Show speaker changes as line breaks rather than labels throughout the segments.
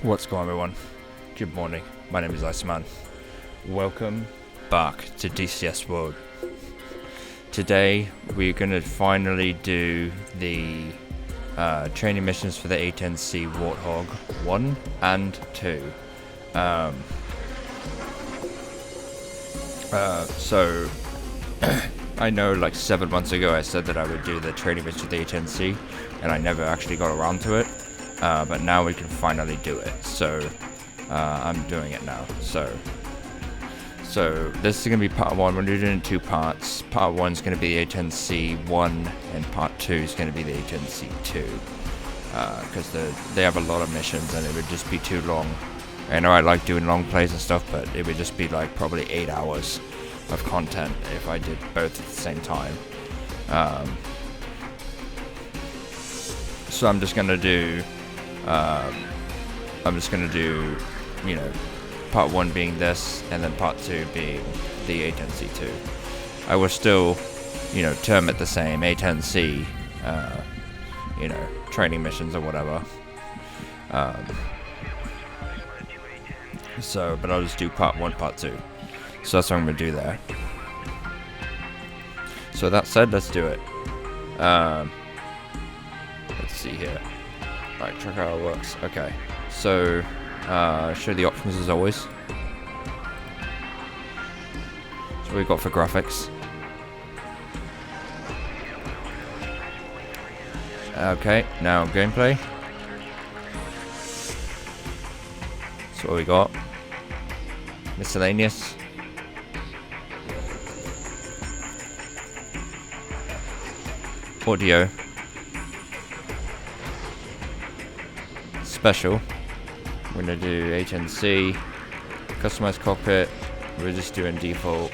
What's going on, everyone? Good morning. My name is Iceman. Welcome back to DCS World. Today we're gonna finally do the training missions for the A-10C Warthog 1 and 2. So I know like 7 months ago I said that I would do the training mission for the A-10C, and I never actually got around to it. But now we can finally do it, so I'm doing it now. So this is going to be part 1. We're doing it in 2 parts. Part 1 is going to be the A-10C 1, and part 2 is going to be the A-10C 2. Because they have a lot of missions, and it would just be too long. I know I like doing long plays and stuff, but it would just be like probably 8 hours of content if I did both at the same time. So I'm just going to do... you know, part 1 being this, and then part 2 being the A-10C 2. I will still, you know, term it the same, A-10C, you know, training missions or whatever. But I'll just do part 1, part 2. So that's what I'm going to do there. So that said, let's do it. Let's see here. Right, check out how it works. Okay, so show the options as always. So what we got for graphics. Okay, now gameplay. So what we got? Miscellaneous. Audio. Special. We're going to do A-10C, customized cockpit. We're just doing default.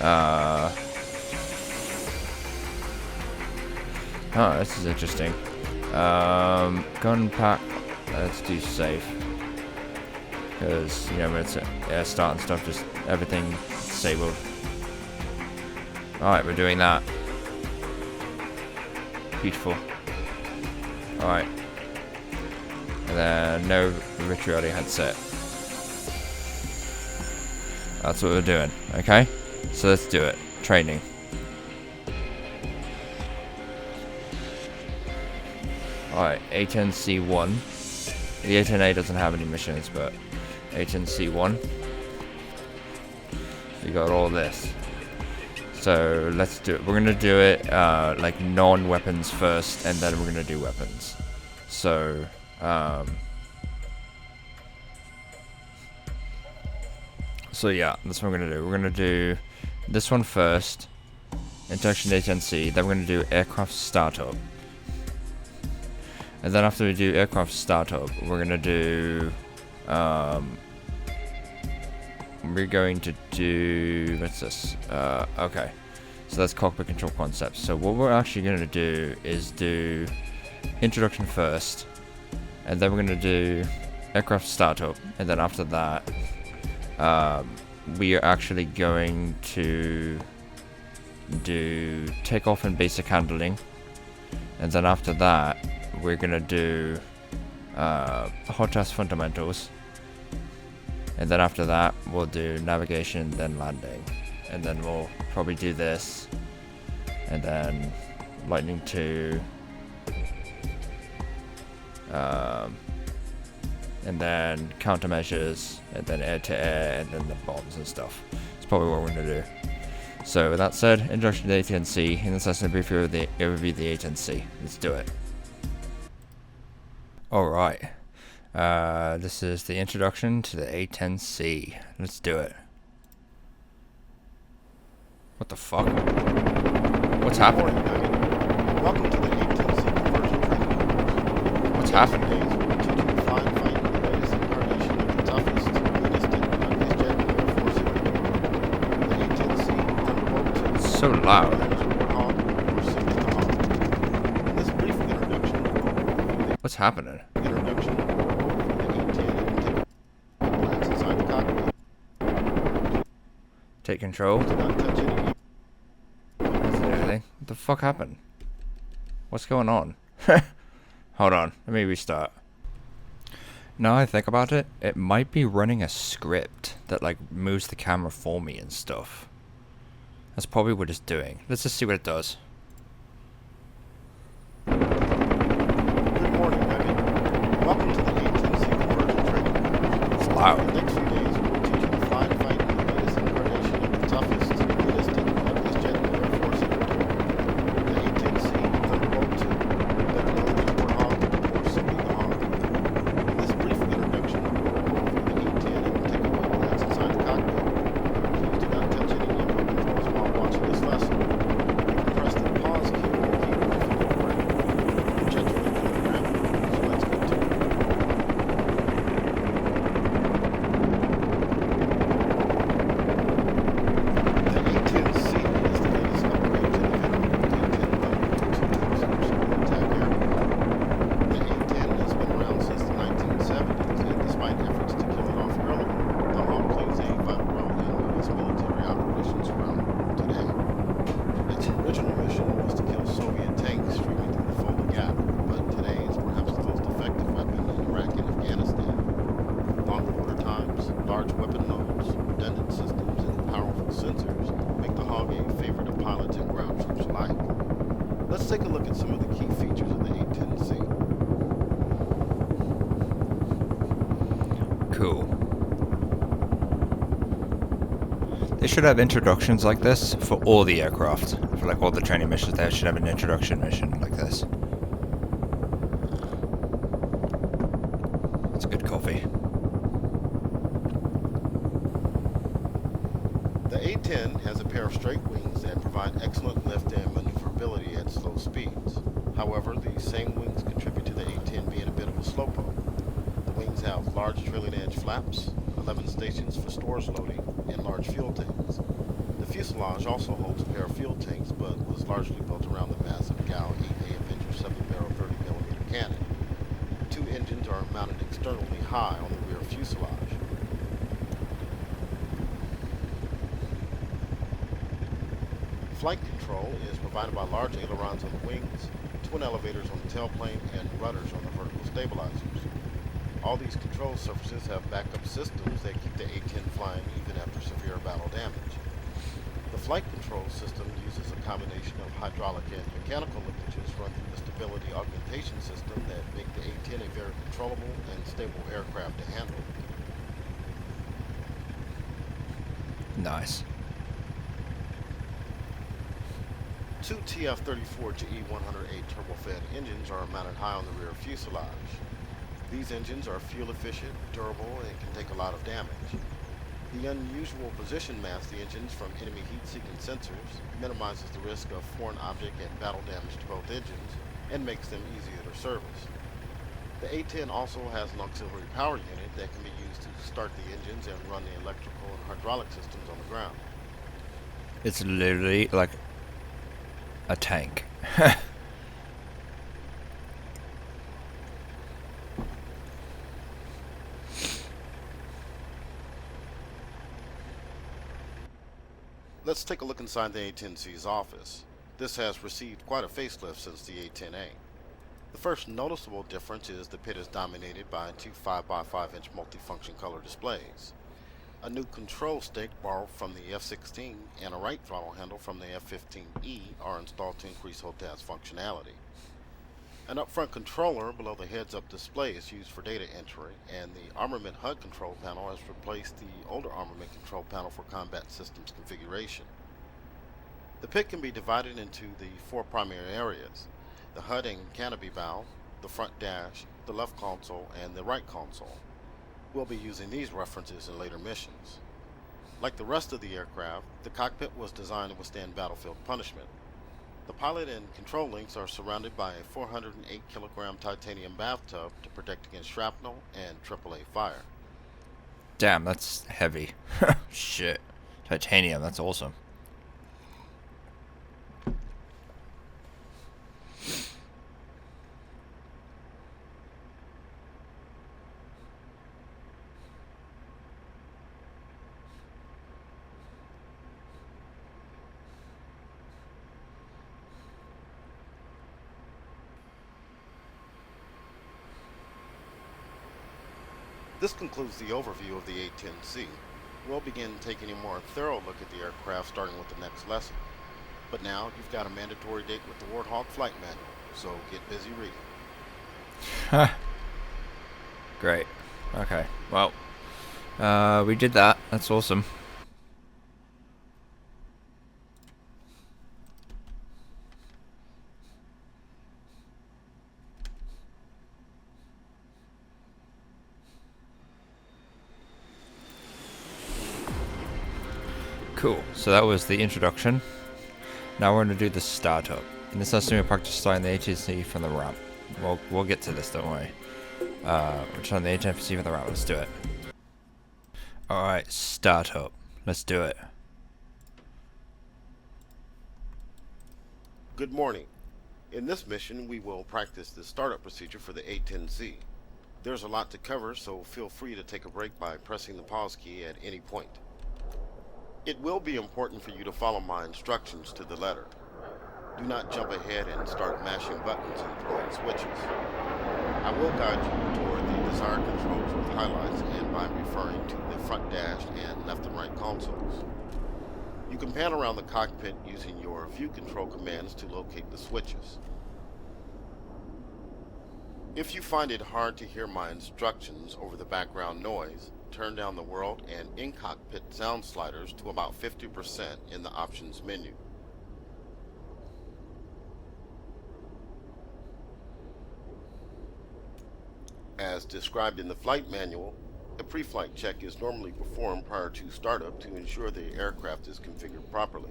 Oh, this is interesting. Gun pack. Let's do safe, because you know when it's air start and stuff, just everything disabled. All right, we're doing that. Beautiful. All right. And then no vitrioli headset. That's what we're doing, okay? So let's do it. Training. Alright, A-10C1. The A-10A doesn't have any missions, but A-10C1. You got all this. So let's do it. We're gonna do it like non-weapons first, and then we're gonna do weapons. So so yeah, that's what we're gonna do. We're gonna do this one first, introduction to A-10C, then we're gonna do aircraft startup. And then after we do aircraft startup, we're gonna do we're going to do, what's this? Okay. So that's cockpit control concepts. So what we're actually gonna do is do introduction first, and then we're going to do aircraft startup, and then after that we are actually going to do takeoff and basic handling, and then after that we're going to do hot test fundamentals, and then after that we'll do navigation, then landing, and then we'll probably do this, and then lightning 2, and then countermeasures, and then air-to-air, and then the bombs and stuff. That's probably what we're going to do. So with that said, introduction to the A-10C, in this lesson, a brief overview of the A-10C. Let's do it. Alright, this is the introduction to the A-10C. Let's do it. What the fuck? What's happening?
Welcome to the A-10C conversion training.
What's happening? So loud. What's happening?
Introduction. Inside the cockpit.
Take control.
Do not touch any.
Anything? What the fuck happened? What's going on? Hold on, let me restart. Now I think about it, it might be running a script that like moves the camera for me and stuff. That's probably what it's doing. Let's just see what it does.
Good morning, Megan. Welcome to the A-10C conversion training.
It's loud.
For the next few days, we'll teach you to fly and fight in the latest incarnation of the toughest, realistic, ugliest jet in the Air Force inventory. The A-10C Thunderbolt 2, better known as Warthog or simply the Hawk. In this brief introduction, we'll go over the A-10 and take a quick glance inside the cockpit. Please do not touch any input controls while watching this lesson. You can press the pause key to keep briefing over it. Gentlemen to the ground. So let's get to it. The A-10C is the latest upgrade to the veteran A-10 Thunderbolt 2 submersible attack aircraft. The A-10 has been around since the 1970s, and despite efforts to kill it off earlier, the Hawk plays a vital role in U.S. military operations around the world today. Its original mission was to kill Soviet tanks streaming through the Fulda Gap, but today it's perhaps the most effective weapon in Iraq and Afghanistan. Longer order times, large weapon loads, redundant systems, and powerful sensors make the Hog a favorite of pilots and ground troops alike. Let's take a look at some of the key features of the A-10C.
Cool. They should have introductions like this for all the aircraft. For like all the training missions, they should have an introduction mission like this. It's good coffee.
The A-10 has a pair of straight wings that provide excellent lift and maneuverability at slow speeds. However, these same wings contribute to the A-10 being a bit of a slowpoke. The wings have large trailing edge flaps, 11 stations for stores loading, and large fuel tanks. The fuselage also holds a pair of fuel tanks, but was largely built around the massive GAL 8A Avenger 7-barrel 30mm cannon. Two engines are mounted externally high on the rear fuselage. Flight control is provided by large ailerons on the wings, twin elevators on the tailplane, and rudders on the vertical stabilizers. All these control surfaces have backup systems that keep the A-10 flying even after severe battle damage. The flight control system uses a combination of hydraulic and mechanical linkages run through the stability augmentation system that make the A-10 a very controllable and stable aircraft to handle.
Nice.
Two TF-34GE-108 turbofan engines are mounted high on the rear fuselage. These engines are fuel efficient, durable, and can take a lot of damage. The unusual position masks the engines from enemy heat-seeking sensors, minimizes the risk of foreign object and battle damage to both engines, and makes them easier to service. The A-10 also has an auxiliary power unit that can be used to start the engines and run the electrical and hydraulic systems on the ground.
It's literally like a tank.
Let's take a look inside the A-10C's office. This has received quite a facelift since the A-10A. The first noticeable difference is the pit is dominated by two 5x5-inch multifunction color displays. A new control stick borrowed from the F-16 and a right throttle handle from the F-15E are installed to increase HOTAS functionality. An upfront controller below the heads-up display is used for data entry, and the Armament HUD control panel has replaced the older Armament control panel for combat systems configuration. The pit can be divided into the four primary areas: the HUD and canopy bow, the front dash, the left console, and the right console. We'll be using these references in later missions. Like the rest of the aircraft, the cockpit was designed to withstand battlefield punishment. The pilot and control links are surrounded by a 408 kilogram titanium bathtub to protect against shrapnel and AAA fire.
Damn, that's heavy. Shit. Titanium, that's awesome.
This concludes the overview of the A-10C. We'll begin taking a more thorough look at the aircraft starting with the next lesson. But now you've got a mandatory date with the Warthog Flight Manual, so get busy reading.
Great. Okay. Well, we did that. That's awesome. Cool. So that was the introduction. Now we're going to do the startup. In this lesson, we're practice starting the A-10C from the ramp. We'll get to this, don't worry. We're trying the A-10C from the ramp. Let's do it. Alright, startup. Let's do it.
Good morning. In this mission, we will practice the startup procedure for the A-10C. There's a lot to cover, so feel free to take a break by pressing the pause key at any point. It will be important for you to follow my instructions to the letter. Do not jump ahead and start mashing buttons and throwing switches. I will guide you toward the desired controls with highlights and by referring to the front dash and left and right consoles. You can pan around the cockpit using your view control commands to locate the switches. If you find it hard to hear my instructions over the background noise, turn down the world and in-cockpit sound sliders to about 50% in the options menu. As described in the flight manual, a pre-flight check is normally performed prior to startup to ensure the aircraft is configured properly.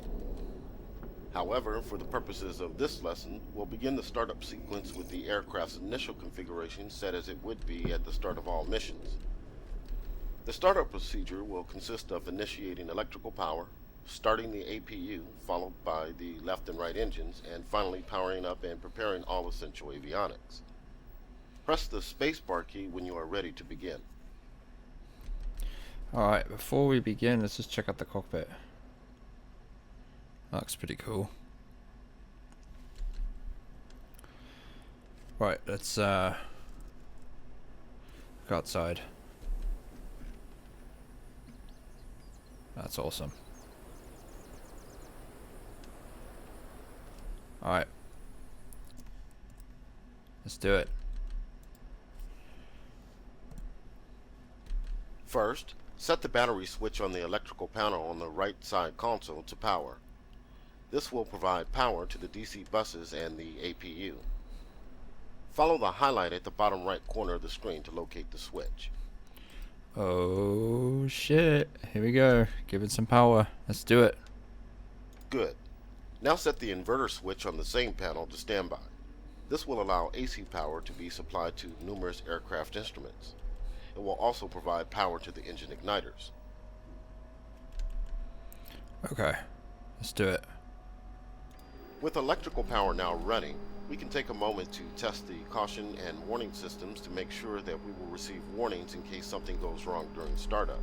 However, for the purposes of this lesson, we'll begin the startup sequence with the aircraft's initial configuration set as it would be at the start of all missions. The startup procedure will consist of initiating electrical power, starting the APU, followed by the left and right engines, and finally powering up and preparing all essential avionics. Press the spacebar key when you are ready to begin.
Alright, before we begin, let's just check out the cockpit. Looks pretty cool. Right, let's go outside. That's awesome. Alright. Let's do it.
First, set the battery switch on the electrical panel on the right side console to power. This will provide power to the DC buses and the APU. Follow the highlight at the bottom right corner of the screen to locate the switch.
Oh shit. Here we go. Give it some power. Let's do it.
Good. Now set the inverter switch on the same panel to standby. This will allow AC power to be supplied to numerous aircraft instruments. It will also provide power to the engine igniters.
Okay. Let's do it.
With electrical power now running, we can take a moment to test the caution and warning systems to make sure that we will receive warnings in case something goes wrong during startup.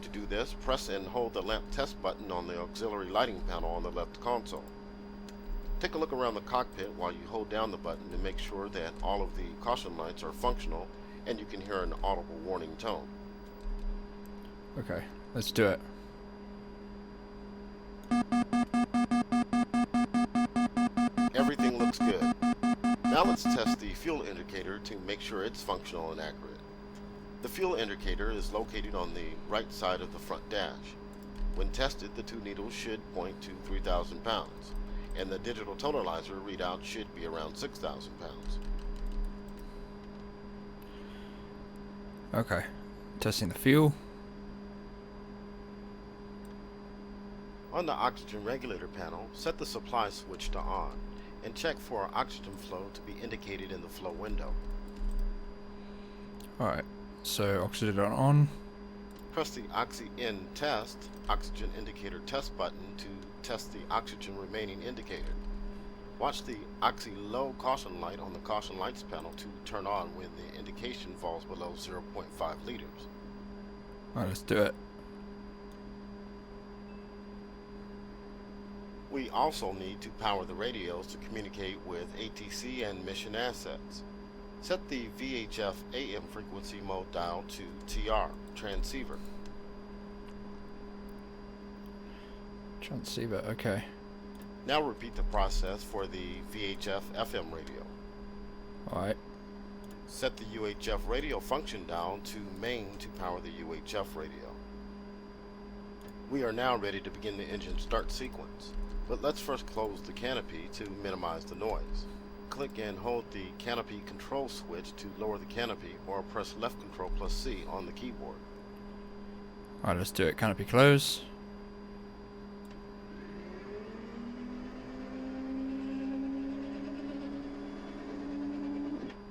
To do this, press and hold the lamp test button on the auxiliary lighting panel on the left console. Take a look around the cockpit while you hold down the button to make sure that all of the caution lights are functional and you can hear an audible warning tone.
Okay. Let's do it.
Everything looks good. Now let's test the fuel indicator to make sure it's functional and accurate. The fuel indicator is located on the right side of the front dash. When tested, the two needles should point to 3,000 pounds, and the digital tonalizer readout should be around 6,000 pounds.
Okay. Testing the fuel.
On the oxygen regulator panel, set the supply switch to on, and check for oxygen flow to be indicated in the flow window.
Alright. So, oxygen on.
Press the Oxy-In Test oxygen indicator test button to test the oxygen remaining indicator. Watch the Oxy-Low caution light on the caution lights panel to turn on when the indication falls below 0.5 liters.
Alright, let's do it.
We also need to power the radios to communicate with ATC and mission assets. Set the VHF AM frequency mode dial to TR, transceiver.
Transceiver, okay.
Now repeat the process for the VHF FM radio.
Alright.
Set the UHF radio function down to main to power the UHF radio. We are now ready to begin the engine start sequence, but let's first close the canopy to minimize the noise. Click and hold the canopy control switch to lower the canopy, or press left control plus C on the keyboard.
Alright, let's do it. Canopy close.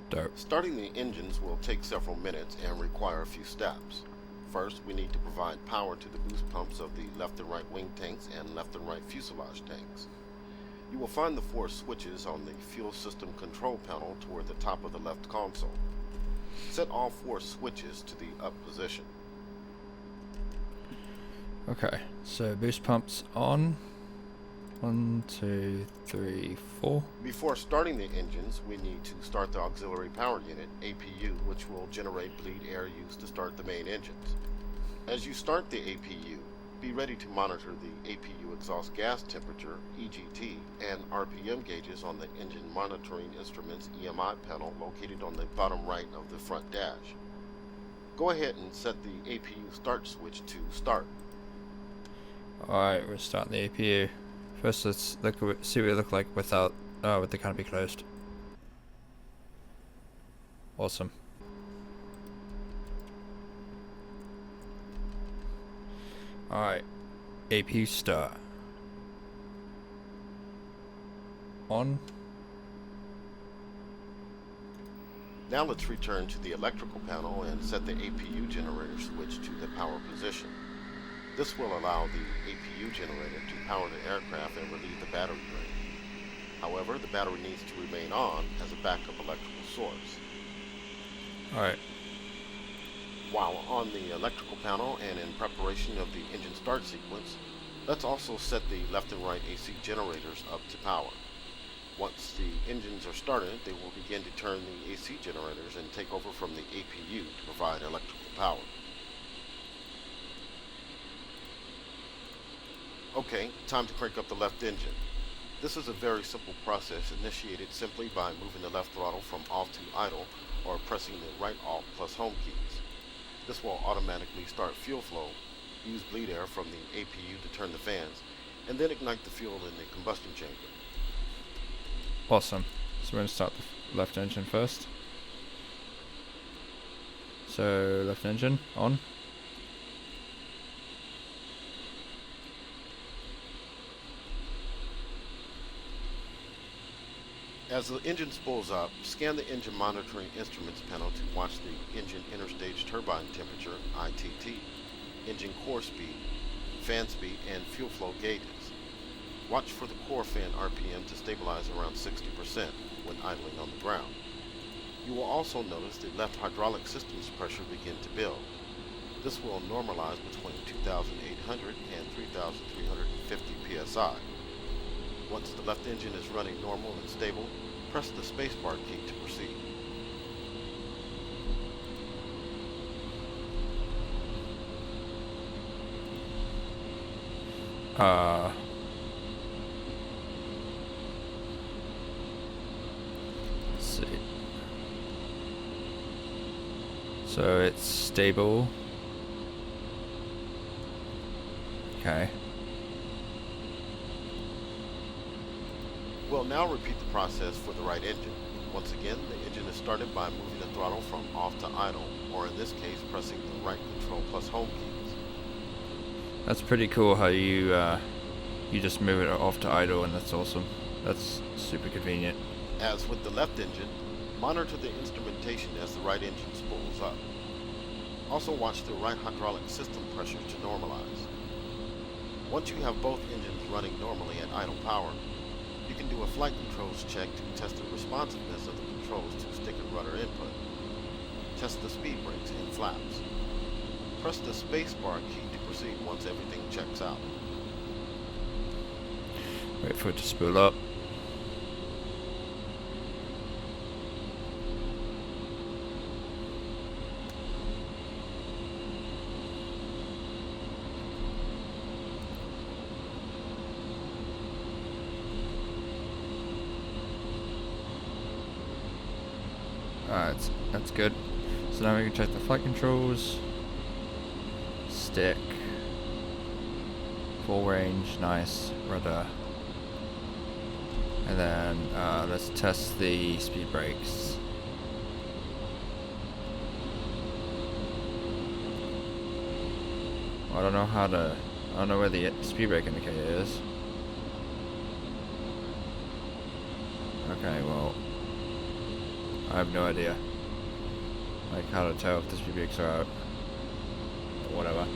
Dope.
Starting the engines will take several minutes and require a few steps. First, we need to provide power to the boost pumps of the left and right wing tanks and left and right fuselage tanks. You will find the 4 switches on the fuel system control panel toward the top of the left console. Set all 4 switches to the up position.
Okay, so boost pumps on. 1, 2, 3, 4.
Before starting the engines, we need to start the auxiliary power unit, APU, which will generate bleed air used to start the main engines. As you start the APU, be ready to monitor the APU exhaust gas temperature, EGT, and RPM gauges on the engine monitoring instruments EMI panel located on the bottom right of the front dash. Go ahead and set the APU start switch to start.
Alright, we're starting the APU. First, let's see what it look like without with the canopy closed. Awesome. Alright, APU start. On.
Now let's return to the electrical panel and set the APU generator switch to the power position. This will allow the APU generator to power the aircraft and relieve the battery drain. However, the battery needs to remain on as a backup electrical source.
Alright.
While on the electrical panel and in preparation of the engine start sequence, let's also set the left and right AC generators up to power. Once the engines are started, they will begin to turn the AC generators and take over from the APU to provide electrical power. Okay, time to crank up the left engine. This is a very simple process initiated simply by moving the left throttle from off to idle or pressing the right alt plus home keys. This will automatically start fuel flow, use bleed air from the APU to turn the fans, and then ignite the fuel in the combustion chamber.
Awesome. So we're going to start the left engine first. So left engine on.
As the engine spools up, scan the engine monitoring instruments panel to watch the engine interstage turbine temperature, ITT, engine core speed, fan speed, and fuel flow gauges. Watch for the core fan RPM to stabilize around 60% when idling on the ground. You will also notice the left hydraulic system's pressure begin to build. This will normalize between 2,800 and 3,350 psi. Once the left engine is running normal and stable, press the spacebar key to proceed.
Let's see. So it's stable. Okay.
We'll now repeat the process for the right engine. Once again, the engine is started by moving the throttle from off to idle, or in this case, pressing the right control plus home keys.
That's pretty cool how you just move it off to idle, and that's awesome. That's super convenient.
As with the left engine, monitor the instrumentation as the right engine spools up. Also watch the right hydraulic system pressure to normalize. Once you have both engines running normally at idle power, you can do a flight controls check to test the responsiveness of the controls to stick and rudder input. Test the speed brakes and flaps. Press the spacebar key to proceed once everything checks out.
Wait for it to spool up. Alright, that's good. So now we can check the flight controls. Stick. Full range, nice. Rudder. And then let's test the speed brakes. I don't know where the speed brake indicator is. Okay, well, I have no idea. Like how to tell if the speed brakes are out. Or whatever.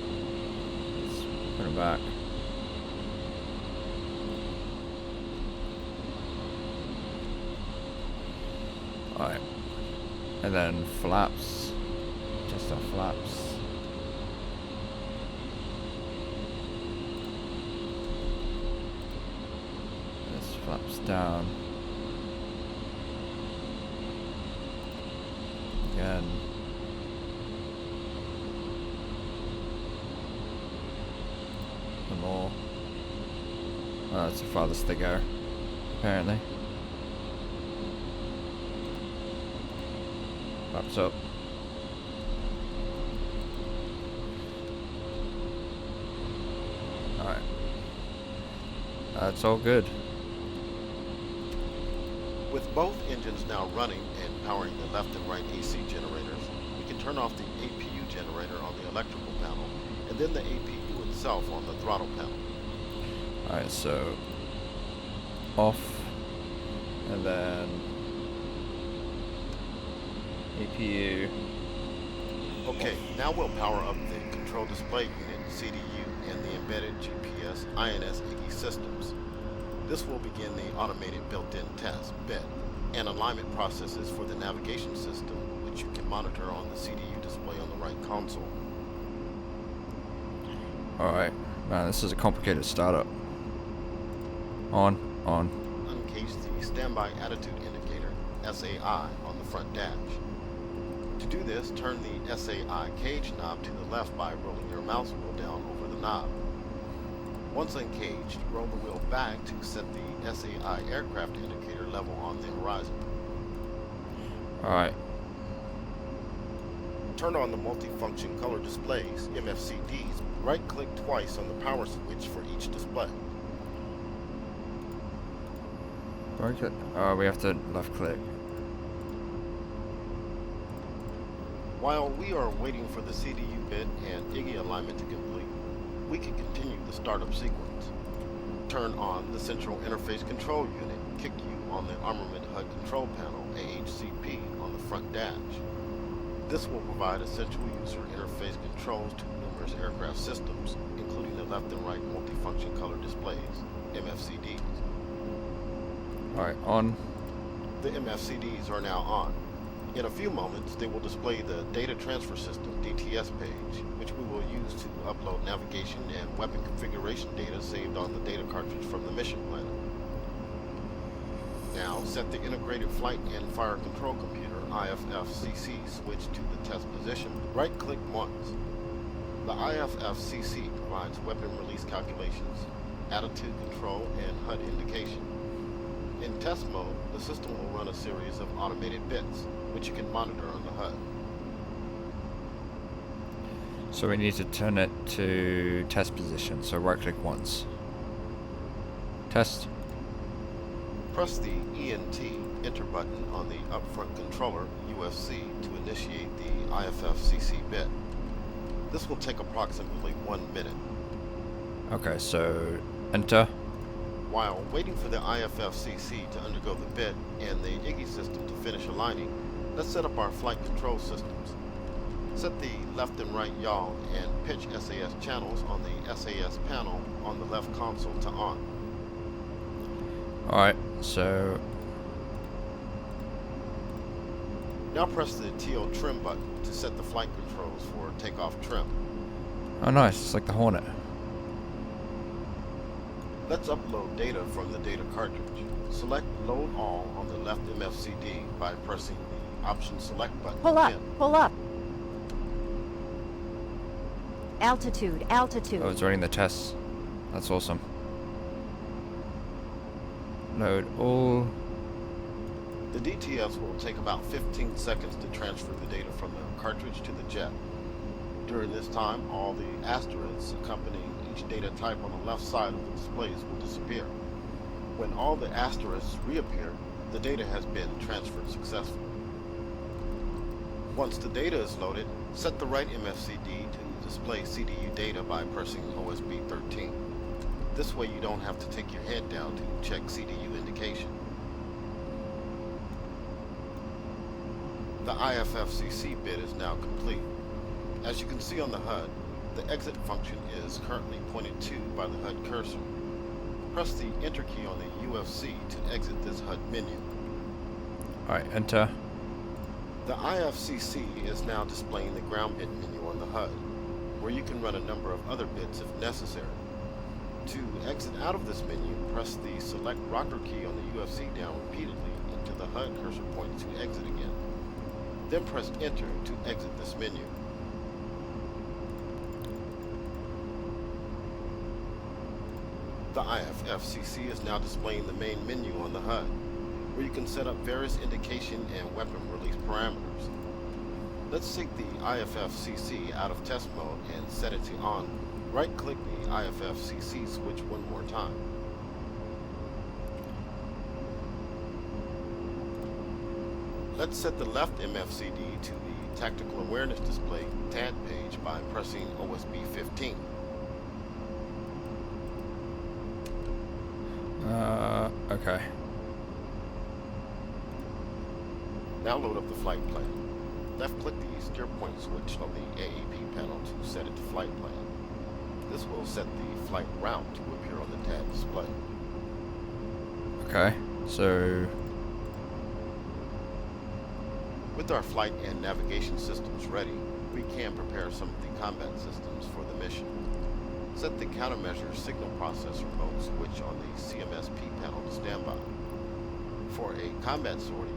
Let's put them back. Alright. And then flaps. Just our flaps. This flaps down. Again. One more. Oh, that's the farthest they go, apparently. Flaps up. Alright. That's all good.
With both engines now running and powering the left and right AC generators, we can turn off the APU generator on the electrical panel, and then the APU itself on the throttle panel.
Alright, so off, and then APU.
Okay, now we'll power up the control display unit, CDU, and the embedded GPS INS IGE systems. This will begin the automated built-in test, BIT, and alignment processes for the navigation system, which you can monitor on the CDU display on the right console.
Alright, man, this is a complicated startup. On.
Uncase the standby attitude indicator, SAI, on the front dash. To do this, turn the SAI cage knob to the left by rolling your mouse wheel down over the knob. Once uncaged, roll the wheel back to set the SAI aircraft indicator level on the horizon.
Alright.
Turn on the multifunction color displays, MFCDs. Right-click twice on the power switch for each display.
Oh, we have to left click.
While we are waiting for the CDU bit and IGE alignment to complete, we can continue the startup sequence. Turn on the Central Interface Control Unit, CICU, on the Armament HUD Control Panel, AHCP, on the front dash. This will provide essential user interface controls to numerous aircraft systems, including the left and right multifunction color displays, MFCDs.
Alright, on.
The MFCDs are now on. In a few moments, they will display the Data Transfer System DTS page, which we will use to upload navigation and weapon configuration data saved on the data cartridge from the mission planner. Now, set the Integrated Flight and Fire Control Computer IFF-CC switch to the test position. Right-click once. The IFF-CC provides weapon release calculations, attitude control, and HUD indication. In test mode, the system will run a series of automated bits, which you can monitor on the HUD.
So we need to turn it to test position, so right click once. Test.
Press the ENT enter button on the upfront controller, UFC, to initiate the IFF-CC bit. This will take approximately 1 minute.
Okay, so enter.
While waiting for the IFF-CC to undergo the bit and the IGE system to finish aligning, let's set up our flight control systems. Set the left and right yaw and pitch SAS channels on the SAS panel on the left console to on.
Alright, so
now press the TL trim button to set the flight controls for takeoff trim.
oh nice, it's like the Hornet.
Let's upload data from the data cartridge. Select Load All on the left MFCD by pressing the Option Select button again.
Pull up. Altitude.
Oh, it's running the tests. That's awesome. Load all.
The DTS will take about 15 seconds to transfer the data from the cartridge to the jet. During this time, all the asterisks accompanying each data type on the left side of the displays will disappear. When all the asterisks reappear, the data has been transferred successfully. Once the data is loaded, set the right MFCD to display CDU data by pressing OSB 13. This way you don't have to take your head down to check CDU indication. The IFFCC bit is now complete. As you can see on the HUD, the exit function is currently pointed to by the HUD cursor. Press the Enter key on the UFC to exit this HUD menu.
Alright, enter.
The IFCC is now displaying the ground bit menu on the HUD, where you can run a number of other bits if necessary. To exit out of this menu, press the Select Rocker key on the UFC down repeatedly until the HUD cursor points to exit again. Then press Enter to exit this menu. The IFFCC is now displaying the main menu on the HUD, where you can set up various indication and weapon release parameters. Let's take the IFFCC out of test mode and set it to on. Right-click the IFFCC switch one more time. Let's set the left MFCD to the Tactical Awareness Display TAD page by pressing OSB 15.
Okay.
Now load up the flight plan. Left-click the steer point switch on the AAP panel to set it to flight plan. This will set the flight route to appear on the TAD display.
Okay, so...
With our flight and navigation systems ready, we can prepare some of the combat systems for the mission. Set the countermeasure signal processor mode switch on the CMSP panel to standby. For a combat sortie,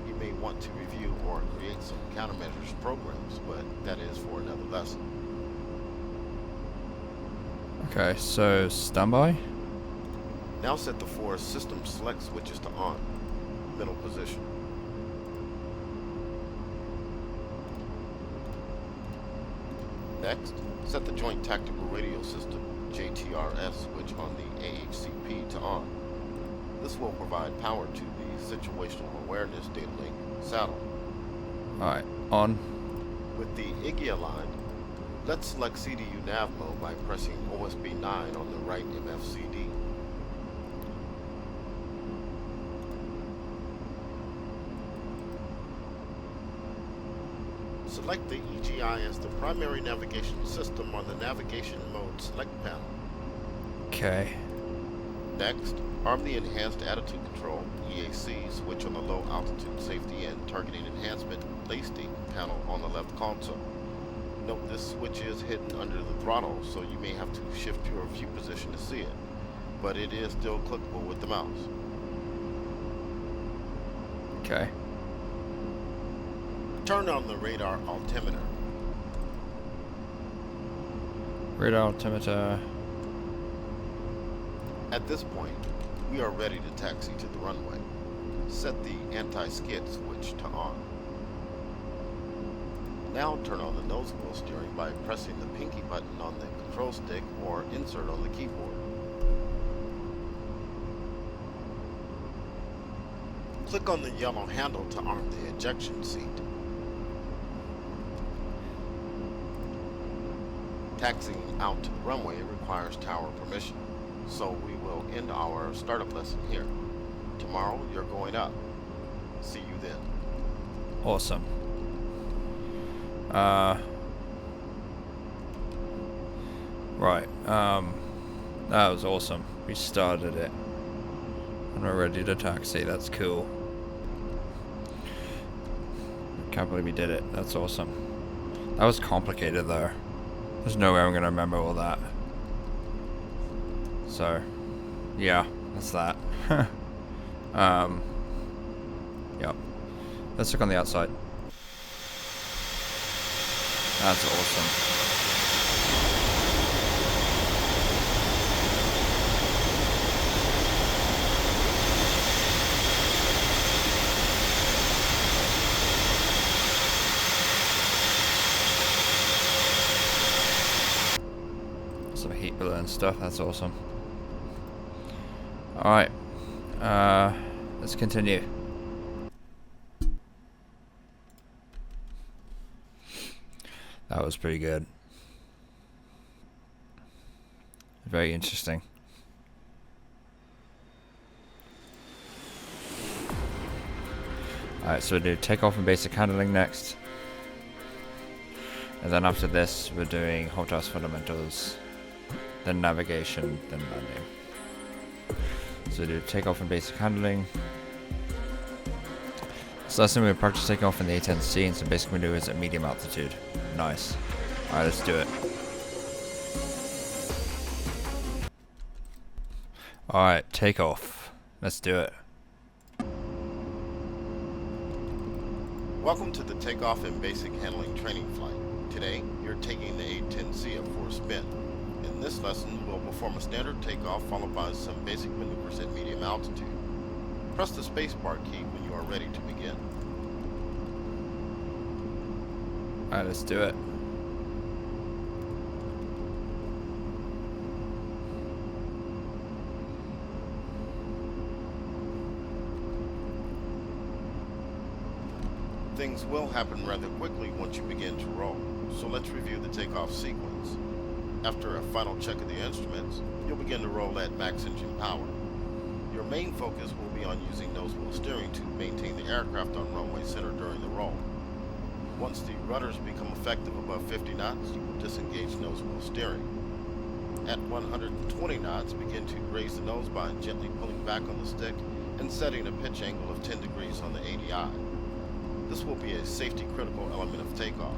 you may want to review or create some countermeasures programs, but that is for another lesson.
Okay, so standby?
Now set the four system select switches to on, middle position. Next, set the Joint Tactical Radio System, JTRS switch on the AHCP to on. This will provide power to the Situational Awareness Data Link saddle.
Alright, on.
With the IGI aligned, let's select CDU nav mode by pressing OSB 9 on the right MFCD. Select the EGI as the primary navigation system on the Navigation Mode Select panel.
Okay.
Next, arm the Enhanced Attitude Control EAC switch on the Low Altitude Safety and Targeting Enhancement LASTE panel on the left console. Note this switch is hidden under the throttle, so you may have to shift your view position to see it, but it is still clickable with the mouse.
Okay.
Turn on the radar altimeter.
Radar altimeter.
At this point, we are ready to taxi to the runway. Set the anti-skid switch to on. Now turn on the nose wheel steering by pressing the pinky button on the control stick or insert on the keyboard. Click on the yellow handle to arm the ejection seat. Taxiing out to the runway requires tower permission, so we will end our startup lesson here. Tomorrow you're going up. See you then.
Awesome. Right, that was awesome. We started it. And we're ready to taxi, that's cool. I can't believe we did it, that's awesome. That was complicated though. There's no way I'm gonna remember all that. So, yeah, that's that. Yep. Let's look on the outside. That's awesome. stuff. That's awesome. Alright. Let's continue. That was pretty good. Very interesting. Alright, so we'll do takeoff and basic handling next. And then after this, we're doing hot task fundamentals, then navigation, then landing. So we'll do takeoff and basic handling. So last time we practiced taking off in the A-10C and some basic maneuvers at medium altitude. Nice. Alright, let's do it. Alright, take off. Let's do it.
Welcome to the Takeoff and Basic Handling Training Flight. Today, you're taking the A-10C up for a spin. In this lesson, we'll perform a standard takeoff followed by some basic maneuvers at medium altitude. Press the spacebar key when you are ready to begin.
Alright, let's do it.
Things will happen rather quickly once you begin to roll, so let's review the takeoff sequence. After a final check of the instruments, you'll begin to roll at max engine power. Your main focus will be on using nose wheel steering to maintain the aircraft on runway center during the roll. Once the rudders become effective above 50 knots, you will disengage nose wheel steering. At 120 knots, begin to raise the nose by gently pulling back on the stick and setting a pitch angle of 10 degrees on the ADI. This will be a safety critical element of takeoff.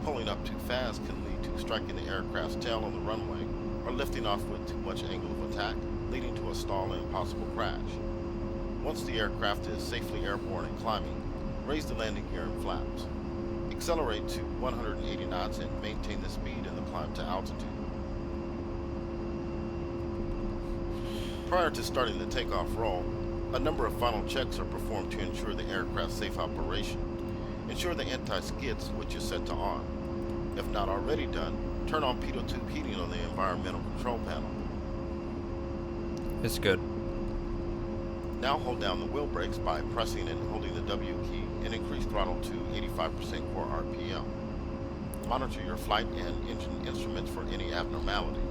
Pulling up too fast can lead to striking the aircraft's tail on the runway or lifting off with too much angle of attack, leading to a stall and possible crash. Once the aircraft is safely airborne and climbing, raise the landing gear and flaps. Accelerate to 180 knots and maintain the speed in the climb to altitude. Prior to starting the takeoff roll, a number of final checks are performed to ensure the aircraft's safe operation. Ensure the anti-skid switch is set to on. If not already done, turn on pitot tube heating on the environmental control panel.
It's good.
Now hold down the wheel brakes by pressing and holding the W key and increase throttle to 85% core RPM. Monitor your flight and engine instruments for any abnormalities.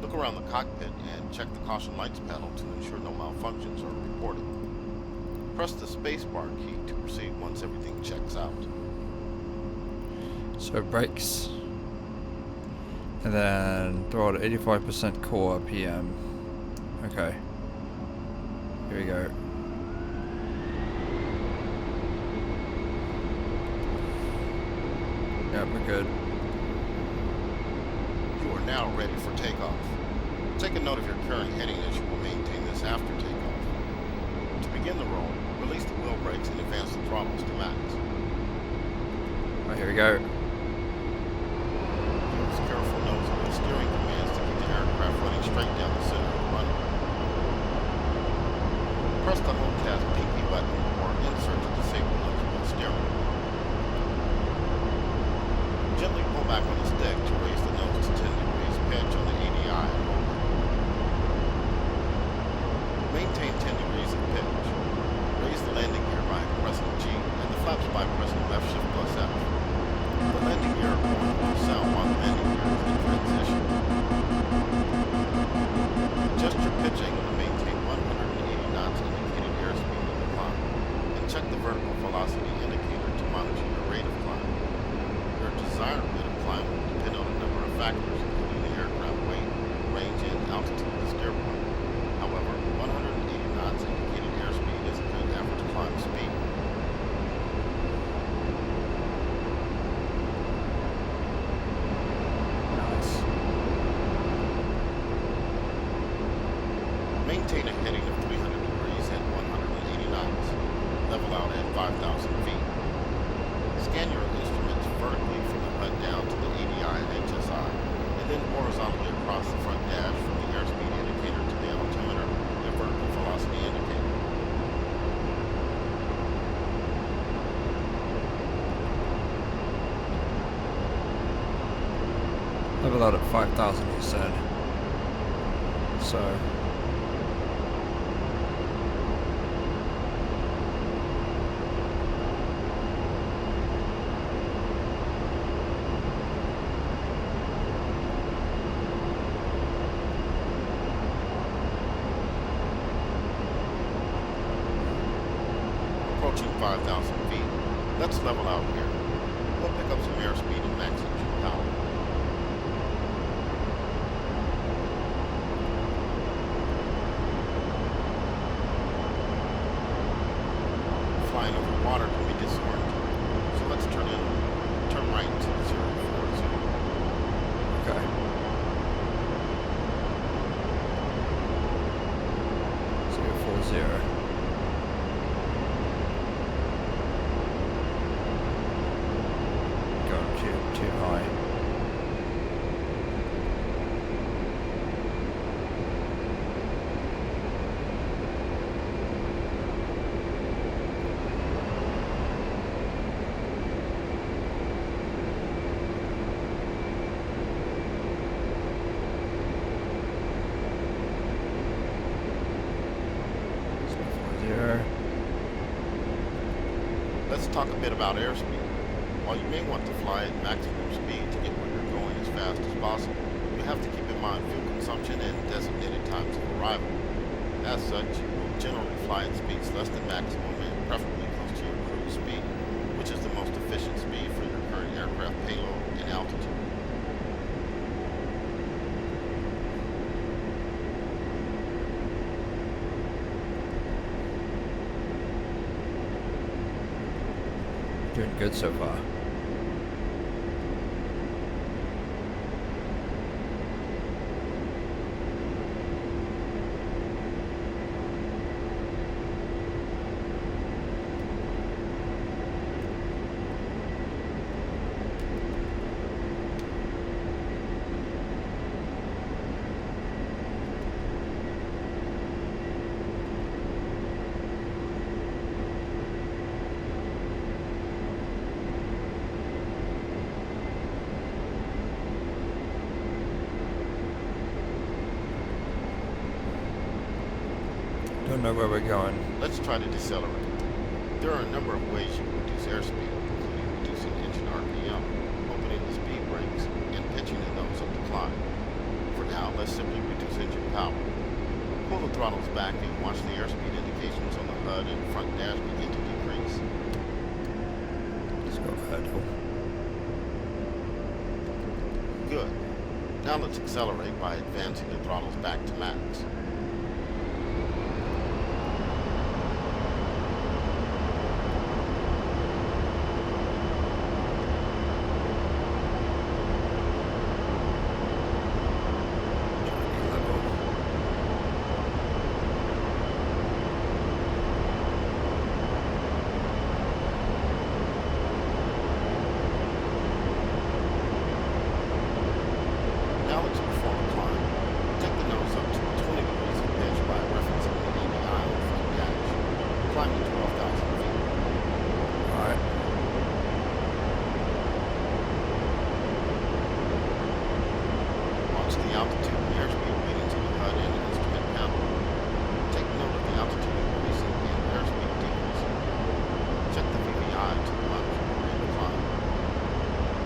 Look around the cockpit and check the caution lights panel to ensure no malfunctions are reported. Press the spacebar key to proceed once everything checks out.
So brakes. And then throttle 85% core RPM. Okay. Here we go. Yeah, we're good.
You are now ready for takeoff. Take a note of your current heading as you will maintain this after takeoff. To begin the roll, release the wheel brakes and advance the throttles to max.
Alright, here we go.
Use careful nose wheel steering commands to keep the aircraft running straight down the center of the runway. Press the hold task pinky button or insert to disable nose wheel steering. Gently pull back on the stick to raise the nose to 10 degrees pitch on the ADI and hold it. Maintain 10 degrees of pitch. Raise the landing gear by pressing G and the flaps by pressing left shift plus F. The landing gear will sound while the landing gear is in transition. Adjust your pitch angle to maintain 180 knots indicated airspeed in the climb, and check the vertical velocity indicator to monitor your rate of climb. Your desired rate of climb will depend on a number of factors, including the aircraft weight, range, and altitude of the steer point. However, 180 knots indicated airspeed is a good average climb speed.
Nice.
Maintain a heading of 300 degrees at 180 knots. Level out at 5,000 feet. Scan your instruments vertically from the HUD down to the ADI and HSI, and then horizontally across the front dash from the airspeed indicator to the altimeter and vertical velocity indicator.
Level out at 5,000, you said. so.
Approaching 5,000 feet. Let's level out here. We'll pick up some airspeed and max engine power. Flying over water can be disorienting, so let's turn right to 040.
Okay. 040. Going too high.
Let's talk a bit about airspeed. While you may want to fly at maximum speed to get where you're going as fast as possible, you have to keep in mind fuel consumption and designated times of arrival. As such, you will generally fly at speeds less than maximum and preferably close to your cruise speed, which is the most efficient speed for your current aircraft payload and altitude.
Doing good so far. Don't know where we're going.
Let's try to decelerate. There are a number of ways you can reduce airspeed, including reducing engine RPM, opening the speed brakes, and pitching the nose of the climb. For now, let's simply reduce engine power. Pull the throttles back and watch the airspeed indications on the HUD and front dash begin to decrease.
Let's go hurdle.
Good. Now let's accelerate by advancing the throttles back to max. Now let's perform a climb. Take the nose up to 20 degrees of pitch by referencing the ABI on the front dash. Climbing 12,000 feet.
Alright.
Watch the altitude and airspeed readings on the HUD and instrument panel. Take note of the altitude increasing and airspeed decreasing. Check the VVI to monitor your rate of climb.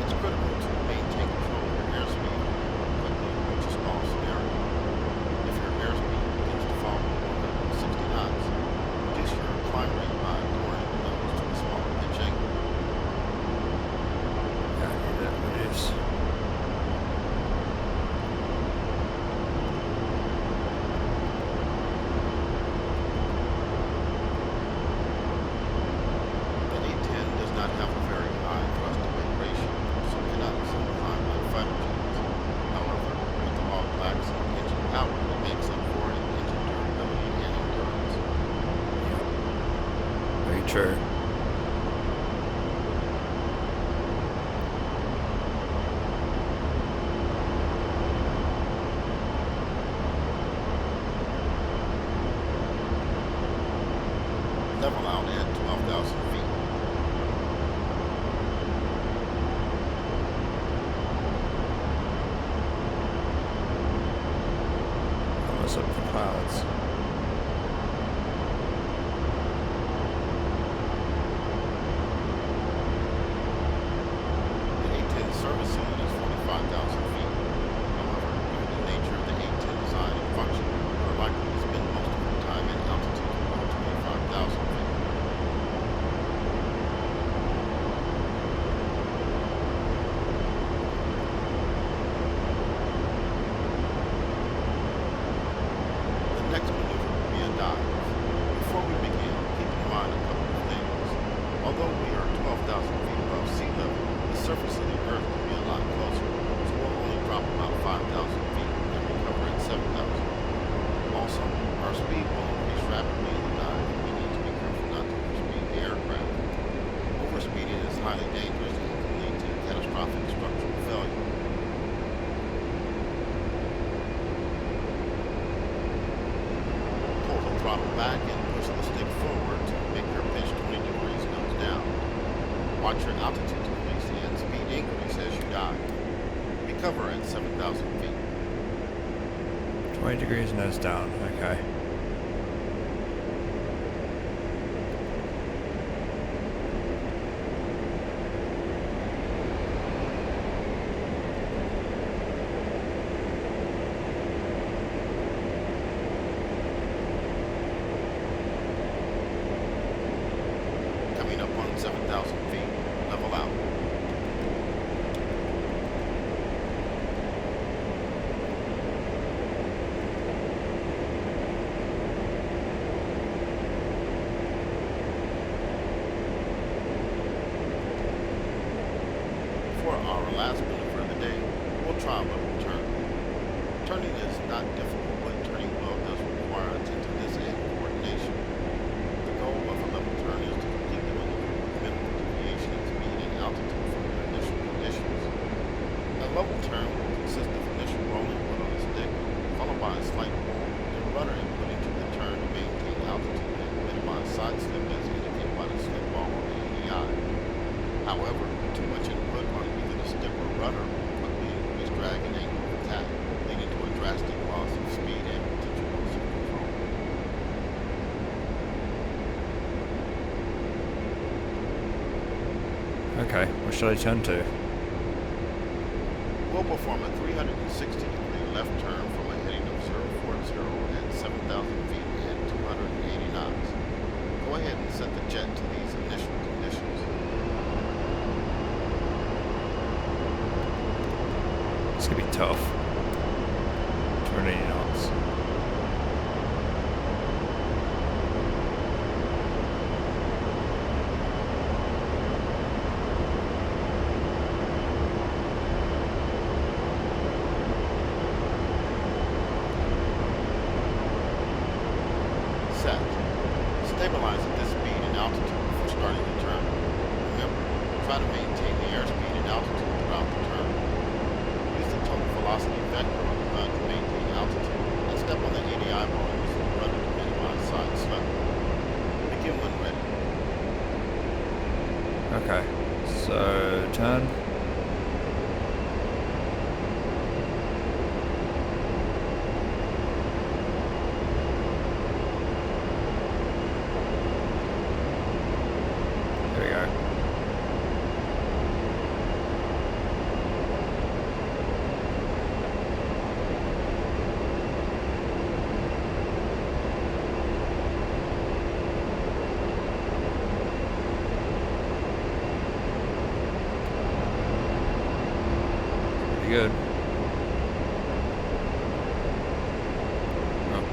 It's critical to maintain control of your airspeed quickly approach a stall scenario. If your airspeed begins to fall below 160 knots, reduce your climb rate by lowering the nose to a smaller pitch angle.
Yeah, I need that reduce.
The A-10 does not have a very high thrust-to-weight ratio, so it cannot assume climb like fighter jets. However, with the all blacks and engine power, it makes up for it in engine durability and endurance.
Very true.
Level out at 12,000 feet.
Almost up
highly dangerous and can lead to catastrophic structural failure. Pull the throttle back and push the stick forward to make your pitch 20 degrees nose down. Watch your altitude decrease and speed increase as you dive. Recover at 7,000 feet.
20 degrees nose down, okay.
Coming up on 7,000 feet, level out. For our last maneuver of the day, we'll try a level turn. Turning is not difficult, but turning well does require attentiveness and coordination. The goal of a level turn is to complete the maneuver with minimal deviation in speed and altitude from your initial conditions. A level turn will consist of initial rolling put on the stick, followed by a slight pull and rudder input into the turn to maintain altitude and minimize side slip as indicated by the slip ball on the ADI. However, too much input on either the stick or rudder will quickly increase drag and angle of attack, leading to a drastic loss of speed and potential loss of control.
Okay, what should I turn to?
We'll perform a 360-degree left turn from a heading of 040 at 7,000 feet and 280 knots. Go ahead and set the jet to these initial conditions.
It's gonna be tough. 280 knots.
Set. Stabilize at this speed and altitude before starting the turn. Remember, try to maintain the airspeed and altitude throughout the turn. Use the total velocity vector on the HUD to maintain altitude, and step on the ADI ball using the rudder to minimize side slip. Begin when ready.
Okay, so turn. There we go. Pretty good. Oh.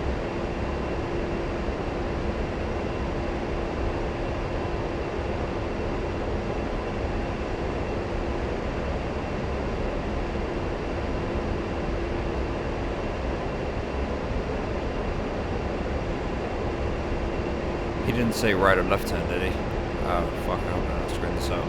He didn't say right or left turn, did he? Oh, fuck, I hope I don't screw this up.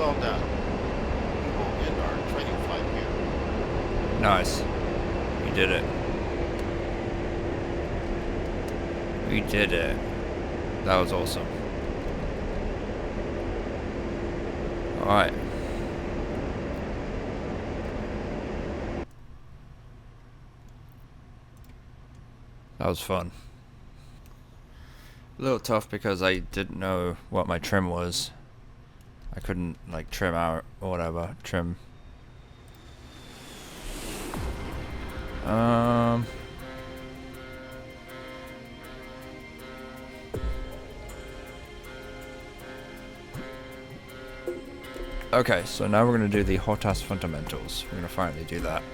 Well done. We will end our training flight here.
Nice. We did it. We did it. That was awesome. Alright. That was fun. A little tough because I didn't know what my trim was. I couldn't like trim out or whatever. Trim. Okay, so now we're going to do the hot ass fundamentals. We're going to finally do that.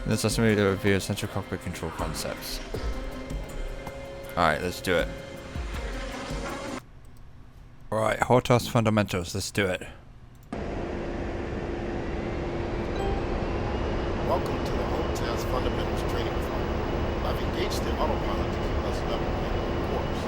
This is me to review essential cockpit control concepts. Alright, let's do it. Alright, hot ass fundamentals, let's do it.
Welcome to the HOTAS Fundamentals Training Flight. I've engaged the autopilot to keep us level and on course.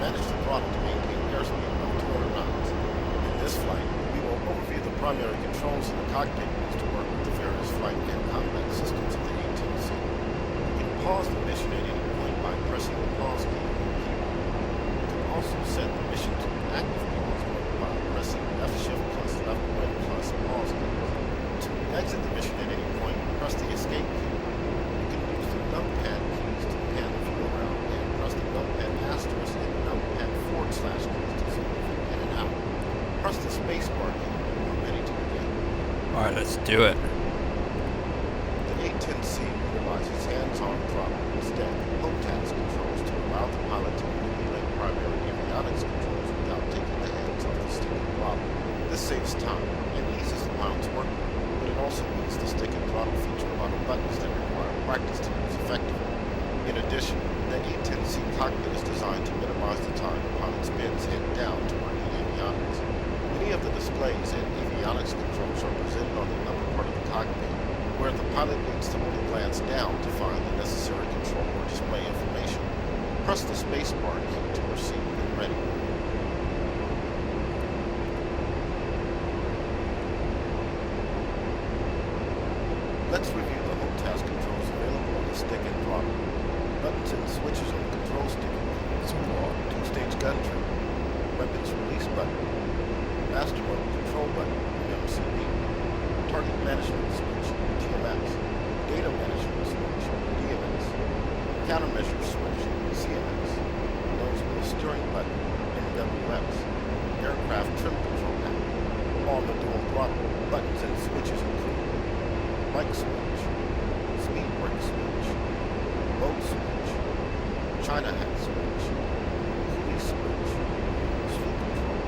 Managed the throttle to maintain airspeed of 200 knots. In this flight, we will overview the primary controls in the cockpit used to work with the various flight and combat systems of the A-10C. You can pause the mission at any point by pressing the pause key on the keyboard. You can also set the mission to active pause mode by pressing F-shift plus left wing plus pause keys. To exit the mission at any point, press the escape key. You can use the numpad keys to pan the view around and press the numpad asterisk and numpad / keys to zoom in and out. Press the spacebar key when you're ready to begin.
Alright, let's do it.
The A-10C utilizes hands-on throttle instead of HOTAS controls to allow the pilot to manipulate primary avionics controls without taking the hands off the stick and throttle. This saves time and eases the pilot's workload, but it also makes the stick and throttle feature a lot of buttons that require practice to use effectively. In addition, the A-10C cockpit is designed to minimize the time the pilot spends head down to work the avionics. Many of the displays and avionics controls are presented on the upper part of the cockpit, where the pilot needs to only glance down to find the necessary control or display information. Press the spacebar key to proceed when ready. Let's review the HOTAS controls available on the stick and throttle. Buttons and switches on the control stick include two-stage gun trim, weapons release button, master mode control button, MCB, target management switch, TMS, data management switch, DMS, countermeasure switch, CMS, nose wheel steering button, NWS, aircraft trim control panel. On the dual throttle, buttons and switches include mic switch, speed brake switch, mode switch, China hat switch, cruise switch, sleep control,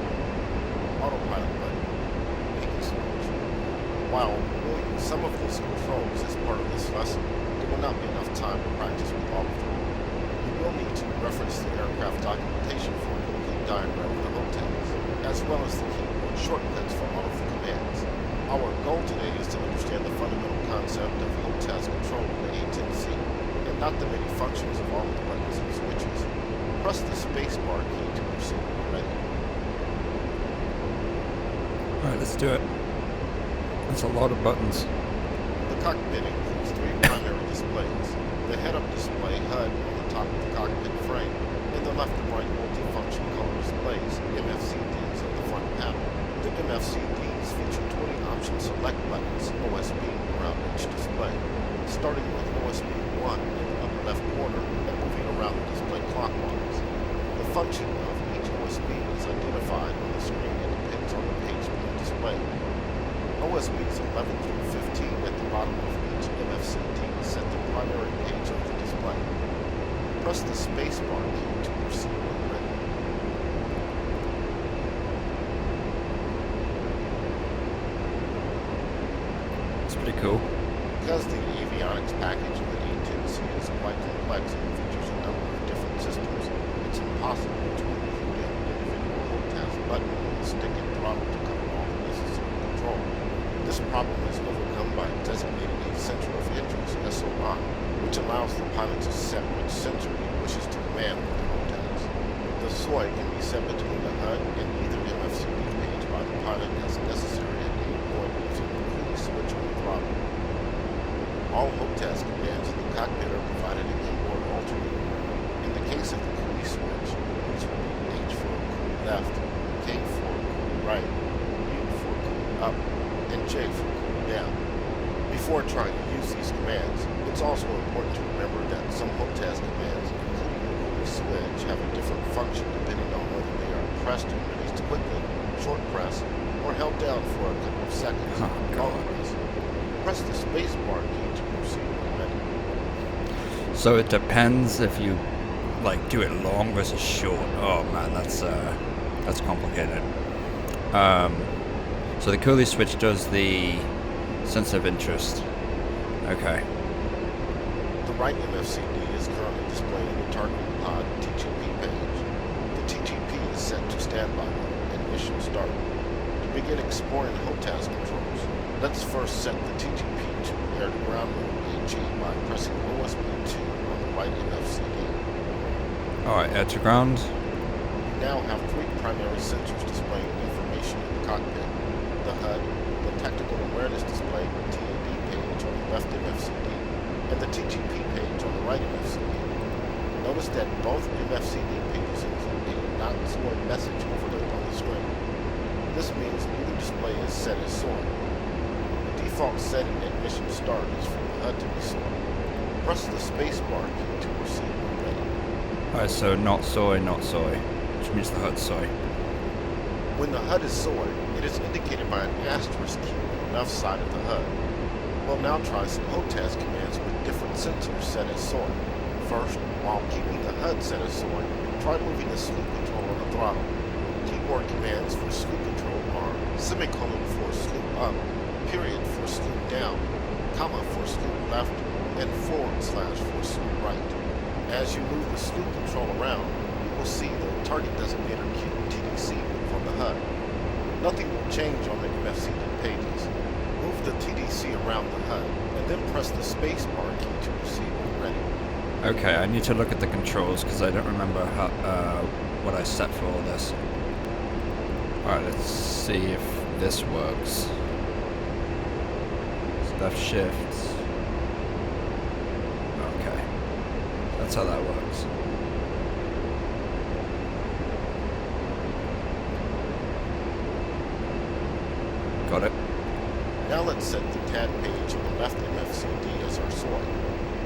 autopilot button, pinky switch. While we will use some of these controls as part of this lesson, there will not be enough time to practice with all of them. You will need to reference the aircraft documentation for a complete diagram of the HOTAS, as well as the keyboard shortcuts for all of the commands. Our goal today is to understand the fundamental concept of HOTAS control in the A-10C, and not the many functions of all of the buttons and switches. Press the spacebar key to proceed when ready.
Alright, let's do it. That's a lot of buttons.
The cockpit includes three primary displays. The head-up display HUD on the top of the cockpit frame, and the left and right multifunction color displays, MFCDs, on the front panel. The MFCDs feature 20 option select buttons, OSB, around each display, starting with OSB 1 in the upper left corner and moving around the display clockwise. The function of each OSB is identified on the screen and depends on the page being displayed. OSBs 11 through 15 at the bottom of each MFCD set the primary page of the display. Press the spacebar key to proceed when ready.
It's pretty cool.
Because the avionics package of the A-10C is quite complex and features a number of different systems, it's impossible to include an individual HOTAS button on the stick and throttle to cover all the necessary control. This problem is overcome by designating a center of interest, SOI, which allows the pilot to set which sensor he wishes to command with the HOTAS. The SOI can be set between the HUD and either MFCD page by the pilot as necessary at any point using the key switch on the throttle. All HOTAS commands in the cockpit are provided a keyboard alternator. In the case of the key switch, these will be H for key left, K for key right, U for key up, and J for key down. Before trying to use these commands, it's also important to remember that some HOTAS commands, including the key switch, have a different function depending on whether they are pressed and released quickly, short press, or held down for a couple of seconds, long press. Press the space bar key to proceed when ready.
So it depends if you like do it long versus short. Oh man, that's complicated. So the coolie switch does the sense of interest. Okay.
The right MFCD is currently displaying the targeting pod TGP page. The TGP is set to standby mode and mission start. To begin exploring HOTAS controls, let's first set the TGP to air-to-ground mode AG by pressing OSB 2 on the right MFCD.
Alright, air to ground.
We now have three primary sensors displaying information in the cockpit. The HUD, the Tactical Awareness Display TAD page on the left MFCD, and the TGP page on the right MFCD. Notice that both MFCD pages include a not-SOI message overlaid on the screen. This means neither display is set as SOI. The default setting at mission start is for the HUD to be SOI. Press the space bar key to proceed when ready.
Alright, so not soy, which means the HUD's soy.
When the HUD is SOI, it is indicated by an asterisk key on the left side of the HUD. We'll now try some HOTAS commands with different sensors set as SOI. First, while keeping the HUD set as SOI, try moving the slew control on the throttle. Keyboard commands for slew control are semicolon for slew up, period for slew down, comma for slew left, and / for slew right. As you move the slew control around, you will see the target designator Q TDC move on the HUD. Nothing will change on the MFCD pages. Move the TDC around the HUD, and then press the space bar key to proceed when ready.
Okay, I need to look at the controls because I don't remember how, what I set for all this. Alright, let's see if this works. Left shift. Okay. That's how that works. Got it.
Now let's set the TAD page on the left MFCD as our SOI.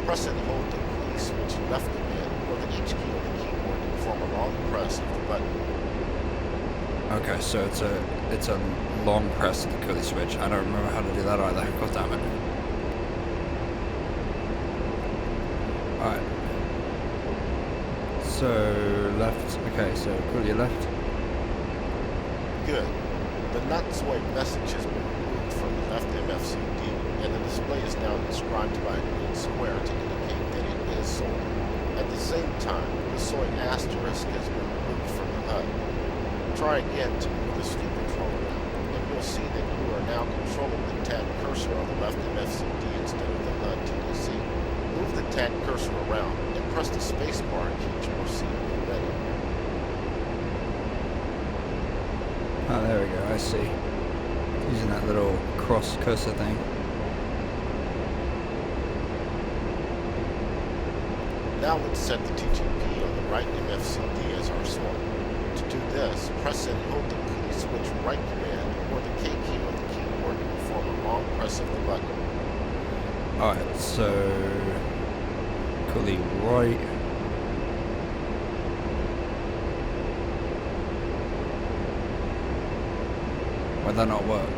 Press and hold the key switch left command or the H key on the keyboard to form a long press of the button.
Okay, so it's a long press of the coolie switch. I don't remember how to do that either. God damn it. Alright. So left. Okay, so coolie left.
Good. The not SOI message has been removed from the left MFCD, and the display is now described by a green square to indicate that it is SOI. At the same time, the SOI asterisk has been removed from the HUD. Try again to move the slew control around, and you'll see that you are now controlling the TAD cursor on the left MFCD instead of the HUD TDC. Move the TAD cursor around and press the spacebar key to proceed when ready.
Oh, there we go, I see. Using that little cross cursor thing.
Now let's set the TGP on the right MFCD as our SOI. To do this, press and hold the key switch right command or the K key on the keyboard to form a long press of the button.
Alright, so coolie right. Why'd that not work?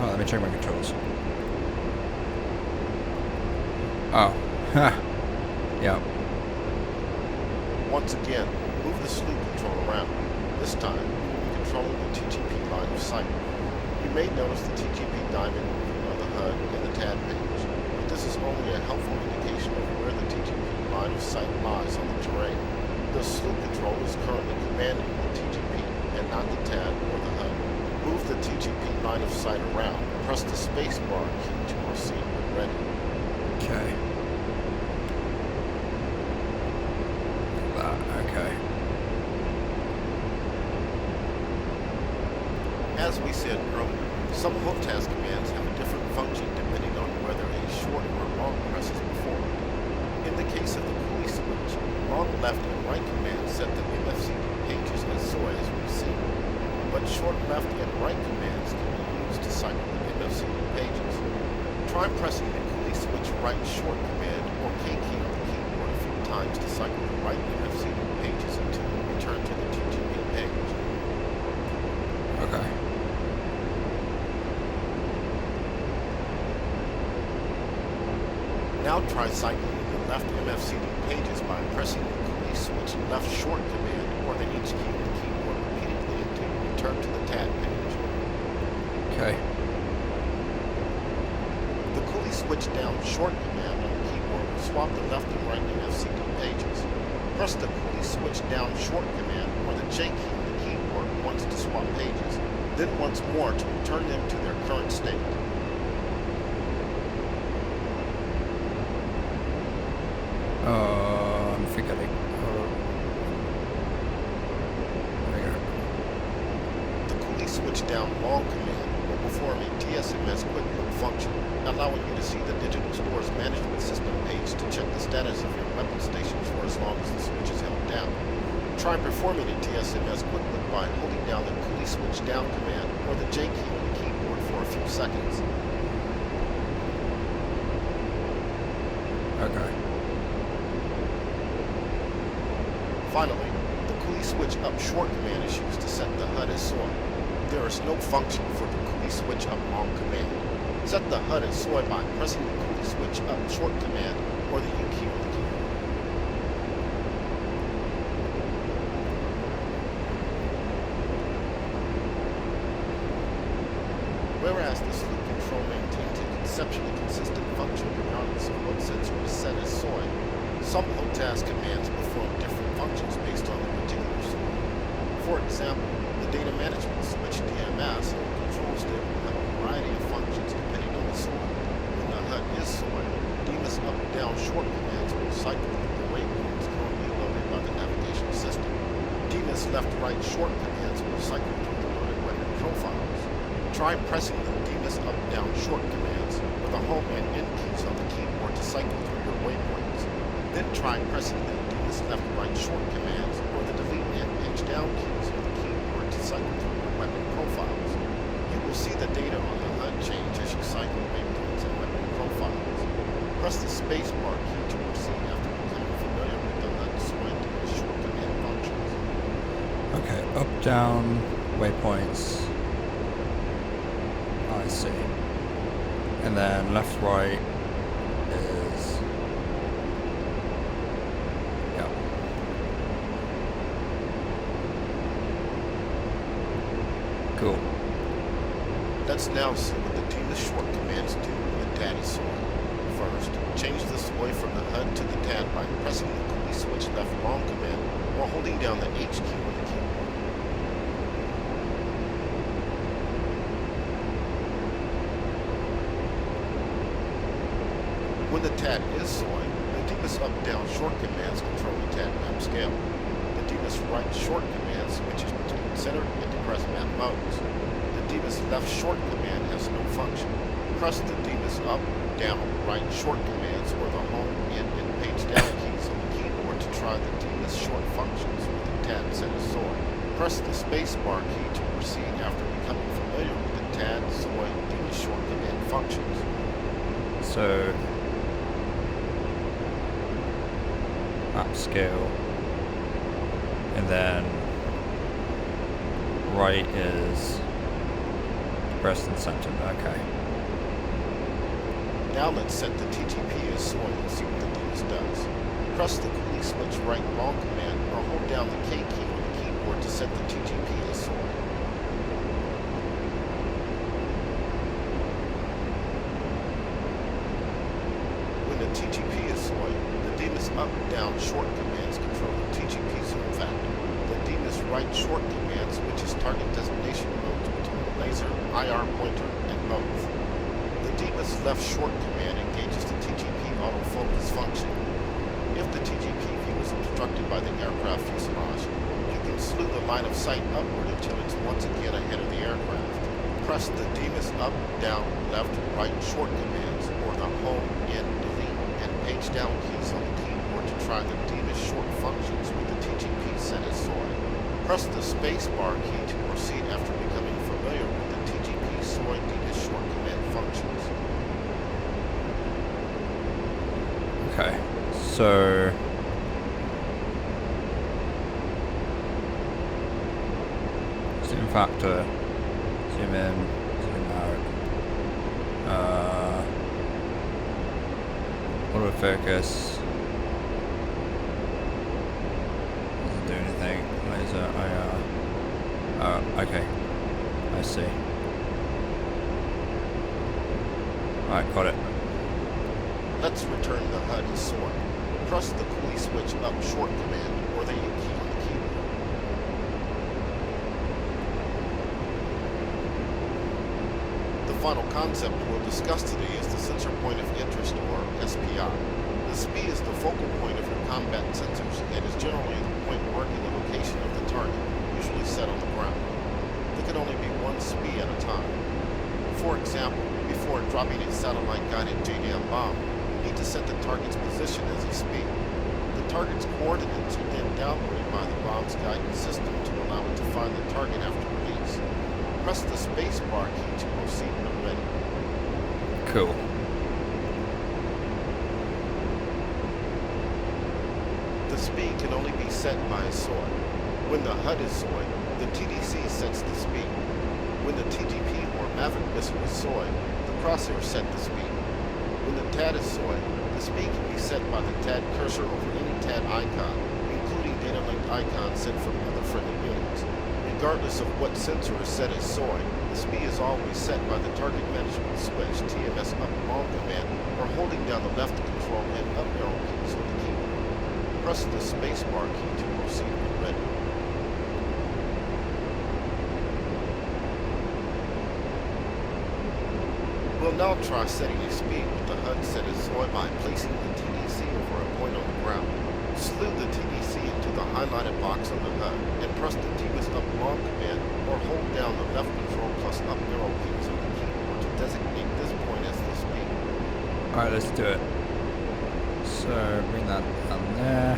Oh, let me check my controls. Oh, ha. Yep.
Once again, move the slew control around. This time, you will be controlling the TGP line of sight. You may notice the TGP diamond moving on the HUD and the TAD page, but this is only a helpful indication of where the TGP line of sight lies on the terrain. The slew control is currently commanding the TGP and not the TAD or the HUD. Move the TGP line of sight around. Press the space bar key to proceed when ready.
Okay.
Some hold task commands have a different function depending on whether a short or long press is performed. In the case of the pulley switch, long left and right commands set the MFCD pages as soy as we've seen, but short left and right commands can be used to cycle the MFCD pages. Try pressing the pulley switch right short command or K key on the keyboard a few times to cycle the right MFCD pages until you return to the TTP page.
Okay.
Now try cycling the left MFCD pages by pressing the pulley switch left short command or the H key on the keyboard repeatedly until you return to the tab page.
Okay.
The pulley switch down short command on the keyboard will swap the left and right MFCD pages. Press the pulley switch down short command or the J key on the keyboard once to swap pages, then once more to return them to their current state.
I'm forgetting. There we go.
The pulley switch down long command will perform a DSMS quick look function, allowing you to see the digital store's management system page to check the status of your weapon station for as long as the switch is held down. Try performing a DSMS quick look by holding down the pulley switch down command or the J key on the keyboard for a few seconds.
Okay.
Finally, the pulley switch up short command is used to set the HUD as soy. There is no function for the pulley switch up long command. Set the HUD as soy by pressing the pulley switch up short command or the U key on the keyboard. Whereas the sleep control maintains a conceptually consistent function regardless of what sensor is set as soy, some hold task commands perform different functions based on the particular soy. For example, the data management switch DMS and control stick will have a variety of functions depending on the soy. When the HUD is soy, DMS up and down short commands will cycle through the waypoints currently loaded by the navigation system. DMS left right short commands will cycle through the loaded weapon profiles. Try pressing the DMS up down short commands with the home and end keys on the keyboard to cycle through your waypoints. Then try pressing the DMS left right short commands or the delete and page down keys on the keyboard to cycle through your weapon profiles. You will see the data on the HUD change as you cycle waypoints and weapon profiles. Press the space bar key to proceed after becoming familiar with the HUD swing and short command functions.
Okay. Up, down, waypoints. I see. And then left, right is... yeah. Cool.
Let's now see what the DMS short commands do when the TAD is soy. First, change the soy from the HUD to the TAD by pressing the pulley switch left long command while holding down the H key on the keyboard. When the TAD is soy, the DMS up-down short commands control the TAD map scale. The DMS right short command switches between center and depressed map modes. The DMS left short command has no function. Press the DMS up, down, right short commands or the home, in, and page down keys on the keyboard to try the DMS short functions with the TAD set as soy. Press the space bar key to proceed after becoming familiar with the TAD, soy, DMS short command functions.
So... map scale, and then right is pressed and centered. Okay.
Now let's set the TTP as soy and see what the DMS does. Press the pulley switch right long command or hold down the K key on the keyboard to set the TTP as soy. When the TTP is soy, the DMS up and down short commands control the TTP zoom factor. The DMS right short command switches target designation modes between laser, IR pointer, and both. The DMS left short command engages the TTP autofocus function. If the TTP view is obstructed by the aircraft fuselage, you can slew the line of sight upward until it's once again ahead of the aircraft. Press the Demus up, down, left, right short commands, or the home, end, delete, and page down keys on the keyboard to try the Demus short functions with the TGP set as soy. Press the space bar key to proceed after becoming familiar with the TGP soy Demus short command functions.
Okay, so zoom factor, zoom in, zoom out, autofocus, doesn't do anything, laser, okay, I see. Alright, got it.
Let's return the HUD as soy. Press the pulley switch up short command or the U key on the keyboard. The final concept we'll discuss today is the sensor point of interest, or SPI. The SPI is the focal point of your combat sensors and is generally the point marking the location of the target, usually set on the ground. There can only be one SPI at a time. For example, before dropping a satellite-guided JDAM bomb, you need to set the target's position as a SPI. The target's coordinates are then downloaded by the bomb's guidance system to allow it to find the target after release. Press the space bar key to proceed when ready.
Cool.
The SPI can only be set by a soy. When the HUD is soy, the TDC sets the SPI. When the TGP or Maverick missile is soy, the crosshair set the SPI. When the TAD is soy, the SPI can be set by the TAD cursor over any TAD icon, including data-linked icons sent from other friendly units. Regardless of what sensor is set as soy, the SPI is always set by the target management switch TMS up long command or holding down the left control and up arrow keys on the keyboard. Press the spacebar key to proceed when ready. We'll now try setting a SPI with the HUD set as soy by placing the TDC over a point on the ground. Slew the TDC into the highlighted box on the HUD and press the Demus up long command or hold down the left control plus up arrow keys on the keyboard to designate this point as the SPI.
Alright, let's do it. So bring that down there.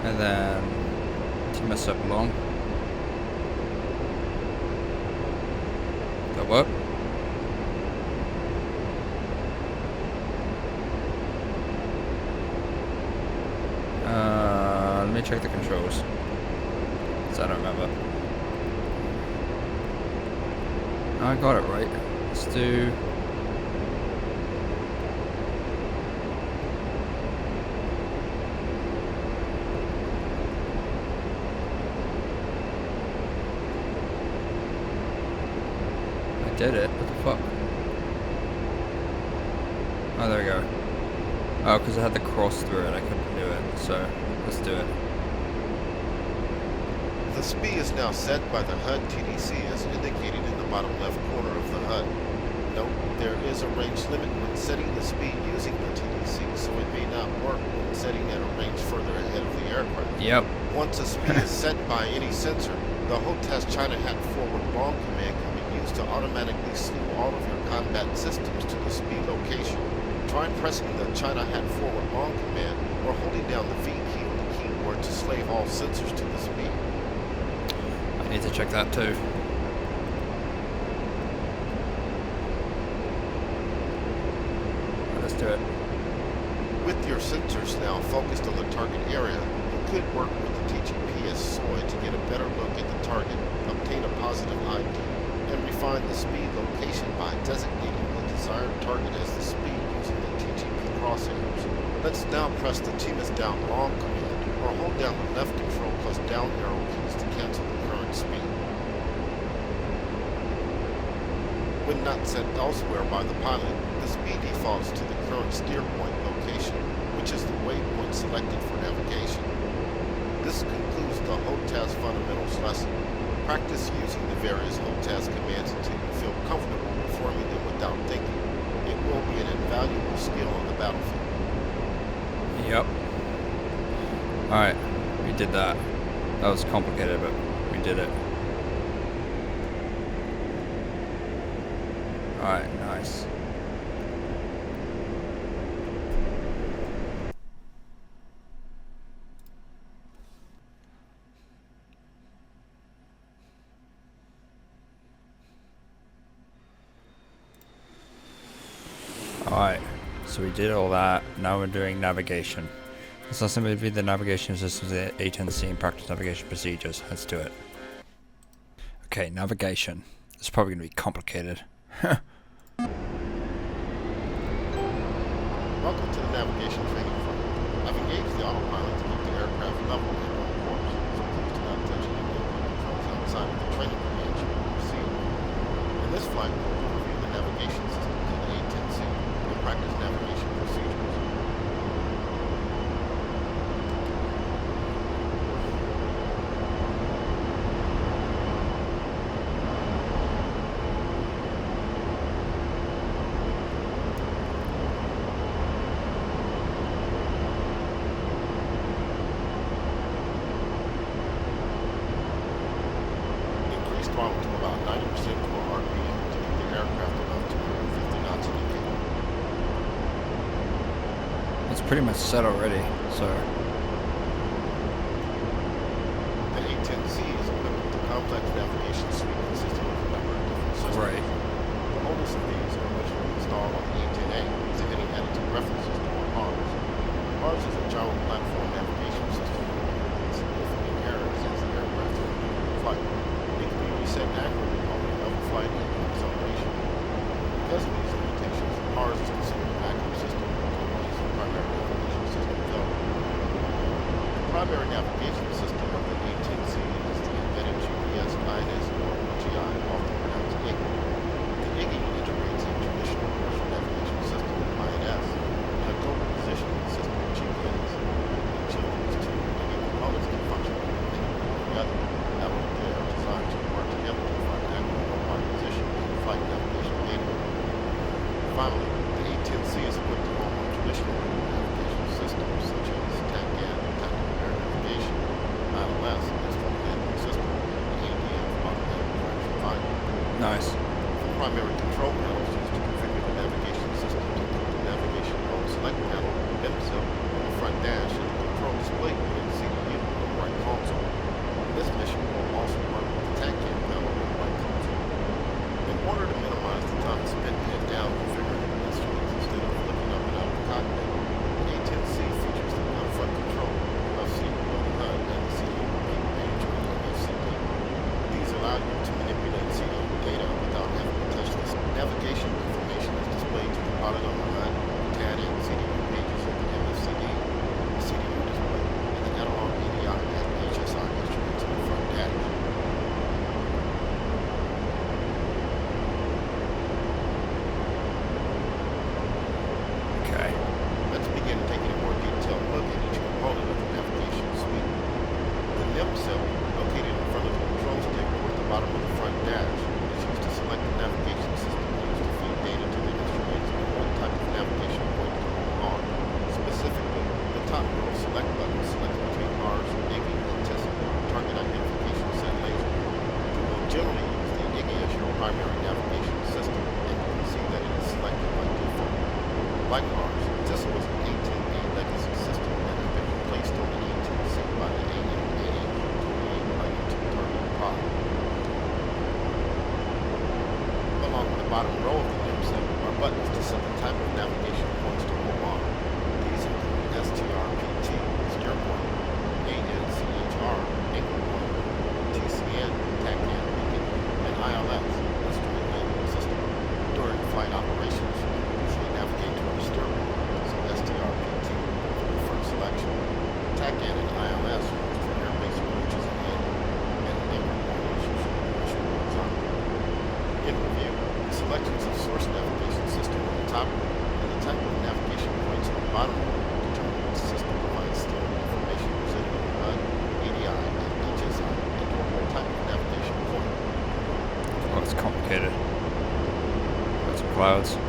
And then TMS up long. That work? Let me check the controls, because I don't remember. I got it right. Let's do... I did it. What the fuck? Oh, there we go. Oh, because I had the cross through it, I couldn't do it, so let's do it.
The SPI is now set by the HUD TDC as indicated in the bottom left corner of the HUD. Note, there is a range limit when setting the SPI using the TDC, so it may not work when setting at a range further ahead of the aircraft.
Yep.
Once a SPI is set by any sensor, the HOTAS China Hat forward long command can be used to automatically slew all of your combat systems to the SPI location. Try pressing the China Hat forward long command or holding down the V key on the keyboard to slave all sensors to the SPI.
I need to check that too. Let's do it.
With your sensors now focused on the target area, you could work with the TGP as soy to get a better look at the target, obtain a positive ID, and refine the SPI location by designating the desired target as the SPI using the TGP crosshairs. Let's now press the TMS down long command or hold down the left control plus down arrow keys to cancel the current SPI. When not set elsewhere by the pilot, the SPI defaults to the current steer point location, which is the waypoint selected for navigation. This concludes the HOTAS fundamentals lesson. Practice using the various HOTAS commands until you feel comfortable performing them without thinking. It will be an invaluable skill on the battlefield.
Yep. Alright, we did that. That was complicated, but we did it. Alright, nice. Alright, so we did all that. Now we're doing navigation. Let's also maybe the navigation systems, the A-10C and practice navigation procedures. Let's do it. Okay, navigation. It's probably going to be complicated.
Welcome to the navigation training front. I've engaged the autopilot to keep the aircraft level and on course, so please do not touch any controls outside of the training commands you will receive. In this flight, we'll review the navigation systems of the A-10C and practice navigation procedures. Throttle to about 90% core RPM to keep the aircraft above 250 knots in the gale.
It's pretty much set already, so...
The A-10C is equipped with a complex navigation suite consisting of a number of different systems.
Right.
The oldest of these are originally installed on the A-10A, exhibiting attitude reference system or HARS. HARS is a gyro platform navigation system with significant errors as the aircraft is in flight. Set accurately on the level flight and acceleration. Because of these limitations, HARS is considered a backup system until one is the primary navigation system failure. The primary navigation system of the A-10C is the embedded GPS INS or GI, often pronounced IGI. The IGI integrates a traditional commercial navigation system, INS, and a global positioning system, GPS. Each of these two IGI components can function independently of the other. That way, they are designed to work together to find accurate on position and flight navigation data. Finally, the A-10C is equipped along with traditional navigation systems such as TACAN, tactical air navigation, ILS, instrument handling system, and ADM, automatic direction finding.
Nice.
The primary control panels used to configure the navigation systems include the navigation mode select panel, MSIL, on the front dash, and the control display unit CDU on the right console. This mission will also work with the TACAN panel on the right console. In order to minimize the time spent head down configuring the instruments instead of looking up and out of the cockpit, the A-10C features the left front control, left seat on the HUD, and the CDU repeat page on the FCD. These allow you to manipulate CDU data without having to touch this. Navigation information is displayed to the pilot on the HUD, CAD and CDU pages of the MFCD, the CDU display, and the analog EDI and HSI instruments on the front dash.
Okay.
Let's begin taking a more detailed look at each component of the navigation suite. The NIMSIL, located in front of the control stick toward the bottom of the front dash, is used to select the navigation system used to feed data to the instruments and what type of navigation point to move on. Specifically, the top row select button selects between HARS, IGI, and TISA, target identification set laser. You will generally use the IGI as your primary navigation system, and you can see that it is selected by default. Like HARS, TISA was an A-10A legacy system that has been replaced on the A-10C by the AN/AN2892 targeted product. Along the bottom row of the NIMSIL are buttons to set the type of navigation points to move on. These include STRPT, steer point, ANCHR, anchor point, TCN, TACAN, beacon, and ILS, instrument handling system. During flight operations, you can usually navigate toward the steer wheel, so STRPT for the first selection. TACAN and ILS are used for airbase approaches and landing, and anchor point is usually mission horizontal. In review, the selections of source navigation system on the top row and the type of navigation points on the bottom row determine which system provides steering information presented on the HUD, ADI, and HSI, and what type of navigation point.
Oh, it's complicated. Got some clouds.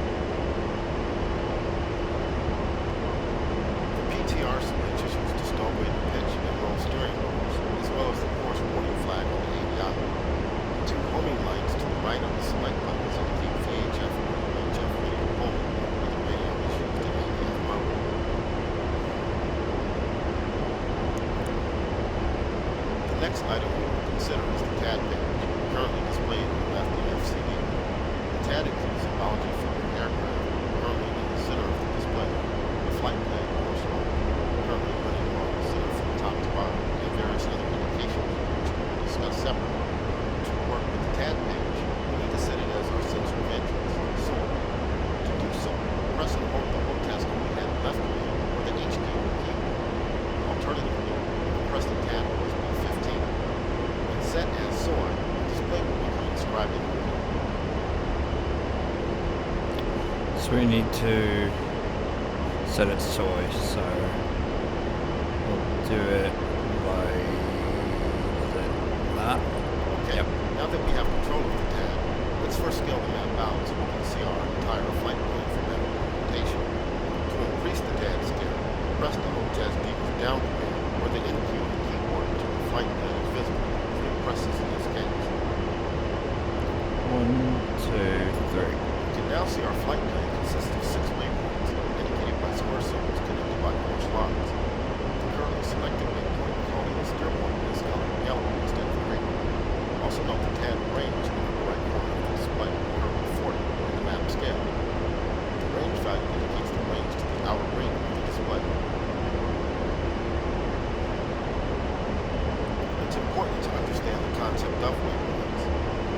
The PTR switch is used to stowaway the pitch and roll steering rollers, as well as the course warning flag on the ADI. The two homing lights to the right of the select buttons indicate VHF next item we will consider is the TAD page, currently displayed on the left FCD. The TAD includes symbology for your aircraft, currently in the center of the display, the flight plan course line, currently running along the center from top to bottom, and various other indications which we will discuss separately. To work with the TAD page, we need to set it as our sensor of interest, SOAR. To do so, press and hold the home task key at left command or the H key on the keyboard. Alternatively, you can press the tab or B15. When set as SOAR, the display will become inscribed in the window.
So we need to set it soy, so we'll do it like that.
Okay,
Yep.
now that we have control of the tab, let's first scale the map out so we can see our entire flight plan for better orientation. To increase the tab scale, press the Home Task Deeper down command or the N key on the keyboard until the flight plan is visible. 3 presses in this case.
1, 2, 3.
You can now see our flight plan consists of 6 waypoints, indicated by square circles connected by orange lines. The currently selected waypoint, called the steer point, is colored yellow instead of green. Also note the TAD range in the upper right corner of the display, currently 40 in the map scale. The range value indicates the range to the outer ring of the display. It's important to understand the concept of waypoints.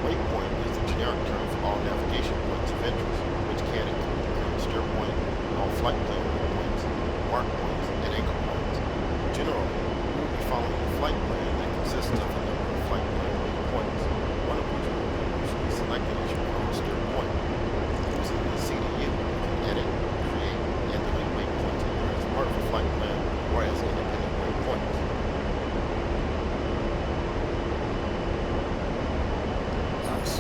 Waypoint is the generic term for all navigation points of interest, which can include the current steer point, all flight plan waypoints, mark points, and anchor points. Generally, we will be following a flight plan that consists of a number of flight plan waypoints, one of which will be usually selected as your current steer point. Using the CDU, you can edit, create, and delete waypoints either as part of a flight plan or as independent waypoints.
Nice.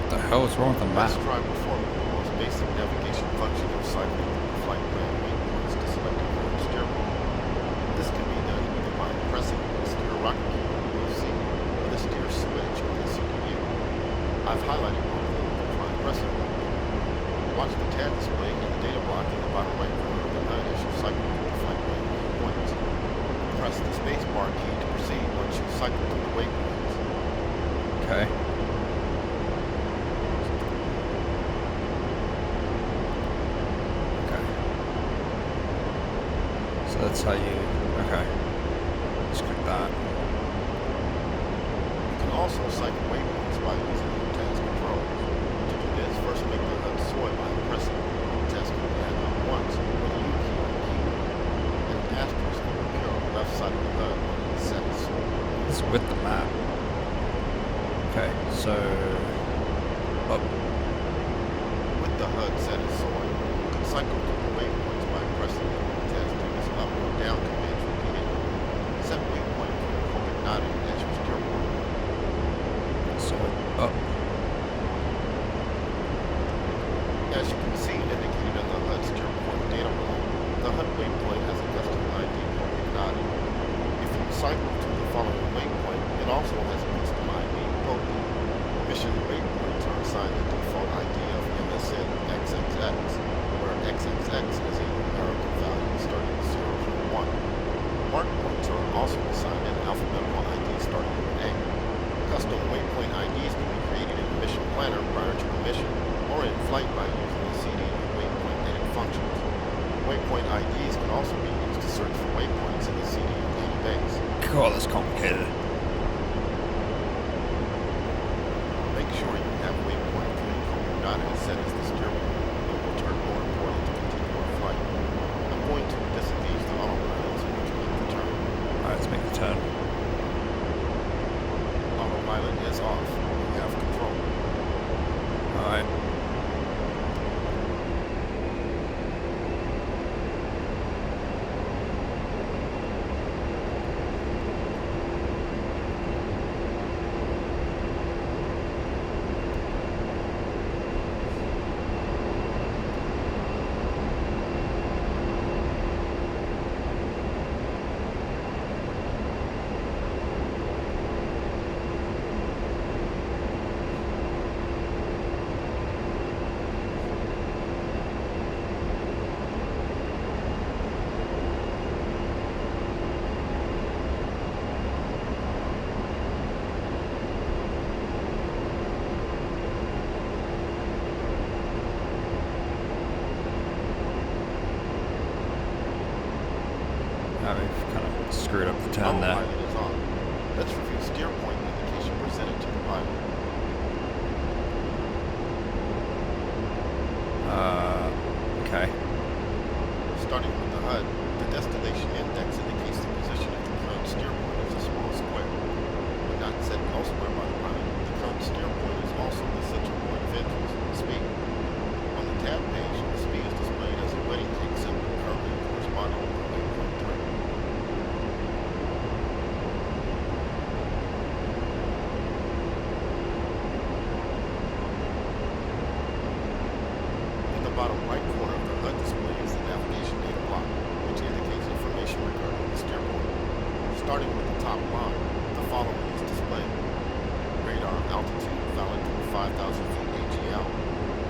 What the hell is wrong with the
Let's
map?
try performing the most basic navigation function of cycling through the flight plan waypoints to select the current steer point. This can be done either by pressing the steer rocket key on the PC or the steer switch on the CDU. I've highlighted both of them by pressing them. Watch the TAD display in the data block in the bottom right corner of the HUD as you cycle through the flight plan waypoints. Press the space bar key to proceed once you cycle through the waypoints.
Okay. Okay. So that's how you. Okay. Just click that.
You can also cycle waypoints by using the task controls. To do this, first make the HUD soy by pressing the task command once or the U key on the keyboard. And an asterisk will appear on the left side of the HUD when it's set as soy.
It's with the map. Okay, so up.
With the HUD set as soy, you can cycle through the waypoints by pressing the task keys up or down commands repeatedly. Set waypoint for the coordinate as your steer point.
So up.
As you can see indicated in the HUD steer point data block, the HUD waypoint has a custom ID coordinate. If you cycle to the following waypoint, it also has a custom ID code. Mission waypoints are assigned the default ID of MSN XXX, where XXX is a numerical value starting with 0 through 1. Mark points are also assigned an alphabetical ID starting with A. Custom waypoint IDs can be created in the mission planner prior to the mission, or in flight by using the CDU waypoint edit functions. Waypoint IDs can also be used to search for waypoints in the CDU database.
God, that's complicated.
Make sure you have waypoint 3 coordinate set as the steer point. It will turn more important to continue our flight. I'm going to disengage the autopilot so we can make the turn.
Alright, let's make the turn.
Autopilot is off. We have control.
Alright.
altitude valid to 5,000 feet AGL,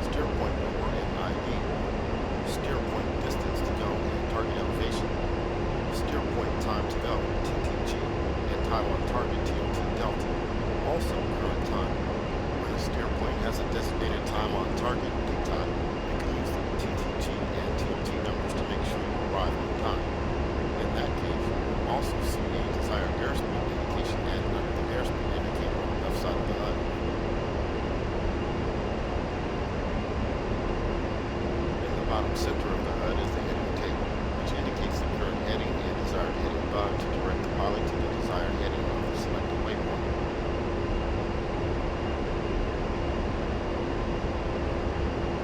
steer point number and ID, steer point distance to go and target elevation, steer point time to go TTG, and time on target TOT delta, also current time. When a steer plane has a designated time on target D time, you can use the TTG and TOT numbers to make sure you arrive on time. In that case, you will also see a desired airspeed indication added under the airspeed indicator on the left side of the HUD. In the bottom center of the HUD is the heading table, which indicates the current heading and desired heading above to direct the pilot to the desired heading of the selected waypoint.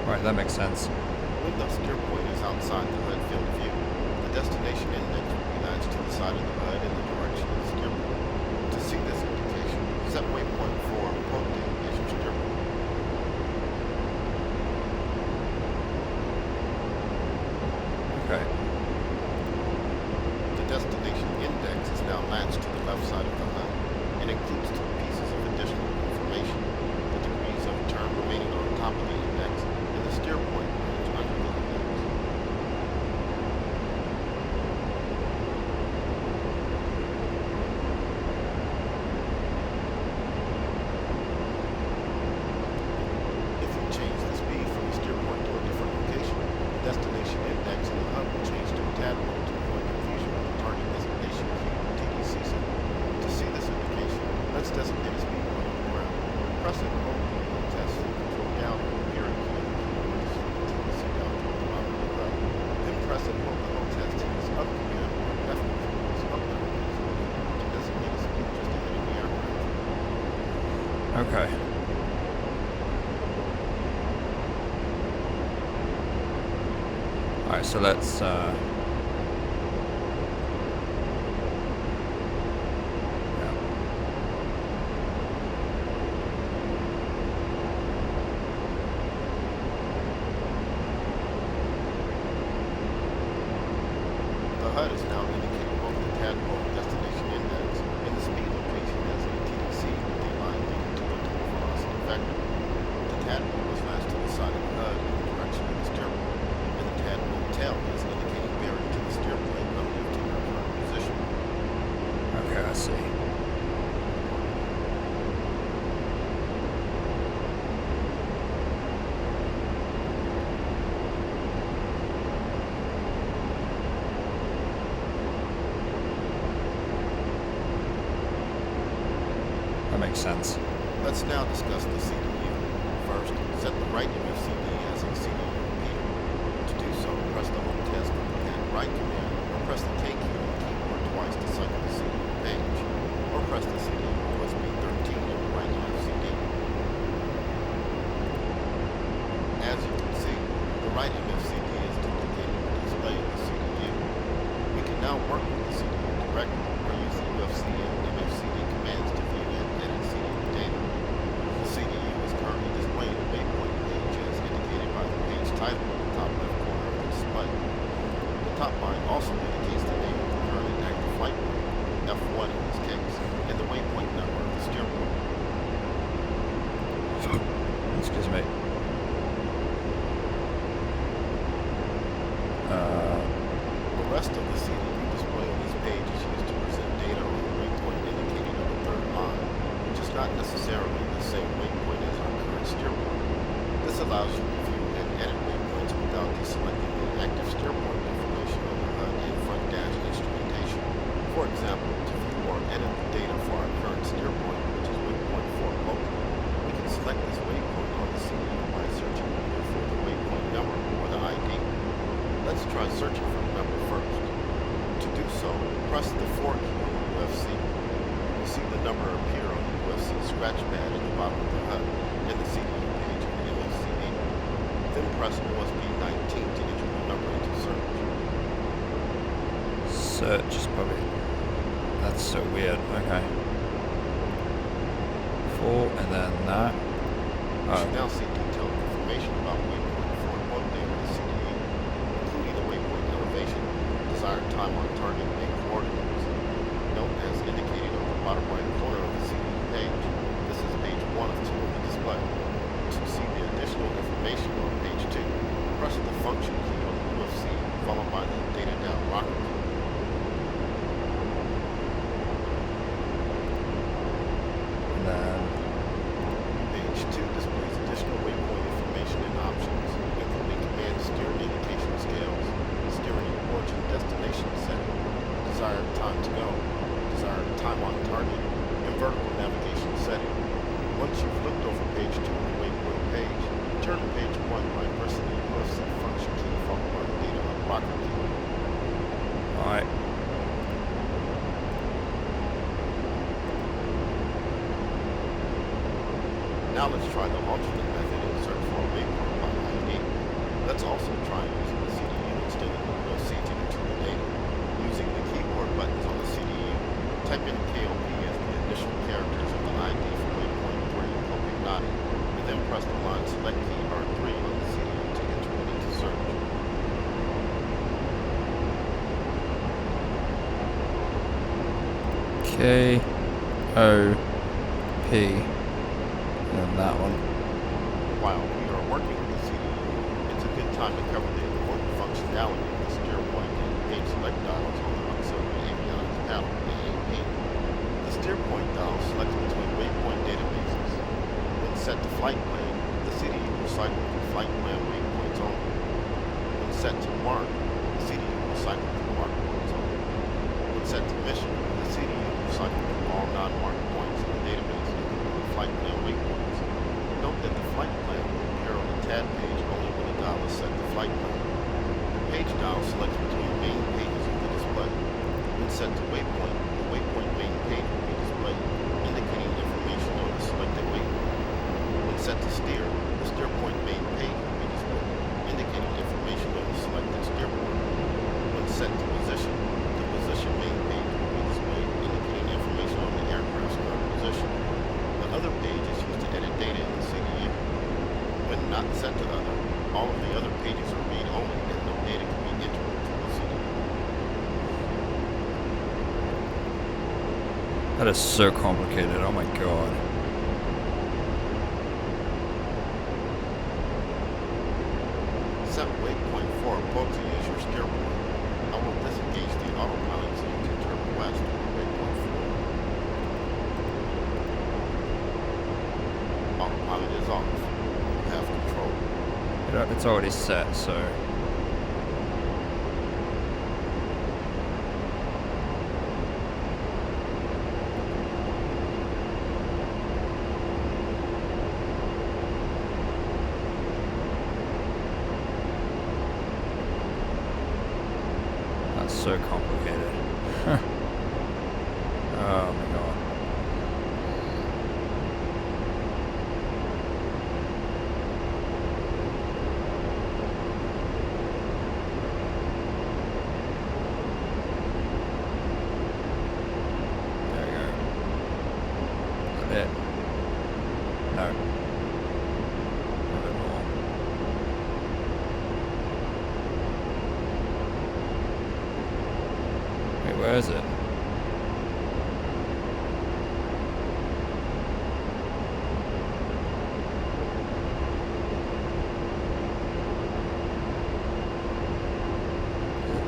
Right, that makes sense.
When the steer point is outside the HUD field of view, the destination index will be latched to the side of the HUD in the direction of the steer point. To see this indication, set waypoint for quote date as your steer point.
Okay.
The destination index is now latched to the left side of the HUD and includes two pieces of additional information: the degrees of turn remaining on top of the index and the steer point range under the index. If you change the speed from the steer point to a different location, the destination index in the HUD will change to a tad point to avoid confusion with the target designation key or TDC symbol. To see this indication, let's designate a speed point on the ground. Press and hold the test to control down or appearing key on the keyboard to swing the TDC down toward the bottom of the HUD. Then press and hold the hold test to use up command or F control to up down keys on the keyboard to designate a speed just ahead of the aircraft.
Okay. Alright, so let's yeah.
The HUD is now indicating both the tadpole destination index and the speed location as a TDC with a line leading to a total velocity vector. The tadpole is latched to the side of the HUD in the direction of the steer point, and the tadpole tail is indicating bearing to the steer plane relative to your current position.
Okay, I see. That makes sense.
Let's now discuss the CDU. First, set the right MFCD as a CDU repeater. To do so, press the home test with the command right command, or press the K key on the keyboard twice to cycle the CDU page, or press the CDU USB 13 on the right MFCD. As you can see, the right MFCD is duplicating the display of the CDU. We can now work with the CDU directly, or use the UFC and MFCD commands to view and edit CDU data. The CDU is currently displaying a waypoint page as indicated by the page title in the top left corner of the display. The top line also indicates the name of the current active flight point, F1 in this case, and the waypoint number of the steer point.
Excuse me.
The rest of the CDU display on this page is used to present data on the waypoint indicated on the third line, which is not necessarily the same waypoint as our current steer point. This allows you to view and edit waypoints without deselecting the active steer point information on the HUD and front dash instrumentation. For example, to view or edit the data for our current steer point, which is waypoint 4 local, we can select this waypoint on the CDU by searching either for the waypoint number or the ID. Let's try searching for the number first. To do so, press the 4 key on the UFC. You will see the number appear on the UFC scratch pad at the bottom of the HUD and the CDU page of the MFCD. Then press OSB 19 to enter the number into search.
Search is probably... That's so weird. Okay. 4 and then that.
You should now see detailed information about waypoint 4 both there in the CDU, including the waypoint elevation, desired time on target, and coordinates. Note, as indicated on the bottom right corner of the CDU page, this is page 1 of Now let's try the alternate method and search for a waypoint by ID. Let's also try using the CDU instead of the real CTU to the data. Using the keyboard buttons on the CDU, type in KOP as the initial characters of the ID for waypoint 3 Copignati, and then press the line select key R3 on the CDU to enter it into search.
K O P, and that one.
While we are working with the CDU, it's a good time to cover the important functionality of the steer point and page select dials on the auxiliary avionics panel, AAP. The steer point dial selects between waypoint databases. When set to flight plan, the CDU will cycle through flight plan waypoints only. When set to mark, the CDU will cycle through mark points only. When set to mission, the CDU will cycle through all non-marked points in the database, including flight plan waypoints. Note that the flight plan will appear on the tab page only when the dial is set to flight plan. The page dial selects between main pages of the display. When set to waypoint, the waypoint main page will be displayed, indicating information on the selected waypoint. When set to steer, the steer point main page will be displayed, indicating information on the selected steer point. When set to position, the position main page will be displayed, indicating information on the aircraft's current position. The other page is used to edit data in the CDU. When not set to other, all of the other pages are read-only and no data can be entered into the CDU.
That is so complicated, oh my god.
Set waypoint 4 Boaty as your steer point. I will disengage the autopilot so you can turn west on waypoint 4. Autopilot is off. You have control.
It's already set, so... That's so complicated. Oh my god. There we go. Is that it? No. A bit more. Wait, where is it?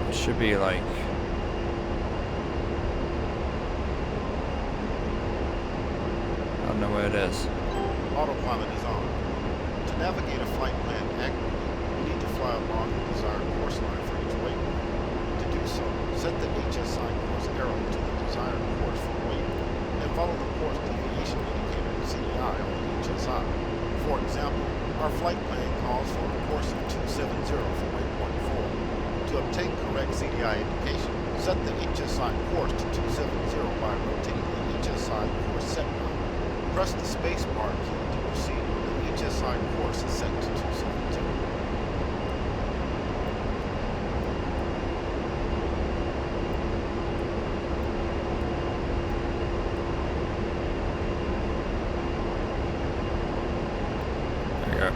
It should be like... I don't know where it is.
Autopilot is on. To navigate a flight plan accurately, you need to fly along the desired course line for each waypoint. To do so, set the HSI course arrow to the desired course for the waypoint, and follow the course deviation indicator CDI on the HSI. For example, our flight plan calls for a course of 270 for waypoint 4. To obtain correct CDI indication, set the HSI course to 270 by rotating the HSI course set line. Press the space bar key to proceed when the HSI course is set to 270.
There we go.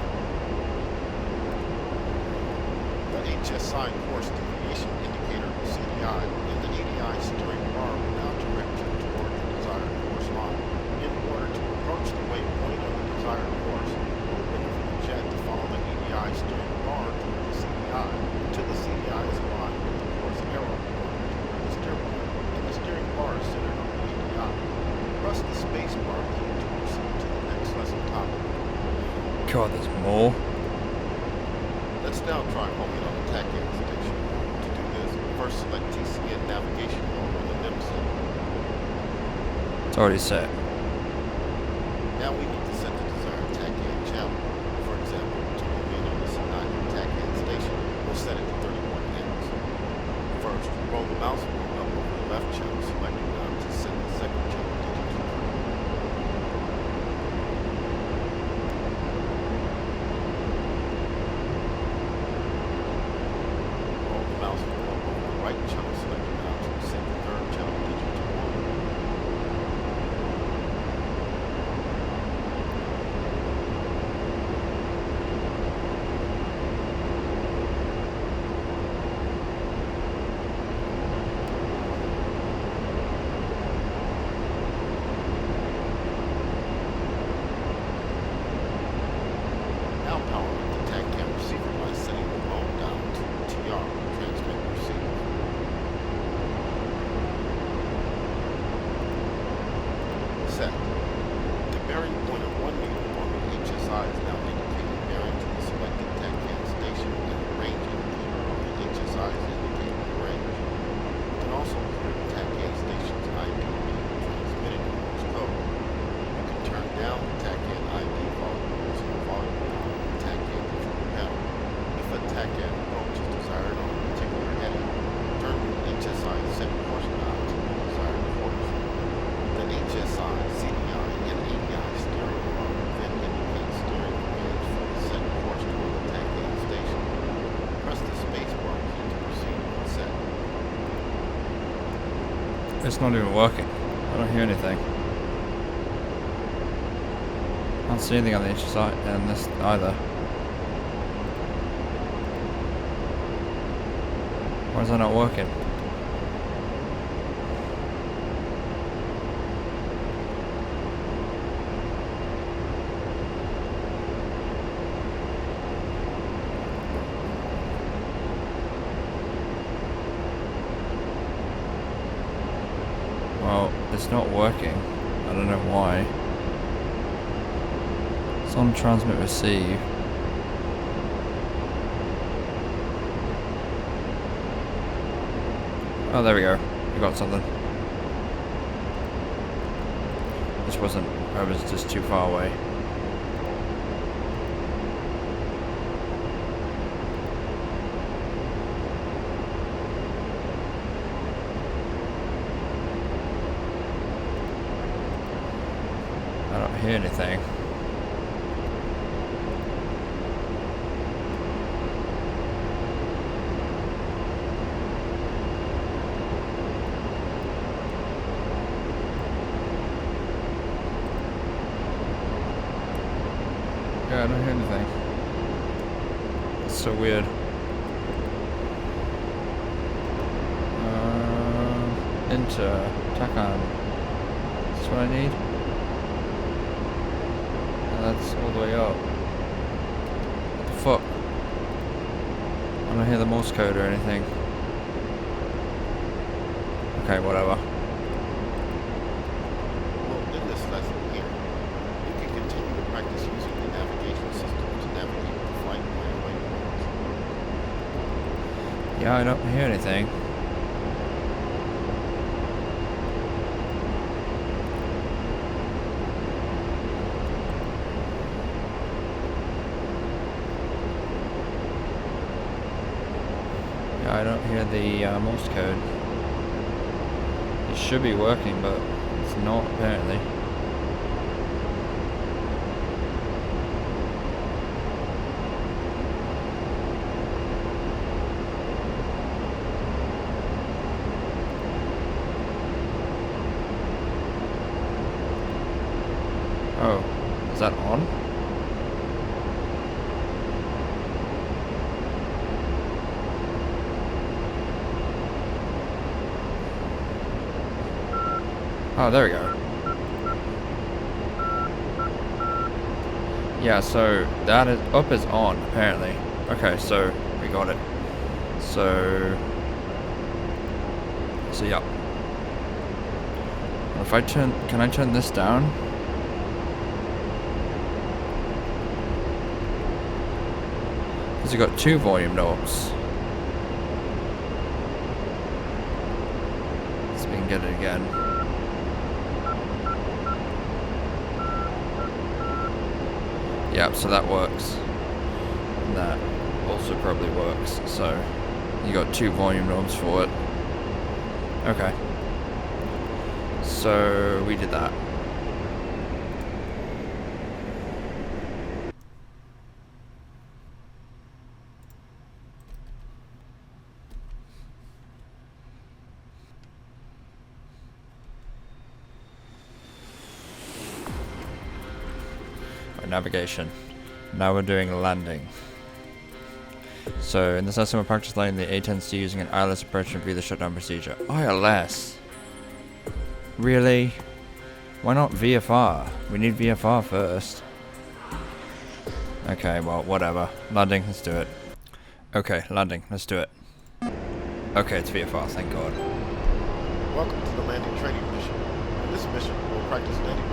The HSI course deviation indicator CDI and the ADI steering bar will now direct you toward the desired course line. In order to approach the waypoint on the desired course, maneuver the jet to follow the ADI steering bar toward the CDI until the CDI is aligned with the course arrow pointing toward the steer point and the steering bar is centered on the ADI. Press the space bar key to proceed to the next lesson topic.
God, there's more.
Let's now try homing on the TACAN station. To do this, first select TCN navigation mode on the NIM set.
It's already set.
Now we need to set the desired TACAN channel. For example, to home in on the Sinai TACAN station, we'll set it to 31X. First, roll the mouse wheel up over the left channel selected now to set the second channel digit. Set. The bearing point of 1 meter on the HSI is now indicating bearing to the selected TACAN station, and the range indicator on the HSI is indicating the range. You can also hear the TACAN station's ID being transmitted in Morse code. You can turn down the TACAN ID volume using the volume knob on the TACAN control panel. If a TACAN approach is desired on a particular heading, turn the HSI set course knob to the desired course. The HSI, CDI, and ADI steering bar then indicate steering commands for the set course toward the TACAN station. Press the space bar key to proceed when set.
It's not even working. I don't hear anything. I don't see anything on the HSI and this either. Why is that not working? Well, it's not working. I don't know why. It's on transmit receive. Oh, there we go. We got something. This wasn't. I was just too far away. I don't hear anything. Yeah, I don't hear anything. It's so weird. Enter. TACAN. Is this what I need? That's all the way up. What the fuck? I don't hear the Morse code or anything. Okay, whatever.
Well, in this lesson here, you can continue to practice using the navigation system to navigate the flight plan waypoints.
Yeah, I don't hear anything. Yeah, I don't hear the Morse code. It should be working, but it's not apparently. Oh, is that on? Oh, there we go. Yeah, so that is up is on apparently. Okay, so we got it. So yeah. If I turn, can I turn this down? Because you got 2 volume knobs. Let's see if we can get it again. Yep, so that works. And that also probably works. So you got 2 volume knobs for it. Okay. So we did that. Navigation. Now we're doing landing. So in this lesson we're practice landing the A-10C using an ILS approach and breather shutdown procedure. ILS? Really? Why not VFR? We need VFR first. Okay, well, whatever. Landing, let's do it. Okay, landing, let's do it. Okay, it's VFR, thank God.
Welcome to the landing training mission. In this mission, we'll practice landing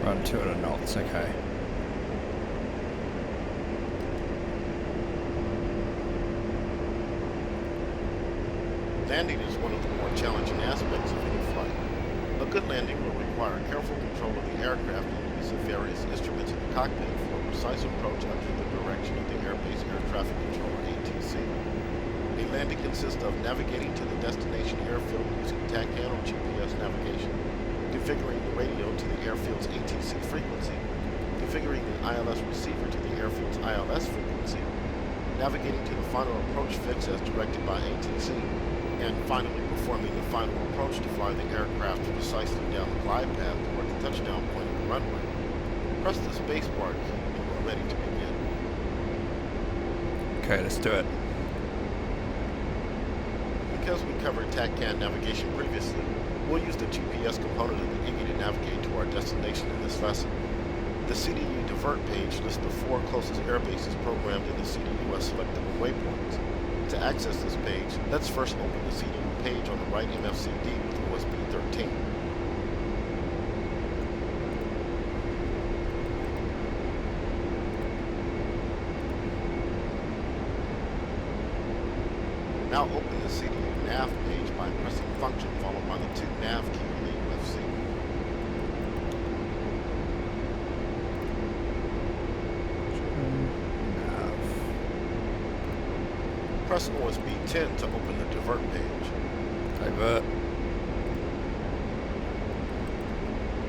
Around 200 knots, okay.
Landing is one of the more challenging aspects of any flight. A good landing will require careful control of the aircraft and use of various instruments in the cockpit for a precise approach under the direction of the Airbase Air Traffic Controller A-10C. A landing consists of navigating to the destination airfield using TACAN or GPS navigation, configuring the radio to the airfield's A-10C frequency, configuring the ILS receiver to the airfield's ILS frequency, navigating to the final approach fix as directed by A-10C, and finally performing the final approach to fly the aircraft precisely down the glide path toward the touchdown point of the runway. Press the spacebar key when you are ready to begin.
Okay, let's do it.
Because we covered TACAN navigation previously, we'll use the GPS component of the IGI to navigate to our destination in this lesson. The CDU divert page lists the 4 closest airbases programmed in the CDU as selectable waypoints. To access this page, let's first open the CDU page on the right MFCD with OSB 13. Now open the CDU nav page by pressing function followed by the 2 nav key on the UFC. Press OSB 10 to open the divert page.
Divert.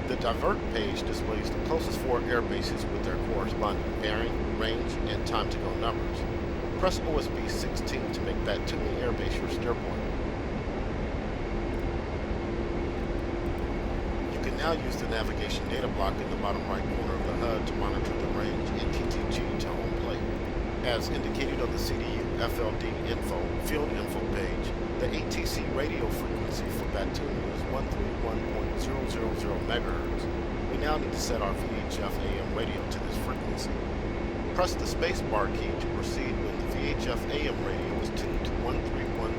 The divert page displays the closest 4 airbases with their corresponding bearing, range, and time to go numbers. Press OSB 16 to make that tuning airbase your steer point. You can now use the navigation data block in the bottom right corner of the HUD to monitor the range and TTG to home plate. As indicated on the CDU FLD info, field info page, the A-10C radio frequency for that tuning is 131.000 MHz. We now need to set our VHF AM radio to this frequency. Press the spacebar key to proceed when the VHF AM radio is tuned to 131.000.
One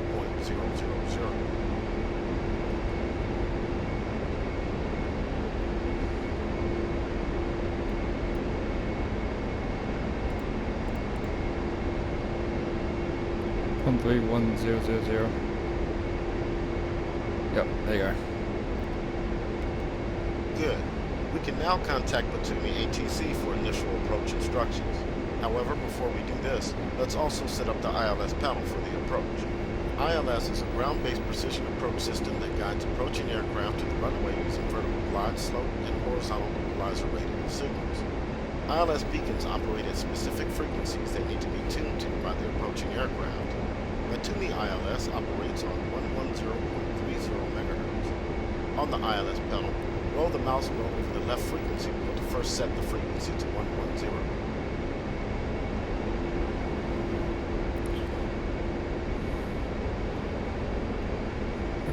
131.000. Yep, there you go.
Good. We can now contact Batumi A-10C for initial approach instructions. However, before we do this, let's also set up the ILS panel for the approach. ILS is a ground-based precision approach system that guides approaching aircraft to the runway using vertical glide slope and horizontal localizer radio signals. ILS beacons operate at specific frequencies that need to be tuned to by the approaching aircraft. Batumi ILS operates on 110.30 MHz. On the ILS panel, roll the mouse wheel over the left frequency wheel to first set the frequency to 110.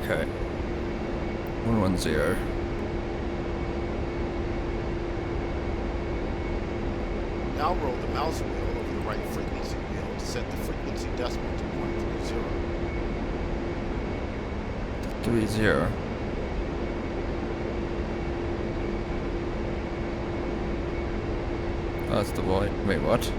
Okay. 110.
Now roll the mouse wheel over the right frequency wheel to set the frequency decimal to 130.
30. Oh, that's the void. Wait, what?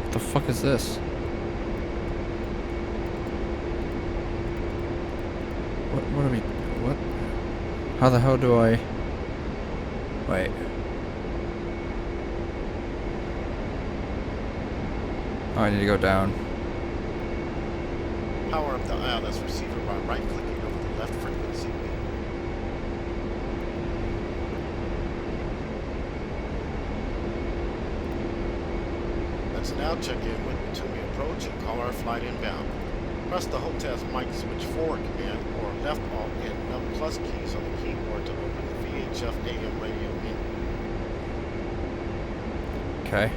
What the fuck is this? What are we... What? How the hell do I... Wait. Oh, I need to go down.
Power up the ILS receiver by right-clicking over the left frequency wheel. Let's now check in with Batumi approach and call our flight inbound. Press the HOTAS mic switch forward command or left alt and num plus keys on the keyboard to open the VHF AM radio menu.
Okay.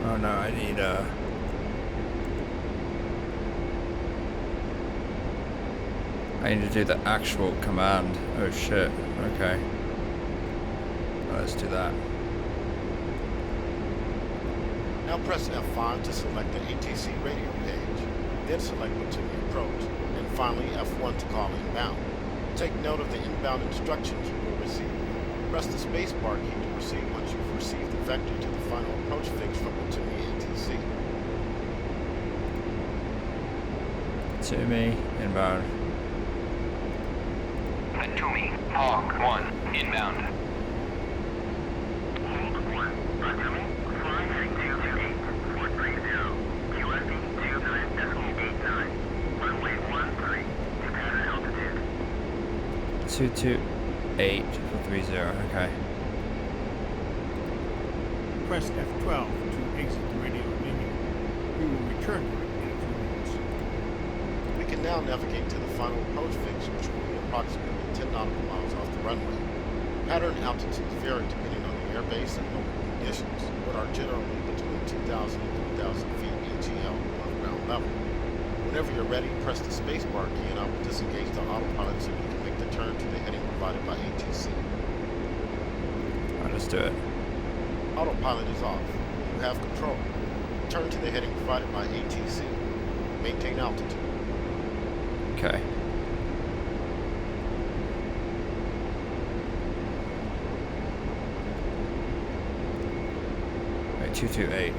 Oh no, I need I need to do the actual command. Oh shit. Okay. Well, let's do that.
Now press F5 to select the A-10C radio page. Then select Matumi Approach. And finally F1 to call inbound. Take note of the inbound instructions you will receive. Press the spacebar key to proceed once you've received the vector to the final approach fix from Matumi A-10C.
To me, inbound.
Matumi, Hawk 1, inbound.
Hawk 228 for 30, okay.
Press F12 to exit the radio menu. We will return to it in a few minutes.
We can now navigate to the final approach fix, which will be approximately 10 nautical miles off the runway. Pattern altitudes vary depending on the airbase and local conditions, but are generally between 2,000 and 3,000 feet ATL above ground level. Whenever you're ready, press the spacebar key and I will disengage the autopilot so you can make the turn to the heading provided by A-10C.
I'll just do it.
Autopilot is off. You have control. Turn to the heading provided by A-10C. Maintain altitude.
Okay. Right, 228.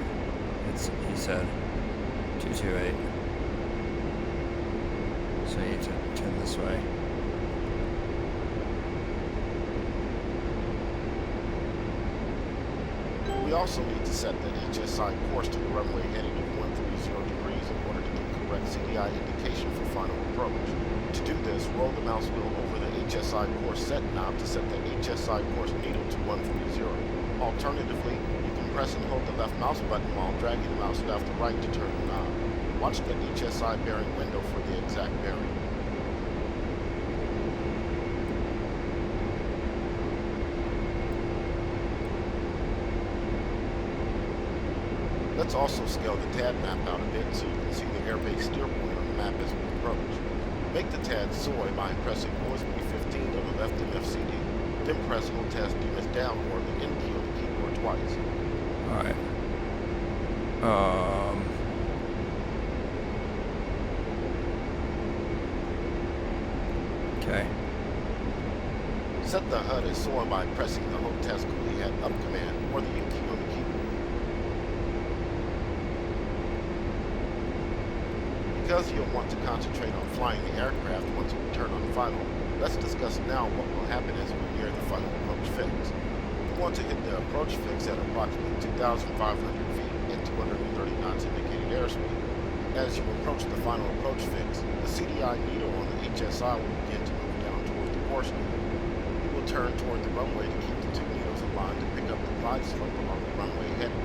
He said 228. So I need to turn this way.
We also need to set the HSI course to the runway heading of 130 degrees in order to get correct CDI indication for final approach. To do this, roll the mouse wheel over the HSI course set knob to set the HSI course needle to 130. Alternatively, you can press and hold the left mouse button while dragging the mouse left or right to turn the knob. Watch the HSI bearing window for the exact bearing. Let's also scale the TAD map out a bit so you can see the airbase steer point on the map as we approach. Make the TAD soy by pressing OSB 15 on the left MFCD, then press Hold Task Units down or the N key on the keyboard twice.
Alright. Okay.
Set the HUD as soy by pressing the Hold Task Coolie Head Up command or the U key on the keyboard. Because you'll want to concentrate on flying the aircraft once you return on final, let's discuss now what will happen as we near the final approach fix. We want to hit the approach fix at approximately 2,500 feet and 230 knots indicated airspeed. As you approach the final approach fix, the CDI needle on the HSI will begin to move down toward the course needle. You will turn toward the runway to keep the two needles aligned to pick up the glide slope along the runway heading.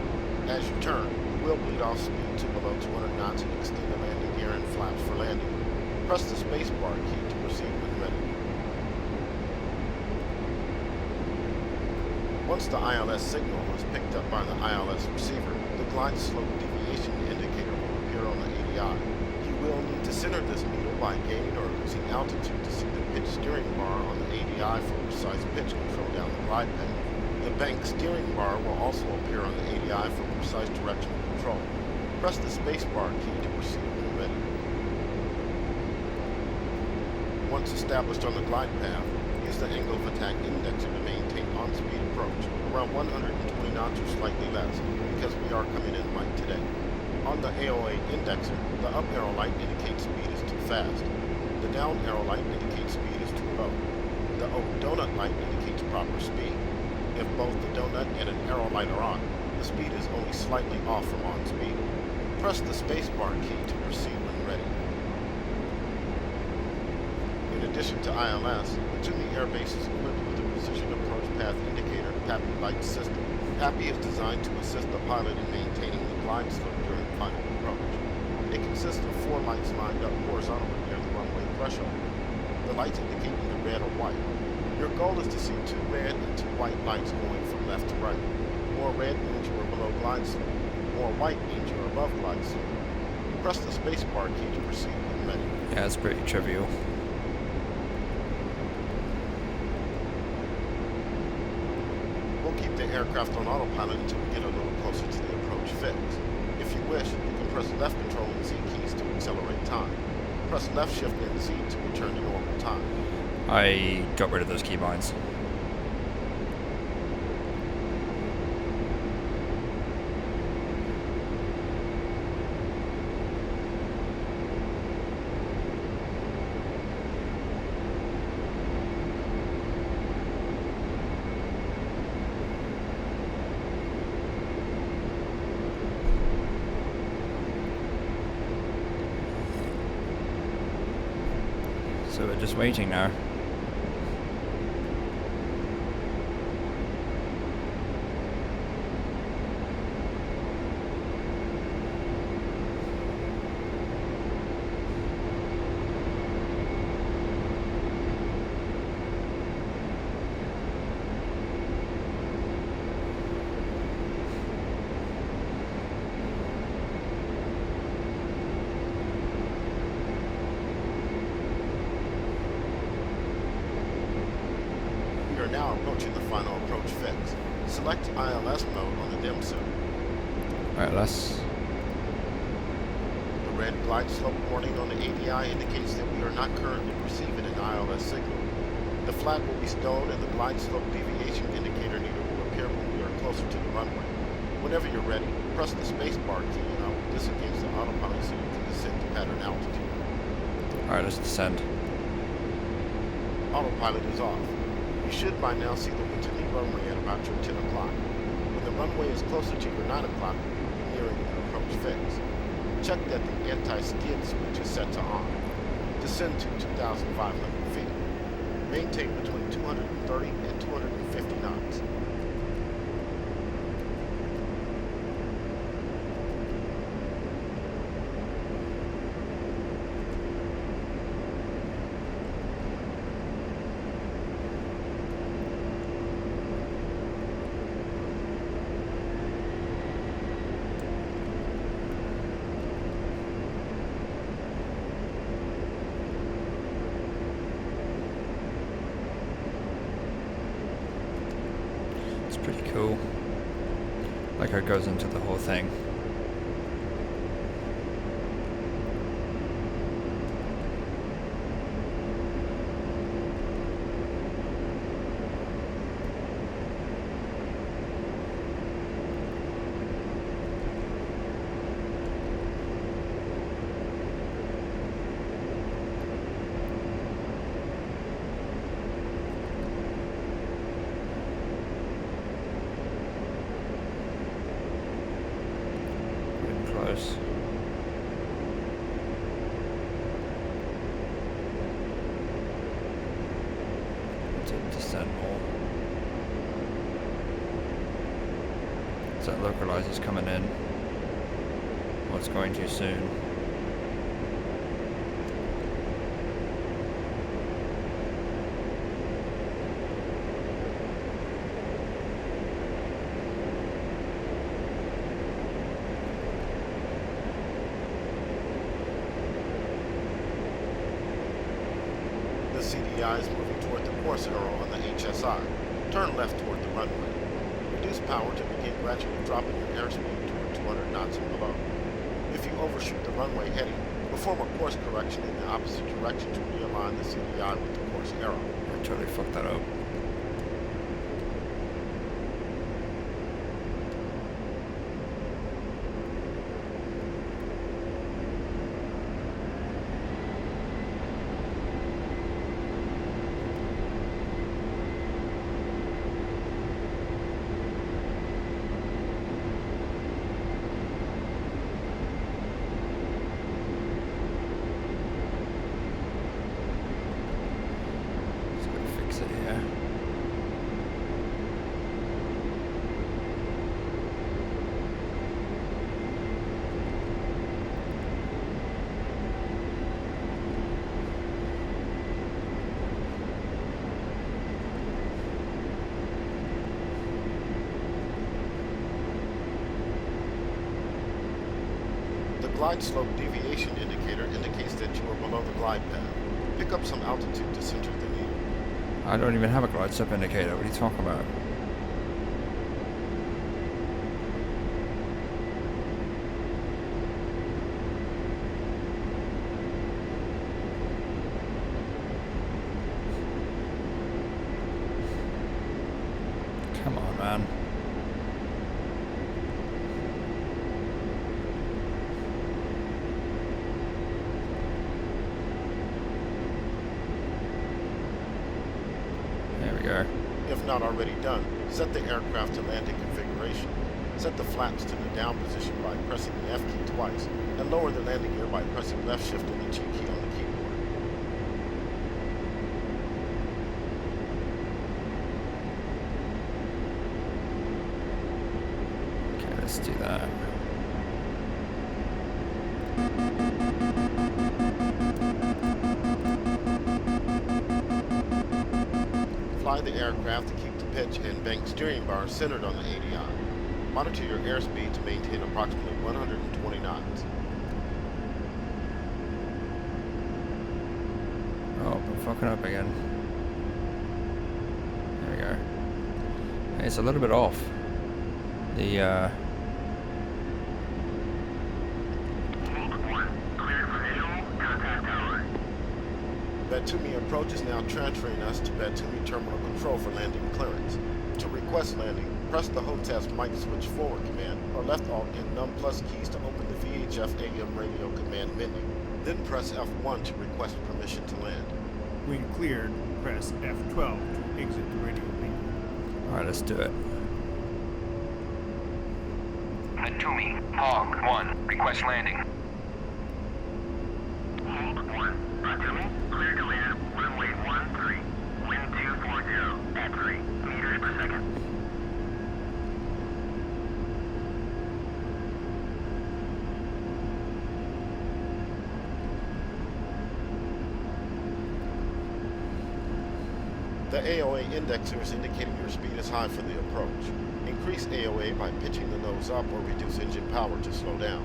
As you turn, you will bleed off speed to below 200 knots and extend the landing gear and flaps for landing. Press the spacebar key to proceed when ready. Once the ILS signal is picked up by the ILS receiver, the glide slope deviation indicator will appear on the ADI. You will need to center this needle by gaining or losing altitude to see the pitch steering bar on the ADI for precise pitch control down the glide path. The bank steering bar will also appear on the ADI for precise directional control. Press the spacebar key to proceed when ready. Once established on the glide path, use the angle of attack indexer to maintain on-speed approach, around 120 knots or slightly less, because we are coming in light today. On the AOA indexer, the up arrow light indicates speed is too fast. The down arrow light indicates speed is too low. The O donut light indicates proper speed. If both the donut and an arrow light are on, the speed is only slightly off from on speed. Press the spacebar key to proceed when ready. In addition to ILS, Matumi Air Base is equipped with a precision approach path indicator PAPI light system. PAPI is designed to assist the pilot in maintaining the glide slope during final approach. It consists of 4 lights lined up horizontally near the runway threshold. The lights indicate either red or white. Your goal is to see 2 red and 2 white lights going from left to right. More red means you are below glide slope. More white means you are above glide slope. Press the spacebar key to proceed when ready.
Yeah, it's pretty trivial.
We'll keep the aircraft on autopilot until we get a little closer to the approach fix. If you wish, you can press left control and Z keys to accelerate time. Press left shift and Z to return to normal time.
I got rid of those keybinds. So we're just waiting now.
We are now approaching the final approach fix. Select ILS mode on the dim sub.
Alright, let's...
The red glide slope warning on the ADI indicates that we are not currently receiving an ILS signal. The flag will be stowed and the glide slope deviation indicator needle will appear when we are closer to the runway. Whenever you're ready, press the spacebar key and I will disengage the autopilot so you can descend to pattern altitude.
Alright, let's descend.
Autopilot is off. You should by now see the Whitney runway at about your 10 o'clock. When the runway is closer to your 9 o'clock, you will be nearing the approach fix. Check that the anti-skid switch is set to on. Descend to 2,500 feet. Maintain between 230 and 250 knots.
It's pretty cool. Like how it goes into the whole thing. Close. To descend more. So that localizer's coming in. Well, it's going too soon.
The CDI is moving toward the course arrow on the HSI. Turn left toward the runway. Reduce power to begin gradually dropping your airspeed toward 200 knots and below. If you overshoot the runway heading, perform a course correction in the opposite direction to realign the CDI with the course arrow.
I totally fucked that up. Just gotta fix it here.
The glide slope deviation indicator indicates that you are below the glide path. Pick up some altitude to center the needle.
I don't even have a glide slope indicator. What are you talking about? Come on, man. There we go.
If not already done, set the aircraft to landing configuration. Set the flaps to the down position by pressing the F key twice, and lower the landing gear by pressing left shift and the G key on the keyboard.
Okay, let's do that.
Fly the aircraft to keep the pitch and bank steering bar centered on the ADI. Monitor your airspeed to maintain approximately 120 knots.
Oh, I'm fucking up again. There we go. It's a little bit off. The,
Batumi approach is now transferring us to Batumi terminal control for landing clearance. To request landing, press the HOTAS mic switch forward command or left alt and num plus keys to open the VHF AM radio command menu. Then press F1 to request permission to land.
When cleared, press F12 to exit the radio link.
alright, let's do it.
Batumi, Hawk 1, request landing. Hawk 1, Batumi, clear to land, runway 13, wind 240 at 3 meters per second.
The AOA indexer is indicating your speed is high for the approach. Increase AOA by pitching the nose up or reduce engine power to slow down.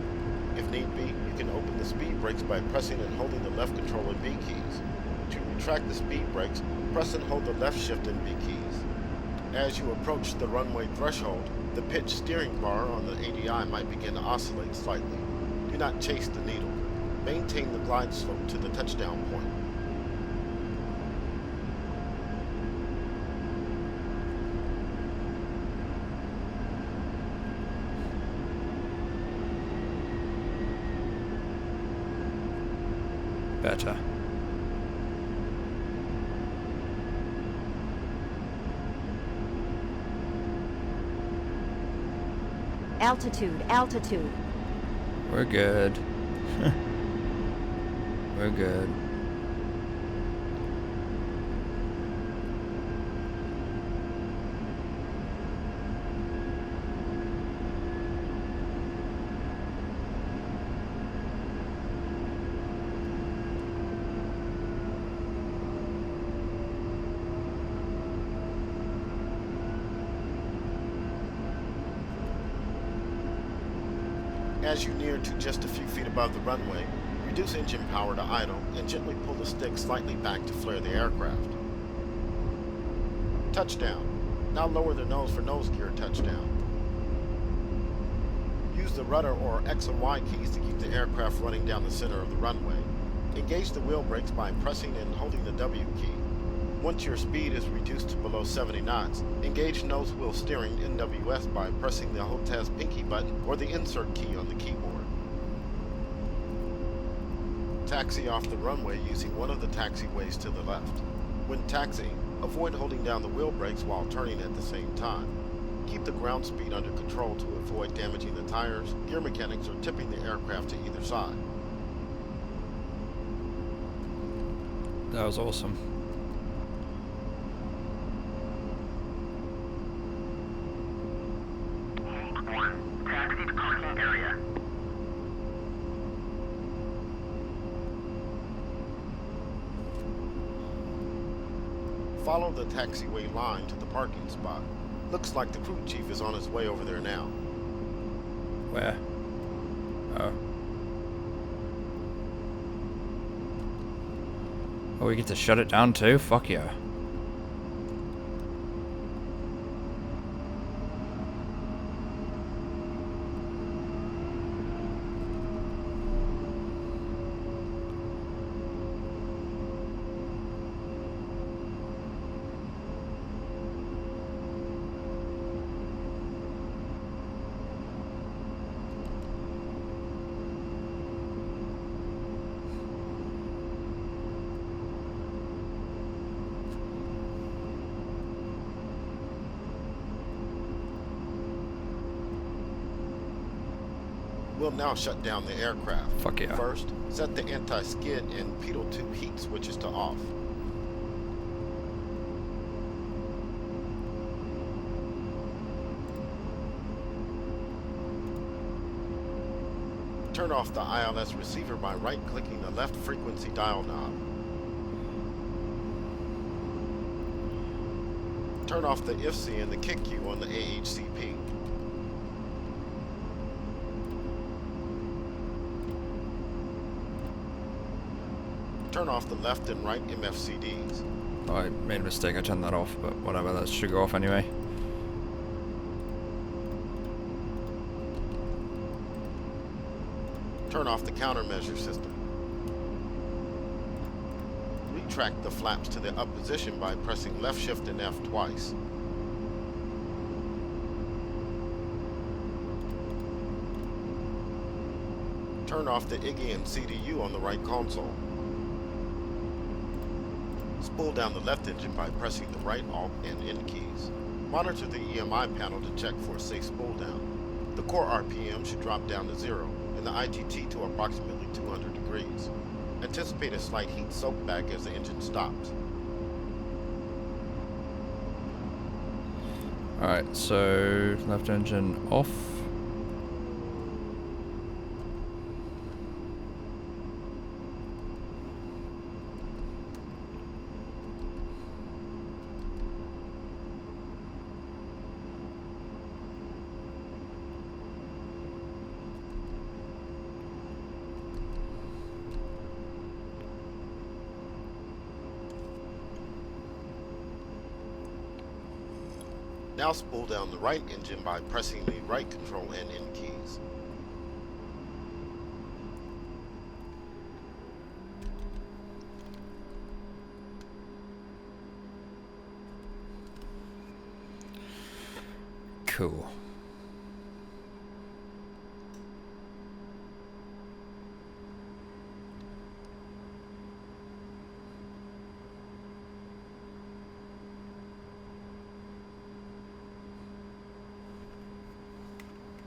If need be, you can open the speed brakes by pressing and holding the left control and B keys. To retract the speed brakes, press and hold the left shift and B keys. As you approach the runway threshold, the pitch steering bar on the ADI might begin to oscillate slightly. Do not chase the needle. Maintain the glide slope to the touchdown point.
Better.
Altitude, altitude.
We're good. We're good.
As you near to just a few feet above the runway, reduce engine power to idle and gently pull the stick slightly back to flare the aircraft. Touchdown. Now lower the nose for nose gear touchdown. Use the rudder or X and Y keys to keep the aircraft running down the center of the runway. Engage the wheel brakes by pressing and holding the W key. Once your speed is reduced to below 70 knots, engage nose wheel steering NWS by pressing the HOTAS pinky button or the insert key on the keyboard. Taxi off the runway using one of the taxiways to the left. When taxiing, avoid holding down the wheel brakes while turning at the same time. Keep the ground speed under control to avoid damaging the tires, gear mechanics, or tipping the aircraft to either side.
That was awesome.
Taxi to parking area.
Follow the taxiway line to the parking spot. Looks like the crew chief is on his way over there now.
Where? Oh. Oh, we get to shut it down too? Fuck yeah.
We'll now shut down the aircraft.
Fuck yeah.
First, set the anti-skid and pedal tube heat switches to off. Turn off the ILS receiver by right-clicking the left frequency dial knob. Turn off the IFC and the kick cue on the AHCP. Turn off the left and right MFCDs.
Oh, I made a mistake, I turned that off, but whatever, that should go off anyway.
Turn off the countermeasure system. Retract the flaps to the up position by pressing left shift and F twice. Turn off the IGE and CDU on the right console. Spool down the left engine by pressing the right Alt and N keys. Monitor the EMI panel to check for a safe spool down. The core RPM should drop down to 0 and the IGT to approximately 200 degrees. Anticipate a slight heat soak back as the engine stops.
Alright, so left engine off.
Now spool down the right engine by pressing the right control and N keys.
Cool.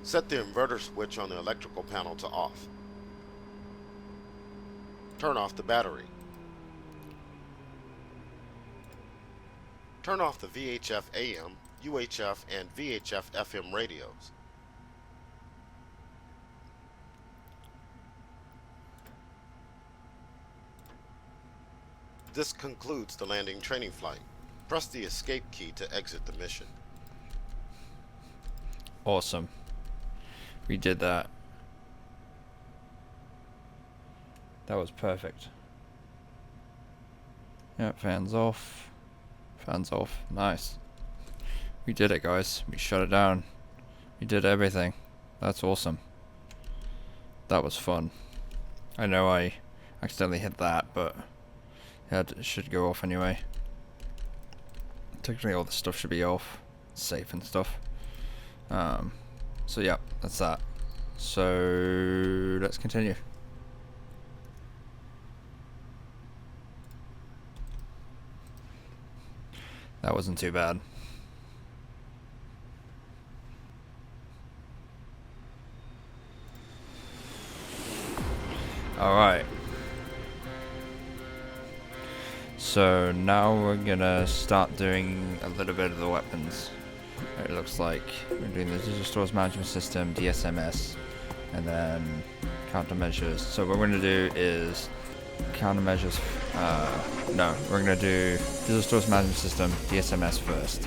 Set the inverter switch on the electrical panel to off. Turn off the battery. Turn off the VHF AM, UHF, and VHF FM radios. This concludes the landing training flight. Press the escape key to exit the mission.
Awesome. We did that. That was perfect. Yep, fans off. Fans off. Nice. We did it, guys. We shut it down. We did everything. That's awesome. That was fun. I know I accidentally hit that, but it should go off anyway. Technically all the stuff should be off. Safe and stuff. So yeah, that's that. So let's continue. That wasn't too bad. Alright. So now we're gonna start doing a little bit of the weapons. It looks like we're doing the Digital Stores Management System, DSMS, and then countermeasures. So what we're going to do is countermeasures, no, we're going to do Digital Stores Management System, DSMS first.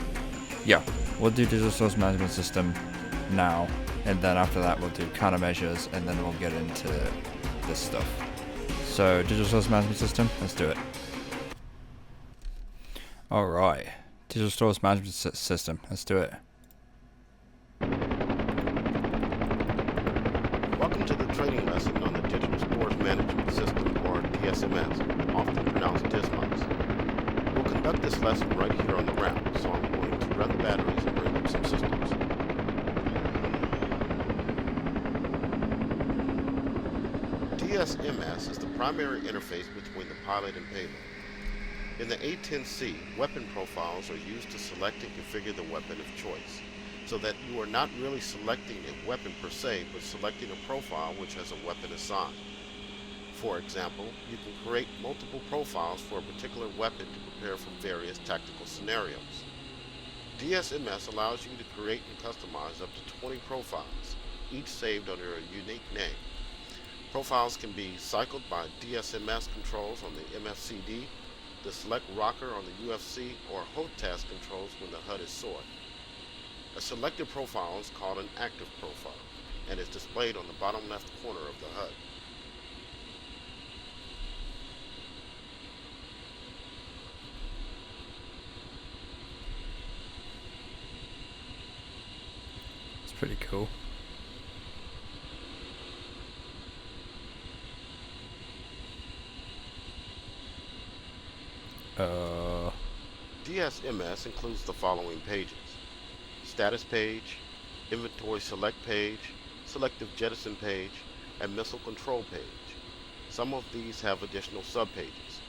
Yeah, we'll do Digital Stores Management System now, and then after that we'll do countermeasures, and then we'll get into this stuff. So Digital Stores Management System, let's do it. Alright. Digital Stores Management System. Let's do it.
Welcome to the training lesson on the Digital Stores Management System, or DSMS, often pronounced DSMS. We'll conduct this lesson right here on the ground, so I'm going to run the batteries and bring up some systems. DSMS is the primary interface between the pilot and payload. In the A-10C, weapon profiles are used to select and configure the weapon of choice. so that you are not really selecting a weapon per se, but selecting a profile which has a weapon assigned. For example, you can create multiple profiles for a particular weapon to prepare for various tactical scenarios. DSMS allows you to create and customize up to 20 profiles, each saved under a unique name. Profiles can be cycled by DSMS controls on the MFCD, the select rocker on the UFC, or HOTAS controls when the HUD is SOAR. A selected profile is called an active profile and is displayed on the bottom left corner of the HUD.
It's pretty cool.
DSMS includes the following pages: status page, inventory select page, selective jettison page, and missile control page. Some of these have additional subpages.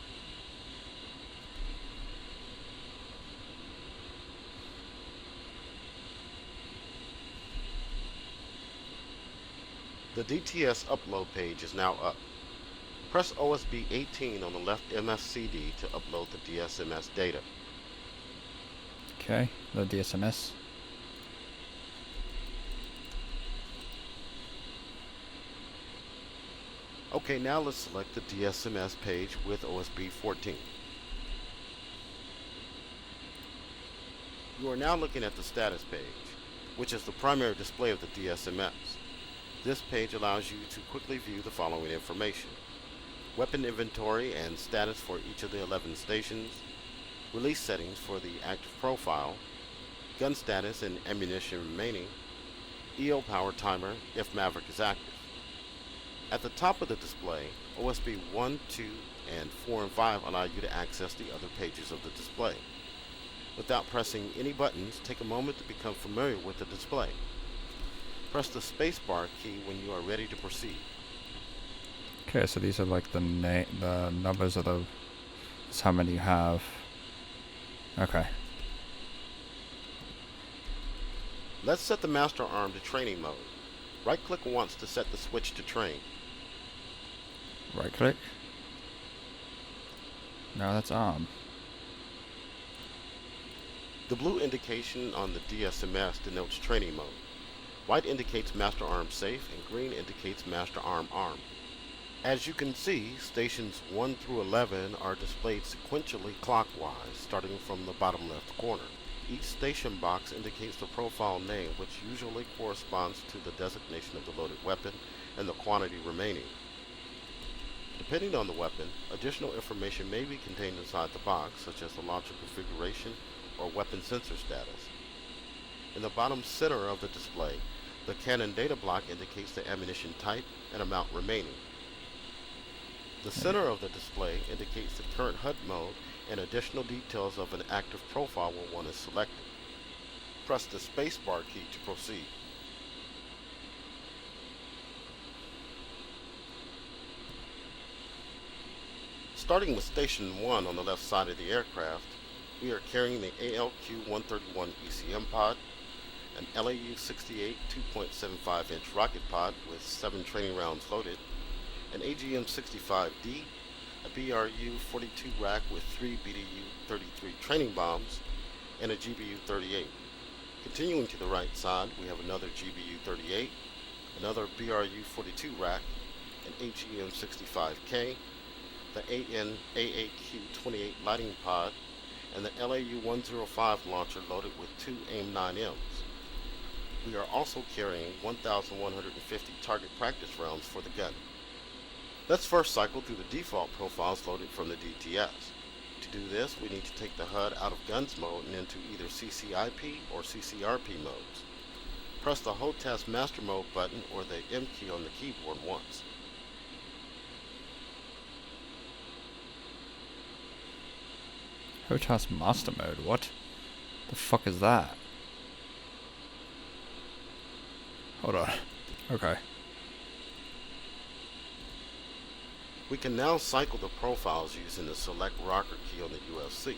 The DTS upload page is now up. Press OSB 18 on the left MFCD to upload the DSMS data.
Okay, the DSMS.
Okay, now let's select the DSMS page with OSB 14. You are now looking at the status page, which is the primary display of the DSMS. This page allows you to quickly view the following information: weapon inventory and status for each of the 11 stations, release settings for the active profile, gun status and ammunition remaining, EO power timer if Maverick is active. At the top of the display, OSB 1, 2, and 4 and 5 allow you to access the other pages of the display. Without pressing any buttons, take a moment to become familiar with the display. Press the spacebar key when you are ready to proceed.
Okay, so these are like the numbers of the... That's how many you have. Okay.
Let's set the master arm to training mode. Right-click once to set the switch to train.
Right click. No, that's arm.
The blue indication on the DSMS denotes training mode. White indicates master arm safe, and green indicates master arm armed. As you can see, stations 1 through 11 are displayed sequentially clockwise, starting from the bottom left corner. Each station box indicates the profile name, which usually corresponds to the designation of the loaded weapon and the quantity remaining. Depending on the weapon, additional information may be contained inside the box, such as the launcher configuration or weapon sensor status. In the bottom center of the display, the cannon data block indicates the ammunition type and amount remaining. The center of the display indicates the current HUD mode and additional details of an active profile when one is selected. Press the spacebar key to proceed. Starting with Station 1 on the left side of the aircraft, we are carrying the ALQ-131 ECM pod, an LAU-68 2.75-inch rocket pod with 7 training rounds loaded, an AGM-65D, a BRU-42 rack with 3 BDU-33 training bombs, and a GBU-38. Continuing to the right side, we have another GBU-38, another BRU-42 rack, an AGM-65K, the AN-AAQ-28 lighting pod, and the LAU-105 launcher loaded with 2 AIM-9Ms. We are also carrying 1,150 target practice rounds for the gun. Let's first cycle through the default profiles loaded from the DTS. To do this, we need to take the HUD out of guns mode and into either CCIP or CCRP modes. Press the HOTAS master mode button or the M key on the keyboard once.
HOTAS master mode, what? The fuck is that? Hold on. Okay.
We can now cycle the profiles using the select rocker key on the UFC.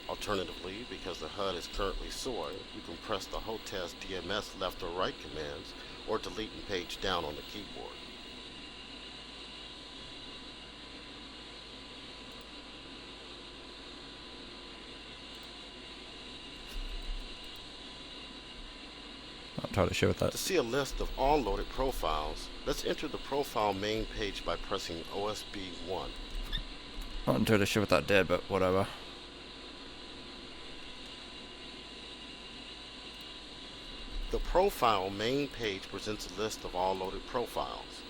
Alternatively, because the HUD is currently soy, you can press the HOTAS DMS left or right commands, or delete and page down on the keyboard.
Not entirely sure what
To
that's.
see a list of all loaded profiles, let's enter the profile main page by pressing OSB 1.
Not entirely sure what that did, but whatever.
The profile main page presents a list of all loaded profiles.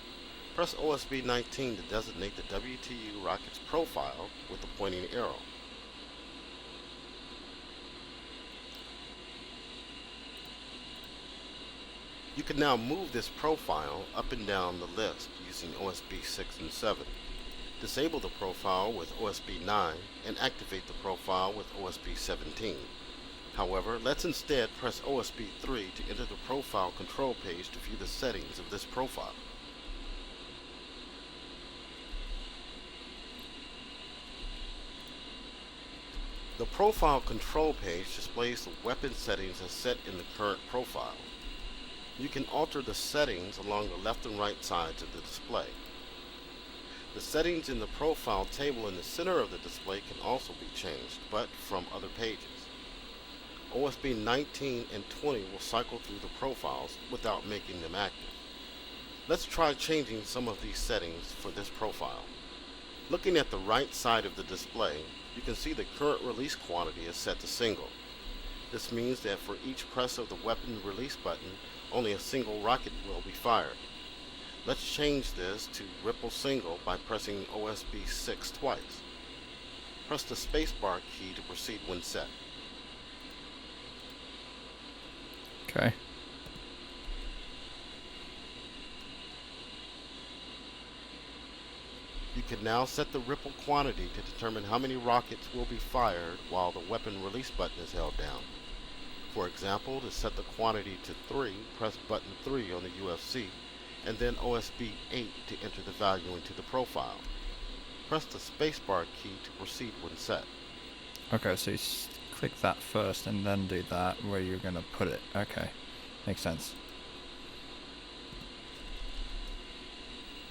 Press OSB 19 to designate the WTU rocket's profile with the pointing arrow. You can now move this profile up and down the list using OSB 6 and 7. Disable the profile with OSB 9 and activate the profile with OSB 17. However, let's instead press OSB 3 to enter the profile control page to view the settings of this profile. The profile control page displays the weapon settings as set in the current profile. You can alter the settings along the left and right sides of the display. The settings in the profile table in the center of the display can also be changed, but from other pages. OSB 19 and 20 will cycle through the profiles without making them active. Let's try changing some of these settings for this profile. Looking at the right side of the display, you can see the current release quantity is set to single. This means that for each press of the weapon release button, only a single rocket will be fired. Let's change this to ripple single by pressing OSB 6 twice. Press the spacebar key to proceed when set.
Okay.
You can now set the ripple quantity to determine how many rockets will be fired while the weapon release button is held down. For example, to set the quantity to 3, press button 3 on the UFC, and then OSB 8 to enter the value into the profile. Press the spacebar key to proceed when set.
Okay, so you click that first and then do that where you're going to put it. Okay, makes sense.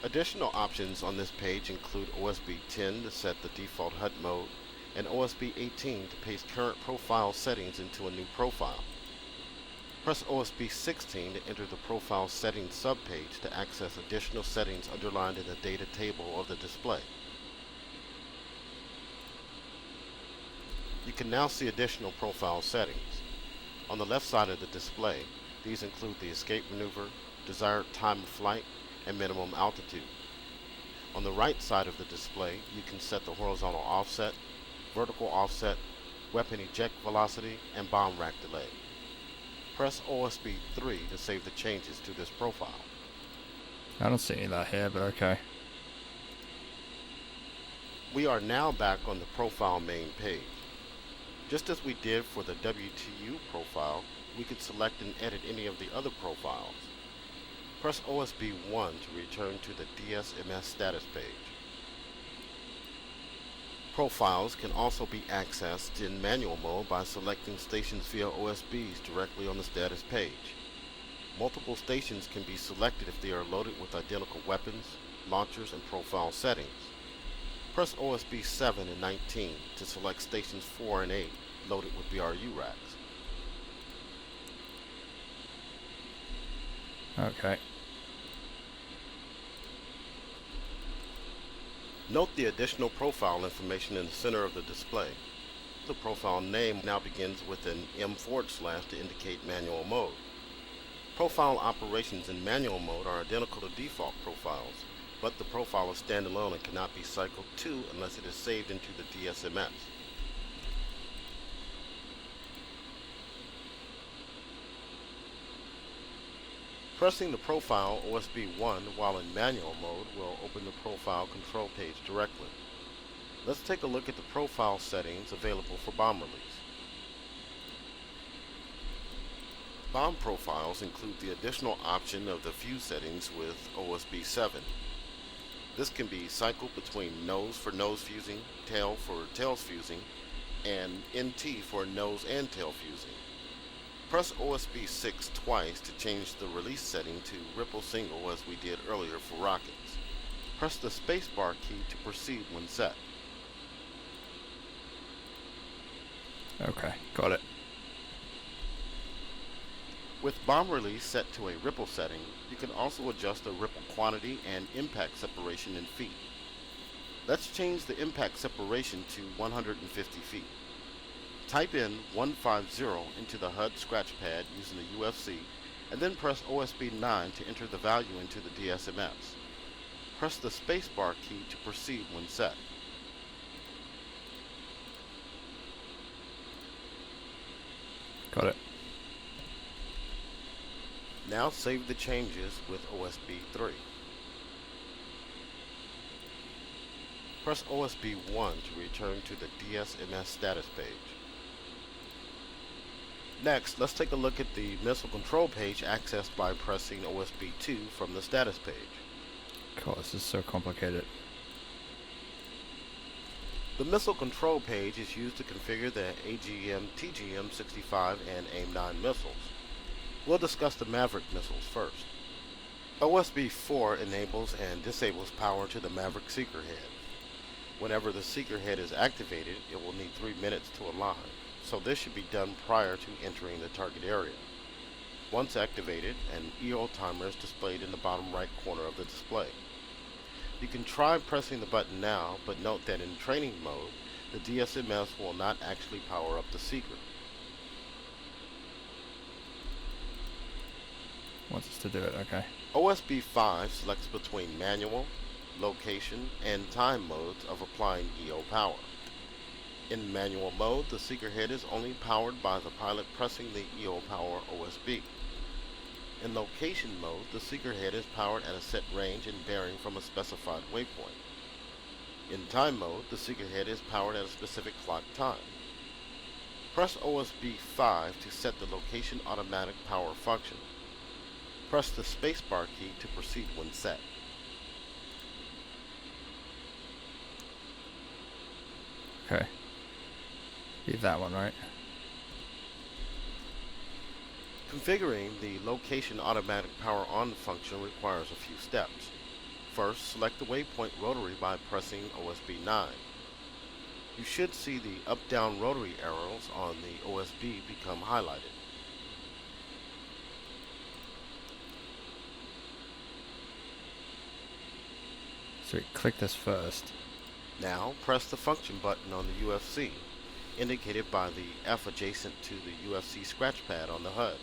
Additional options on this page include OSB 10 to set the default HUD mode, and OSB 18 to paste current profile settings into a new profile. Press OSB 16 to enter the profile settings subpage to access additional settings underlined in the data table of the display. You can now see additional profile settings. On the left side of the display, these include the escape maneuver, desired time of flight, and minimum altitude. On the right side of the display, you can set the horizontal offset, vertical offset, weapon eject velocity, and bomb rack delay. Press OSB 3 to save the changes to this profile.
I don't see any of that here, but okay.
We are now back on the profile main page. Just as we did for the WTU profile, we could select and edit any of the other profiles. Press OSB 1 to return to the DSMS status page. Profiles can also be accessed in manual mode by selecting stations via OSBs directly on the status page. Multiple stations can be selected if they are loaded with identical weapons, launchers, and profile settings. Press OSB 7 and 19 to select stations 4 and 8 loaded with BRU racks.
Okay.
Note the additional profile information in the center of the display. The profile name now begins with an M/ to indicate manual mode. Profile operations in manual mode are identical to default profiles, but the profile is standalone and cannot be cycled to unless it is saved into the DSMS. Pressing the profile OSB 1 while in manual mode will open the profile control page directly. Let's take a look at the profile settings available for bomb release. Bomb profiles include the additional option of the view settings with OSB 7. This can be cycled between nose for nose fusing, tail for tails fusing, and NT for nose and tail fusing. Press OSB 6 twice to change the release setting to ripple single as we did earlier for rockets. Press the spacebar key to proceed when set.
Okay, got it.
With bomb release set to a ripple setting, you can also adjust the ripple quantity and impact separation in feet. Let's change the impact separation to 150 feet. Type in 150 into the HUD scratch pad using the UFC, and then press OSB 9 to enter the value into the DSMS. Press the spacebar key to proceed when set.
Got it.
Now save the changes with OSB 3. Press OSB 1 to return to the DSMS status page. Next, let's take a look at the missile control page accessed by pressing OSB 2 from the status page.
God, this is so complicated.
The missile control page is used to configure the AGM, TGM 65 and AIM-9 missiles. We'll discuss the Maverick missiles first. OSB 4 enables and disables power to the Maverick seeker head. Whenever the seeker head is activated, it will need 3 minutes to align, so this should be done prior to entering the target area. Once activated, an EO timer is displayed in the bottom right corner of the display. You can try pressing the button now, but note that in training mode, the DSMS will not actually power up the seeker.
Wants us to do it, okay.
OSB 5 selects between manual, location, and time modes of applying EO power. In manual mode, the seeker head is only powered by the pilot pressing the EO power OSB. In location mode, the seeker head is powered at a set range and bearing from a specified waypoint. In time mode, the seeker head is powered at a specific clock time. Press OSB 5 to set the location automatic power function. Press the spacebar key to proceed when set.
Okay. Be that one, right?
Configuring the location automatic power on function requires a few steps. First, select the waypoint rotary by pressing OSB 9. You should see the up-down rotary arrows on the OSB become highlighted.
So we click this first.
Now, press the function button on the UFC, indicated by the F adjacent to the UFC scratch pad on the HUD,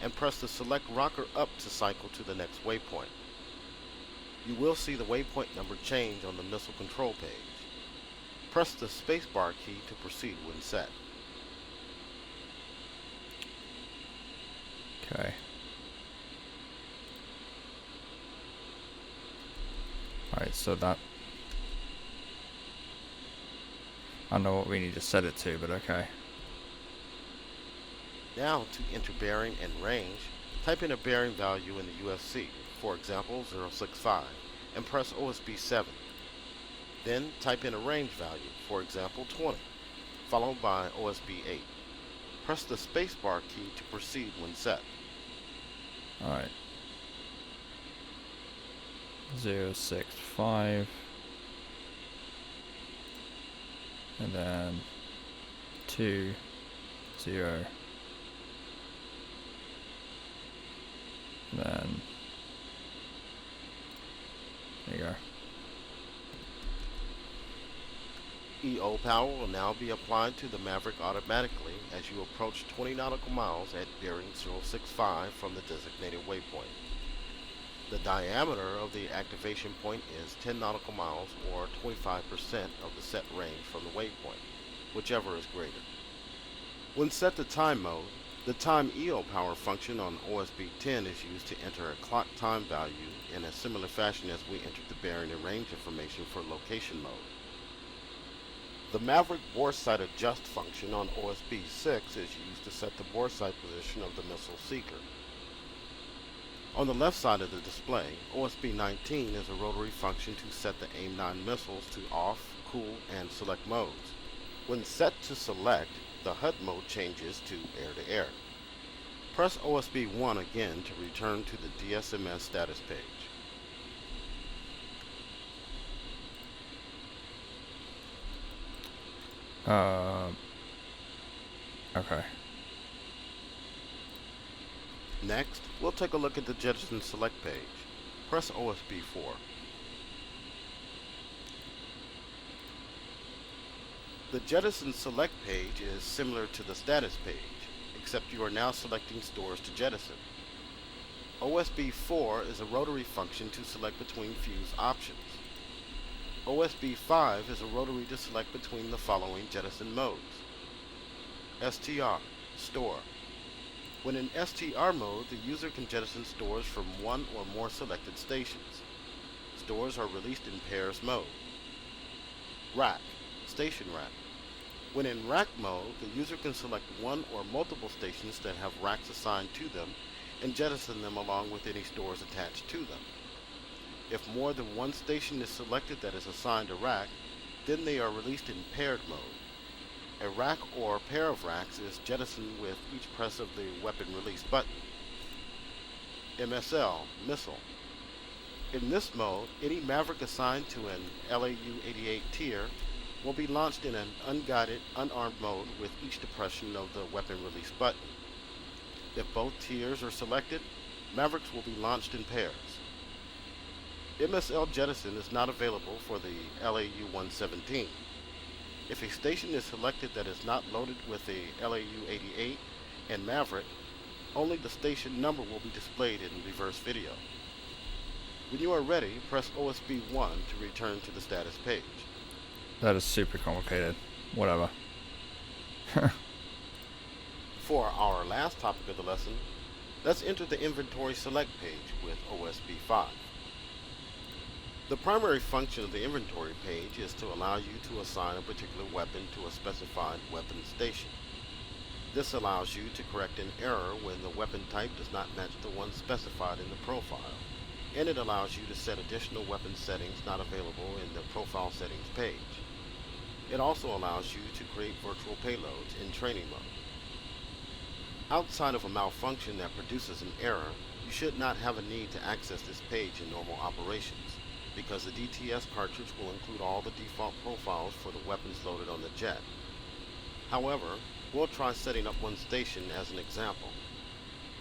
and press the select rocker up to cycle to the next waypoint. You will see the waypoint number change on the missile control page. Press the spacebar key to proceed when set.
Okay. Alright, so that... I don't know what we need to set it to, but okay.
Now, to enter bearing and range, type in a bearing value in the UFC, for example 065, and press OSB 7. Then type in a range value, for example 20, followed by OSB 8. Press the spacebar key to proceed when set.
Alright. 065. And then 2, 0. And then there you go.
EO power will now be applied to the Maverick automatically as you approach 20 nautical miles at bearing 065 from the designated waypoint. The diameter of the activation point is 10 nautical miles or 25% of the set range from the waypoint, whichever is greater. When set to time mode, the time EO power function on OSB 10 is used to enter a clock time value in a similar fashion as we entered the bearing and range information for location mode. The Maverick bore sight adjust function on OSB 6 is used to set the bore sight position of the missile seeker. On the left side of the display, OSB 19 is a rotary function to set the AIM-9 missiles to off, cool, and select modes. When set to select, the HUD mode changes to air-to-air. Press OSB 1 again to return to the DSMS status page.
Okay.
Next, we'll take a look at the Jettison Select page. Press OSB 4. The Jettison Select page is similar to the status page, except you are now selecting stores to jettison. OSB 4 is a rotary function to select between fuse options. OSB 5 is a rotary to select between the following jettison modes. STR, store. When in STR mode, the user can jettison stores from one or more selected stations. Stores are released in pairs mode. Rack, station rack. When in rack mode, the user can select one or multiple stations that have racks assigned to them and jettison them along with any stores attached to them. If more than one station is selected that is assigned a rack, then they are released in paired mode. A rack or pair of racks is jettisoned with each press of the weapon release button. MSL, missile. In this mode, any Maverick assigned to an LAU-88 tier will be launched in an unguided, unarmed mode with each depression of the weapon release button. If both tiers are selected, Mavericks will be launched in pairs. MSL jettison is not available for the LAU-117. If a station is selected that is not loaded with a LAU-88 and Maverick, only the station number will be displayed in reverse video. When you are ready, press OSB 1 to return to the status page.
That is super complicated. Whatever.
For our last topic of the lesson, let's enter the inventory select page with OSB 5. The primary function of the inventory page is to allow you to assign a particular weapon to a specified weapon station. This allows you to correct an error when the weapon type does not match the one specified in the profile, and it allows you to set additional weapon settings not available in the profile settings page. It also allows you to create virtual payloads in training mode. Outside of a malfunction that produces an error, you should not have a need to access this page in normal operations, because the DTS cartridge will include all the default profiles for the weapons loaded on the jet. However, we'll try setting up one station as an example.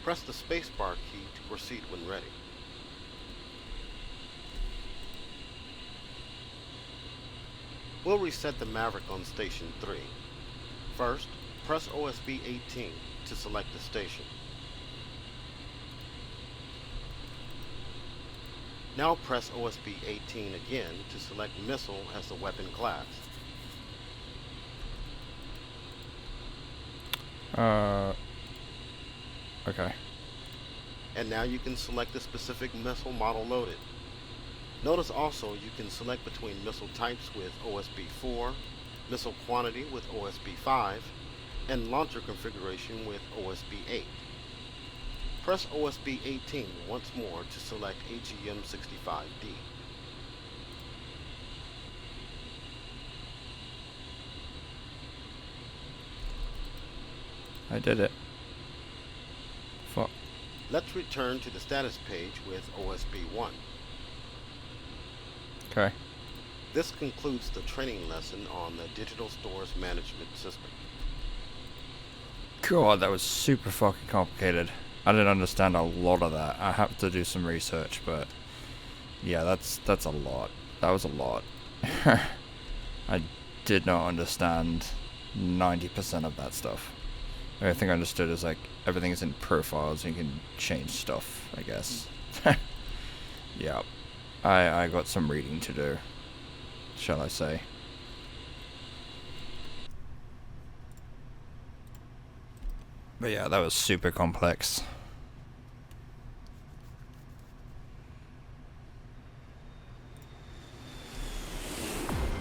Press the spacebar key to proceed when ready. We'll reset the Maverick on Station 3. First, press OSB 18 to select the station. Now press OSB 18 again to select Missile as the weapon class.
Okay.
And now you can select the specific missile model loaded. Notice also you can select between missile types with OSB 4, missile quantity with OSB 5, and launcher configuration with OSB 8. Press OSB 18 once more to select AGM-65D.
I did it. Fuck.
Let's return to the status page with OSB 1.
Okay.
This concludes the training lesson on the Digital Stores Management System.
God, that was super fucking complicated. I didn't understand a lot of that. I have to do some research, but yeah, that's a lot. That was a lot. I did not understand 90% of that stuff. The only thing I understood is like everything is in profiles and you can change stuff, I guess. Yeah. I got some reading to do, shall I say. But yeah, that was super complex.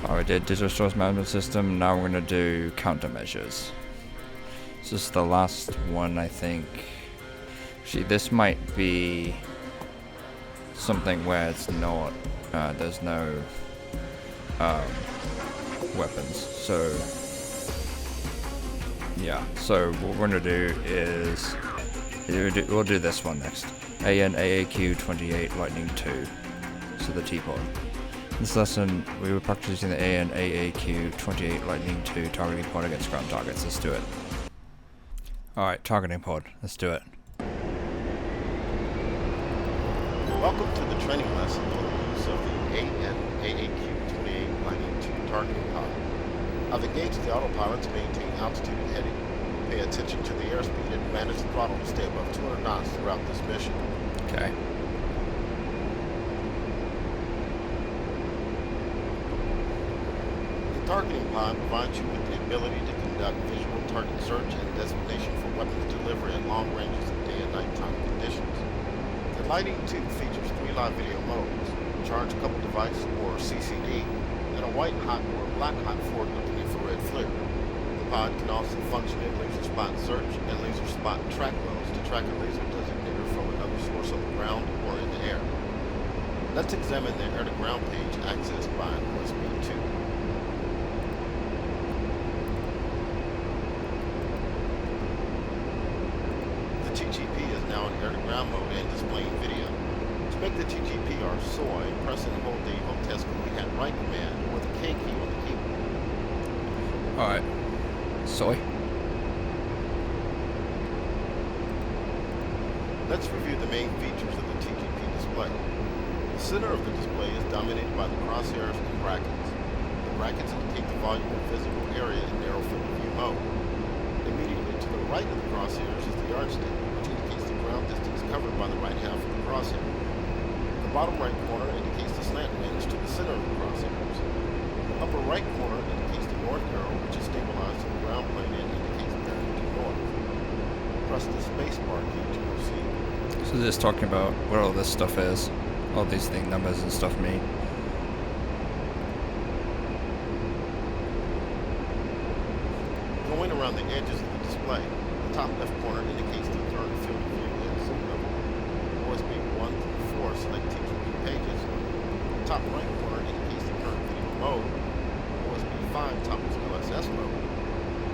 Oh, we did Digital Stores Management System, now we're going to do countermeasures. This is the last one, I think. Actually, this might be something where it's not, there's no weapons. So Yeah, so what we're gonna do is we'll do this one next. AN/AAQ 28 Lightning 2. So the T-pod. This lesson we were practicing the AN/AAQ 28 Lightning 2 targeting pod against ground targets. Let's do it. Alright, targeting pod. Let's do it.
Welcome to the training lesson for the use of the AN/AAQ 28 Lightning 2 targeting pod. I've engaged the autopilot to maintain altitude and heading. Pay attention to the airspeed and manage the throttle to stay above 200 knots throughout this mission.
Okay.
The targeting pod provides you with the ability to conduct visual target search and designation for weapons delivery at long ranges in day and nighttime conditions. The Lightning 2 features 3 live video modes, charge coupled device or CCD, and a white hot or black hot forward-looking infrared flare. The pod can also function in laser spot search and laser spot track modes to track a laser designator from another source on the ground or in the air. Let's examine the air-to-ground page accessed by USB 2. The TGP is now in air-to-ground mode and displaying video. To make the TGP or SOI, press and hold the HOTES keypad right command or the K key on the keyboard.
Alright. Soy.
Let's review the main features of the TGP display. The center of the display is dominated by the crosshairs and brackets. The brackets indicate the volume of visible area in narrow field of view mode. Immediately to the right of the crosshairs is the yardstick, which indicates the ground distance covered by the right half of the crosshair. The bottom right corner indicates the slant range to the center of the crosshairs. The upper right corner indicates the north arrow, which is stabilized to the ground plane and indicates bearing to north. Press the space bar key to proceed.
So this is talking about what all this stuff is. All these numbers and stuff mean.
Going around the edges of the display, the top left corner indicates the current field of view and zoom level. USB 1 through 4 select TGP pages. The top right corner indicates the current video mode. USB 5 toggles LSS mode.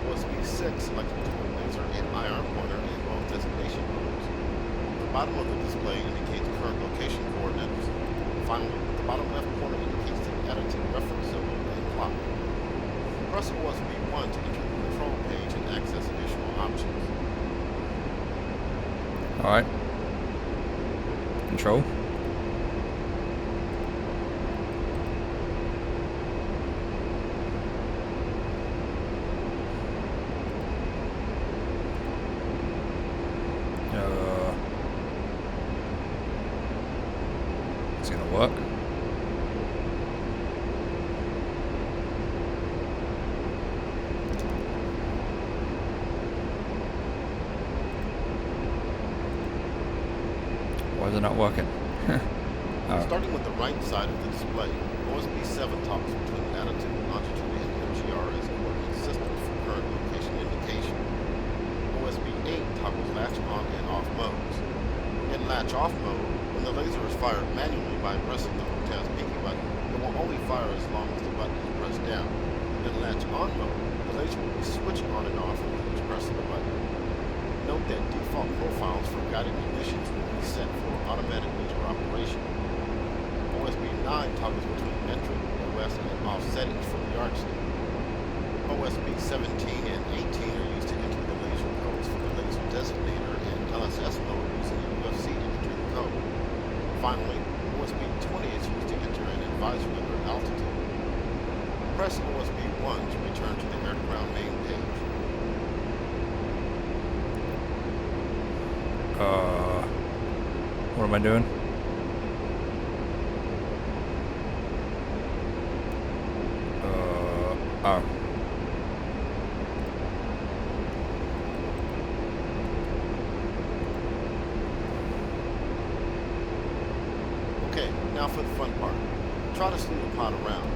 USB 6 selects between laser and IR pointer and both designation modes. The bottom of the display indicates current location coordinates. Finally, the bottom left corner indicates the attitude reference symbol and clock. Press USB 1 to enter the control page and access additional options.
Alright. Control. It's gonna work. Why is it not working? Oh.
Starting with the right side of the display, OSB 7 toggles between latitude, longitude, and MGR as coordinate systems for current location indication. OSB 8 toggles latch on and off modes. In latch off mode, when the laser is fired manually by pressing the HOTES pinky button, it will only fire as long as the button is pressed down. In latch on mode, the laser will be switched on and off with each press of the button. Note that default profiles for guided munitions will be set for automatic laser operation. OSB 9 toggles between entry, OS, and off settings for the yardstick. OSB 17 and 18 are used to enter the laser codes for the laser designator and LSS mode using the UFC to enter the code. Finally, OSB 20 is used to enter an advisory alert altitude. Press OSB 1 to return to the air-to-ground main page.
What am I doing? Oh.
Okay, now for the fun part. Try to slew the pod around.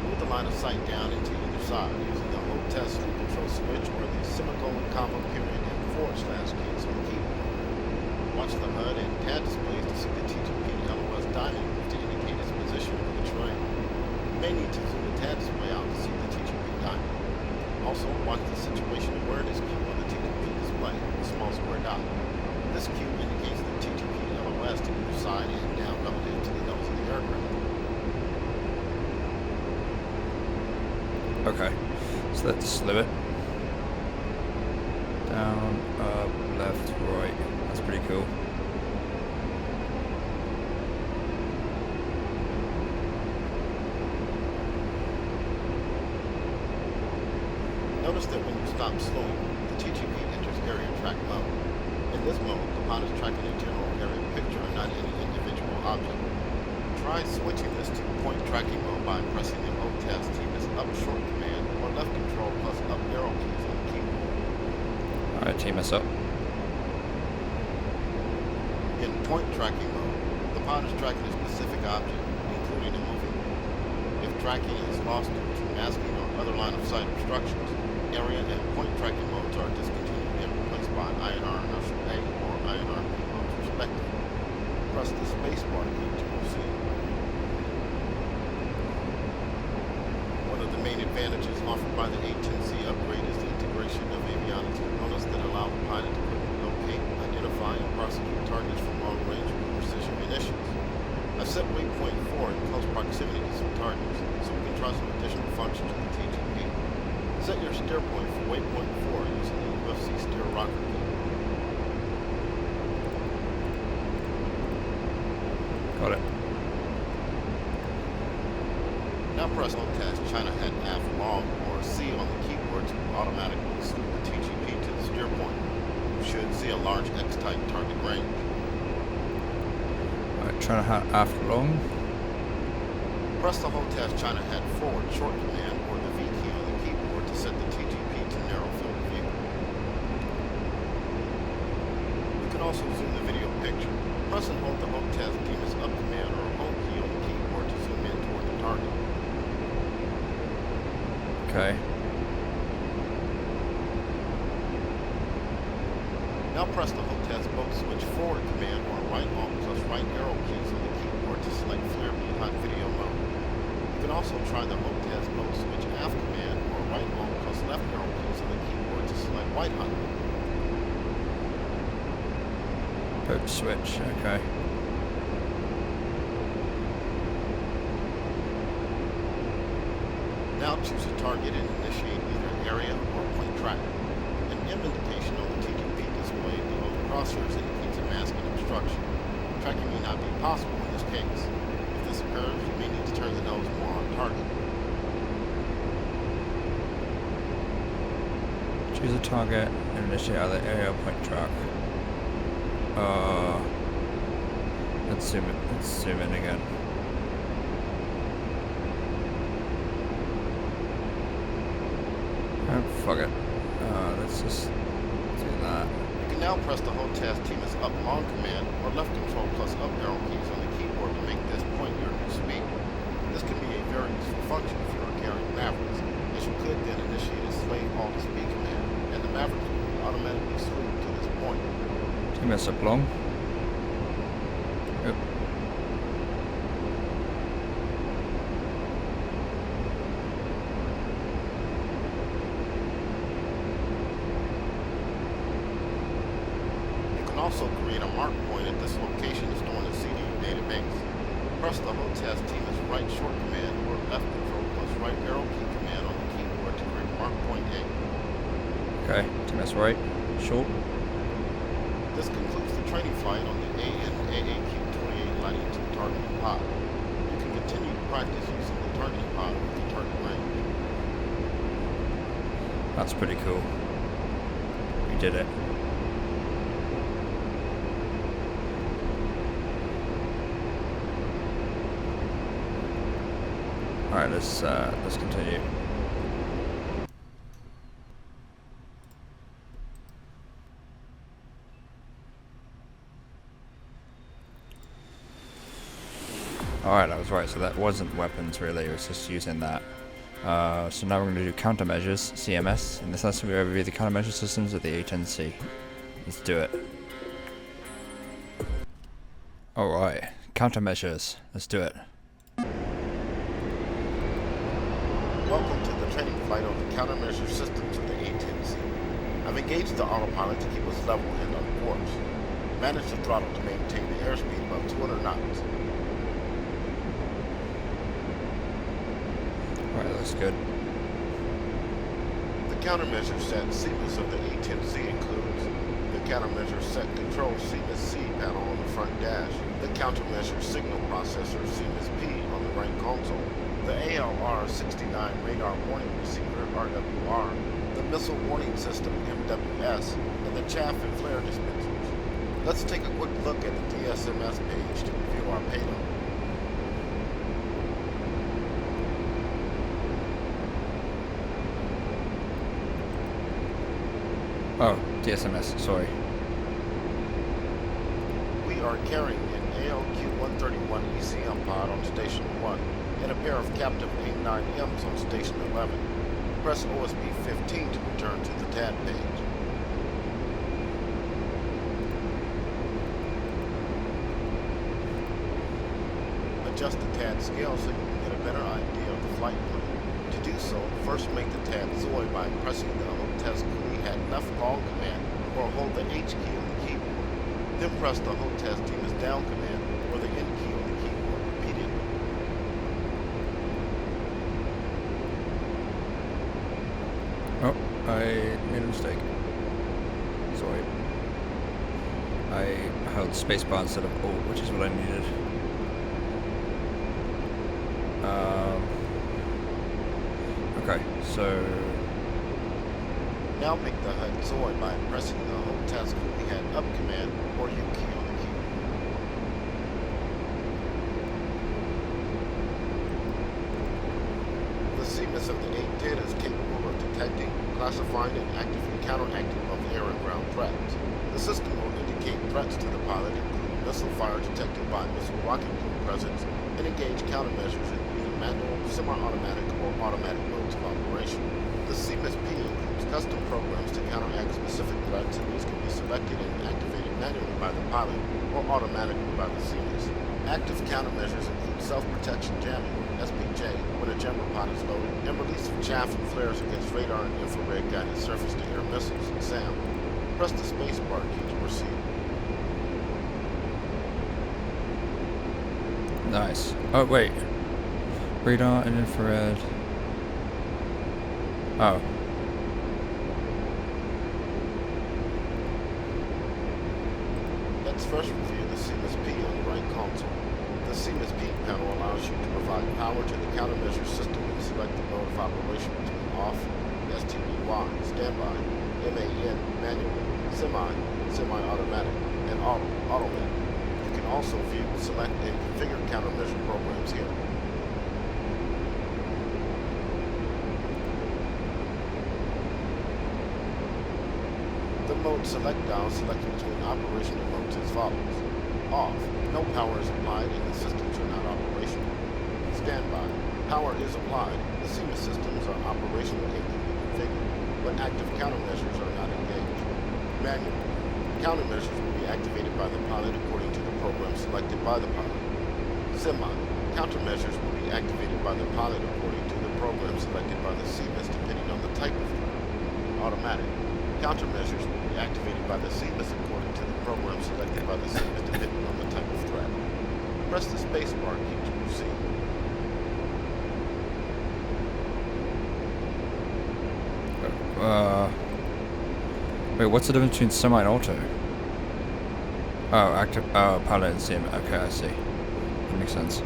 Move the line of sight down into either side using the HOTES slew control switch or the semicolon, comma, period, and / keys on the keyboard. Watch the HUD and TAD displays to see the TGP LOS diamond move to indicate its position over the terrain. You may need to zoom the TAD display out to see the TGP diamond. Also, watch the situation awareness key dot. This cue indicates the TTP LOS to either side and down relative to the nose of the aircraft.
Okay, so let's slow it. Down, up, left, right. That's pretty cool.
Notice that when you stop slowing, the TTP enters area track mode. In this mode, the pod is tracking a general area picture and not any individual object. Try switching this to point tracking mode by pressing the O-Task TMS up short command or left control plus up arrow keys on the keyboard.
Alright, team us up.
In point tracking mode, the pod is tracking a specific object, including a moving. If tracking is lost due to masking or other line of sight obstructions, area and point tracking modes are discontinued and replaced by INR inertial A or INR B modes respectively. Press the spacebar key to proceed. One of the main advantages offered by the A-10C upgrade is the integration of avionics components that allow the pilot to quickly locate, identify, and prosecute targets from long range with precision munitions. I've set waypoint 4 in close proximity to some targets, so we can try some additional functions with the TTP. Set your steer point for waypoint 4 using the UFC steer rocker key.
Got it.
Now press O-Task China Head Aft Long or C on the keyboard to automatically swoop the TTP to the steer point. You should see a large X-type target range.
Alright, trying to have aft long.
Press the O-Task China Head Forward short command or the V key on the keyboard to set the TTP to narrow field of view. You can also zoom the video picture. Press and hold the O-Task TMS up command or home key on the keyboard to zoom in toward the target.
Okay.
Now press the O-Task boat switch forward command or right alt plus right arrow keys on the keyboard to select flare behind video mode. You can also try the O-Task boat switch aft command or right alt plus left arrow keys on the keyboard to select white hot.
Boat switch, okay.
Now choose a target and initiate either area or point track. An M indication on the TTP display below the crosshairs indicates a masking obstruction. Tracking may not be possible in this case. If this occurs, you may need to turn the nose more on target.
Choose a target and initiate either area or point track. Let's zoom in again. Oh, fuck it. Let's just do that.
You can now press the O-Task TMS up long command or left control plus up arrow keys on the keyboard to make this point your new speed. This can be a very useful function if you are carrying Mavericks, as you could then initiate a slave alt speed command, and the Mavericks will be automatically swooped to this point.
TMS up long. Yep.
Also create a mark point at this location to store in the CDU database. Press the O-Task TMS right short command or left control plus right arrow key command on the keyboard to create mark point A.
Okay, TMS right, short.
This concludes the training flight on the AN/AAQ-28 Lightning II targeting pod. You can continue to practice using the targeting pod with the target range.
That's pretty cool. We did it. Alright, let's continue. Alright, I was right, so that wasn't weapons really, it was just using that. So now we're going to do countermeasures, CMS. In this lesson we overview the countermeasure systems of the A-10C. Let's do it. Alright, countermeasures, let's do it.
Welcome to the training flight on the countermeasure systems of the A-10C. I've I've engaged the autopilot to keep us level and on course. Manage the throttle to maintain the airspeed above 200 knots.
Alright, looks good.
The countermeasure set CMIS of the A-10C includes the countermeasure set control CMIS-C panel on the front dash, the countermeasure signal processor CMIS-P on the right console, the ALR-69 radar warning receiver RWR, the missile warning system MWS, and the chaff and flare dispensers. Let's take a quick look at the DSMS page to review our payload.
Oh, DSMS, sorry.
We are carrying an ALQ-131 ECM pod on Station 1 and a pair of captive A-9Ms on Station 11. Press OSB-15 to return to the TAD page. Adjust the TAD scale so you can get a better idea of the flight plan. To do so, first make the TAD Zoid by pressing the HOTES GUI hat left long command or hold the H key on the keyboard. Then press the HOTES DMIS down command or the N key on the keyboard repeatedly.
Oh, I made a mistake. Sorry. I held spacebar instead of Alt, which is what I needed. Okay, so
Now make the HUD Zoid by pressing the HOTES GUI hat up command or U key on the keyboard. The CMIS of the A-10 is capable of detecting, classifying, and actively counteracting both air and ground threats. The system will indicate threats to the pilot, including missile fire detected by missile rocket fuel presence, and engage countermeasures in either manual, semi-automatic, or automatic modes of operation. The CMIS-P includes custom programs to counteract specific threats, and these can be selected and activated manually by the pilot or automatically by the CMIS. Active countermeasures include self-protection jamming, SPJ, when a jammer pod is loaded, and release of chaff and flares against radar and infrared guided surface-to-air missiles, SAM. Press the spacebar key to proceed.
nice. Oh wait, radar and infrared. Oh.
Let's first review the CMIS-P on the right console. The CMIS-P panel allows you to provide power to the countermeasure system and select the mode of operation between off, STBY, standby, MAN, manual, semi-automatic, and automatic. You can also view, select, and configure countermeasure programs here. The mode select dial selects between operational modes as follows. Off, no power is applied and the systems are not operational. Standby, power is applied, the CMIS systems are operational and can be configured, but active countermeasures are not engaged. Manual, countermeasures will be activated by the pilot according to the program selected by the pilot. Semi, countermeasures will be activated by the pilot according to the program selected by the CMIS depending on the type of threat. Automatic, countermeasures will be activated by the CMIS according to the program selected by the CMIS depending on the type of threat. Press the spacebar key to proceed.
Wait, what's the difference between semi and auto? Oh, active. Oh, pilot and CM. Okay, I see. That makes sense.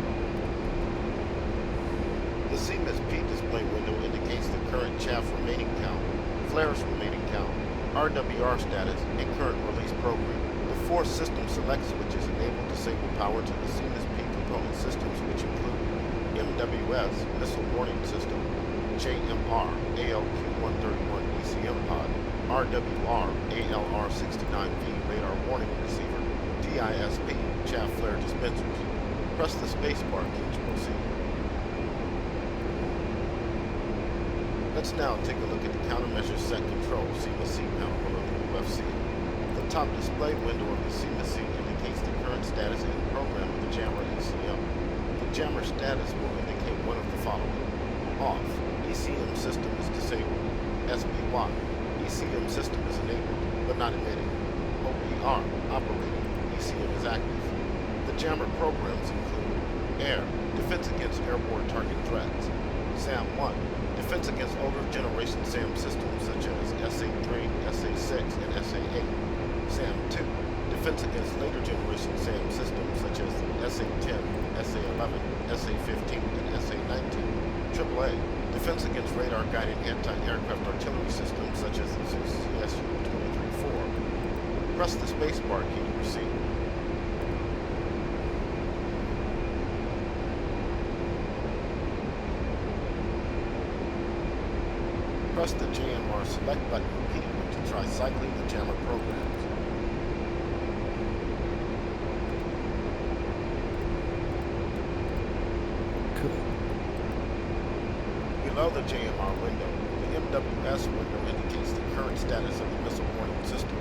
The CMIS-P display window indicates the current chaff remaining count, flares remaining count, RWR status, and current release program. The 4 system select switches enable disable power to the CMIS-P component systems, which include MWS, missile warning system, JMR, ALQ-131 ECM pod, RWR, ALR-69V radar warning receiver, DISP, chaff flare dispensers. Press the spacebar key to proceed. Let's now take a look at the countermeasure set control CMIS-C panel below the UFC. The top display window of the CMIS-C indicates the current status and program of the jammer ECM. The jammer status will indicate one of the following. Off, ECM system is disabled. SPY, ECM system is enabled, but not emitting. OPR, operating. ECM is active. The jammer programs include AIR, defense against airborne target threats. SAM-1, defense against older generation SAM systems such as SA-3, SA-6, and SA-8. SAM-2, defense against later generation SAM systems such as SA-10, SA-11, SA-15, and SA-19. AAA, defense against radar-guided anti-aircraft artillery systems such as the CSU-23-4. Press the spacebar key to proceed. Press the JMR select button repeatedly to try cycling the jammer programs.
Cool.
Below the JMR window, the MWS window indicates the current status of the missile warning system.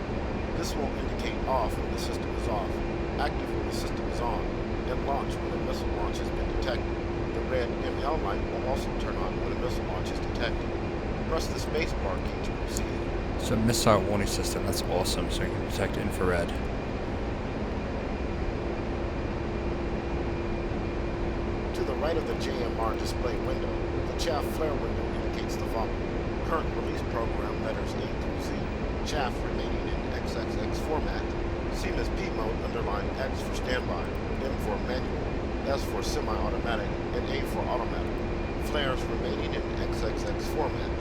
This will indicate off when the system is off, active when the system is on, and launch when a missile launch has been detected. The red ML light will also turn on when a missile launch is detected. Press the spacebar key to proceed.
So missile warning system, that's awesome, so you can detect infrared.
To the right of the JMR display window, the chaff flare window indicates the following. Current release program letters A through Z. Chaff remaining in XXX format. CMIS P mode underlined X for standby, M for manual, S for semi-automatic, and A for automatic. Flares remaining in XXX format.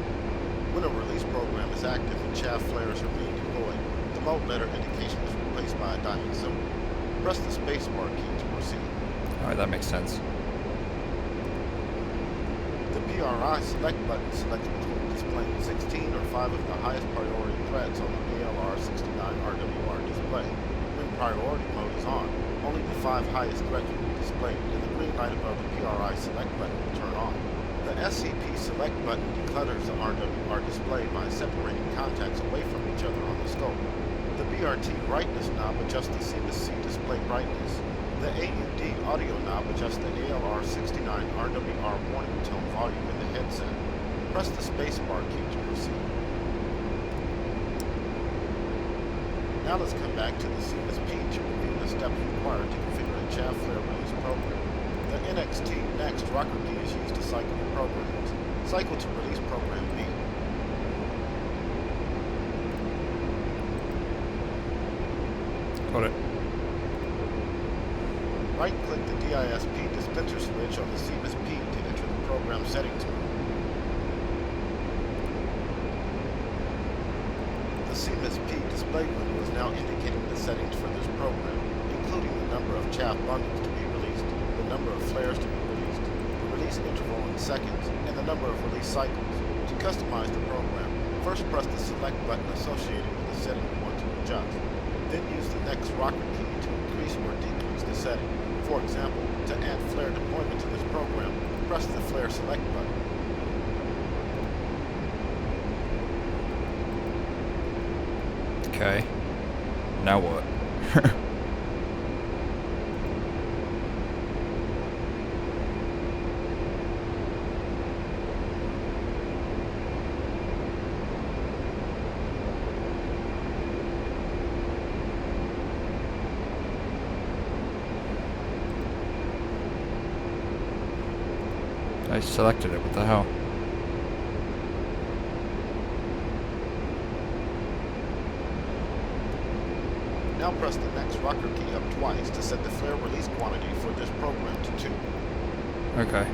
When a release program is active and chaff flares are being deployed, the mode letter indication is replaced by a diamond symbol. Press the spacebar key to proceed.
Alright, that makes sense.
The PRI select button selects between displaying 16 or 5 of the highest priority threats on the ALR-69 RWR display. When priority mode is on, only the 5 highest threats will be displayed, and the green light above the PRI select button will turn on. The SCP select button declutters the RWR display by separating contacts away from each other on the scope. The BRT brightness knob adjusts the C-to-C display brightness. The AUD audio knob adjusts the ALR-69 RWR warning tone volume in the headset. Press the spacebar key to proceed. Now let's come back to the CMIS P to review the steps required to configure a chaff flare release program. The NXT Next rocker key is used to cycle the programs. Cycle to release program B.
Got it.
Right-click the DISP dispenser switch on the CMIS P to enter the program settings menu. The CMIS P display window is now indicating the settings for this program, including the number of chaff bundles to be released, the number of flares to be released, the release interval in seconds, and the number of release cycles. To customize the program, first press the select button associated with the setting you want to adjust. Then use the next rocker key to increase or decrease the setting. For example, to add flare deployment to this program, press the flare select button.
Okay. Now what? I selected it, what the hell?
Now press the next rocker key up twice to set the flare release quantity for this program to 2.
Okay.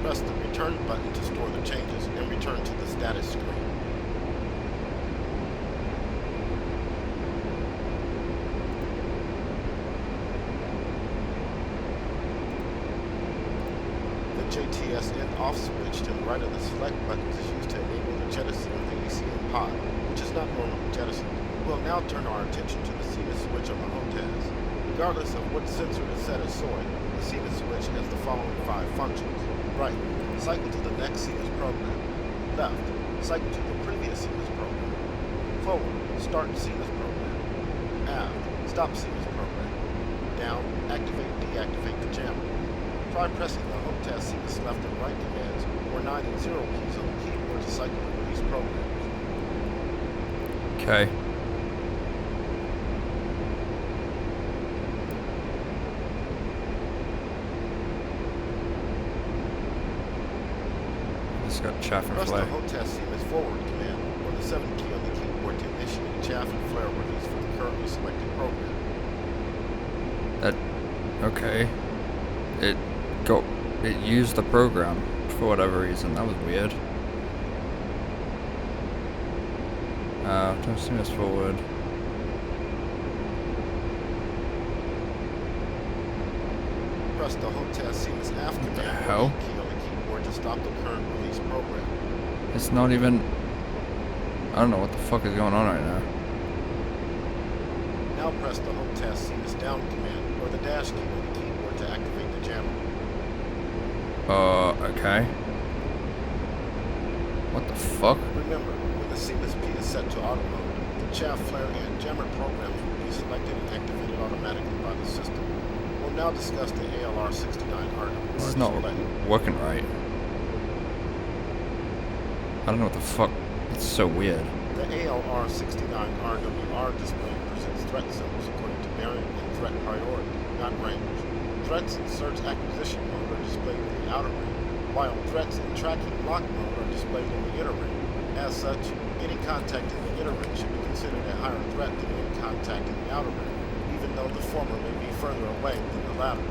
Press the return button to store the changes and return to the status screen. The JTS in-off switch to the right of the select button is used to enable the jettison of the ECM pod, which is not normally jettisoned. We'll now turn our attention to the CMIS switch on the HOTAS. Regardless of what sensor is set as soy, the CMIS switch has the following 5 functions. Right, cycle to the next CMIS program. Left, cycle to the previous CMIS program. Forward, start CMIS program. Aft, stop CMIS program. Down, activate, deactivate the jammer. Try pressing the HOTAS CMIS left and right commands or 9 and 0 keys on the keyboard to cycle and release programs.
Okay. Just got chaff and
Press the
flare.
HOTAS CMS forward command or the 7 key on the keyboard to initiate chaff and flare release for the currently selected program.
Okay. It used the program for whatever reason. That was weird. Don't see us forward.
Press the HOTAS CMS AF
What the
command
hell?
or the key on the keyboard to stop the current release program.
It's not even... I don't know what the fuck is going on right now.
Now press the HOTAS CMS down command or the dash key on the keyboard to activate the jammer.
Okay. What the fuck?
Remember, when the CMS P is set to auto mode, the chaff, flare, and jammer programs will be selected and activated automatically by the system. We'll now discuss the ALR69 RWR
This is not
display.
working right. I don't know what the fuck. It's so weird.
The ALR69 RWR display presents threat symbols according to bearing and threat priority, not range. Threats in search acquisition mode are displayed in the outer ring, while threats in tracking lock mode are displayed in the inner ring. As such, any contact in the inner ring should be considered a higher threat than any contact in the outer ring, even though the former may be further away than the latter.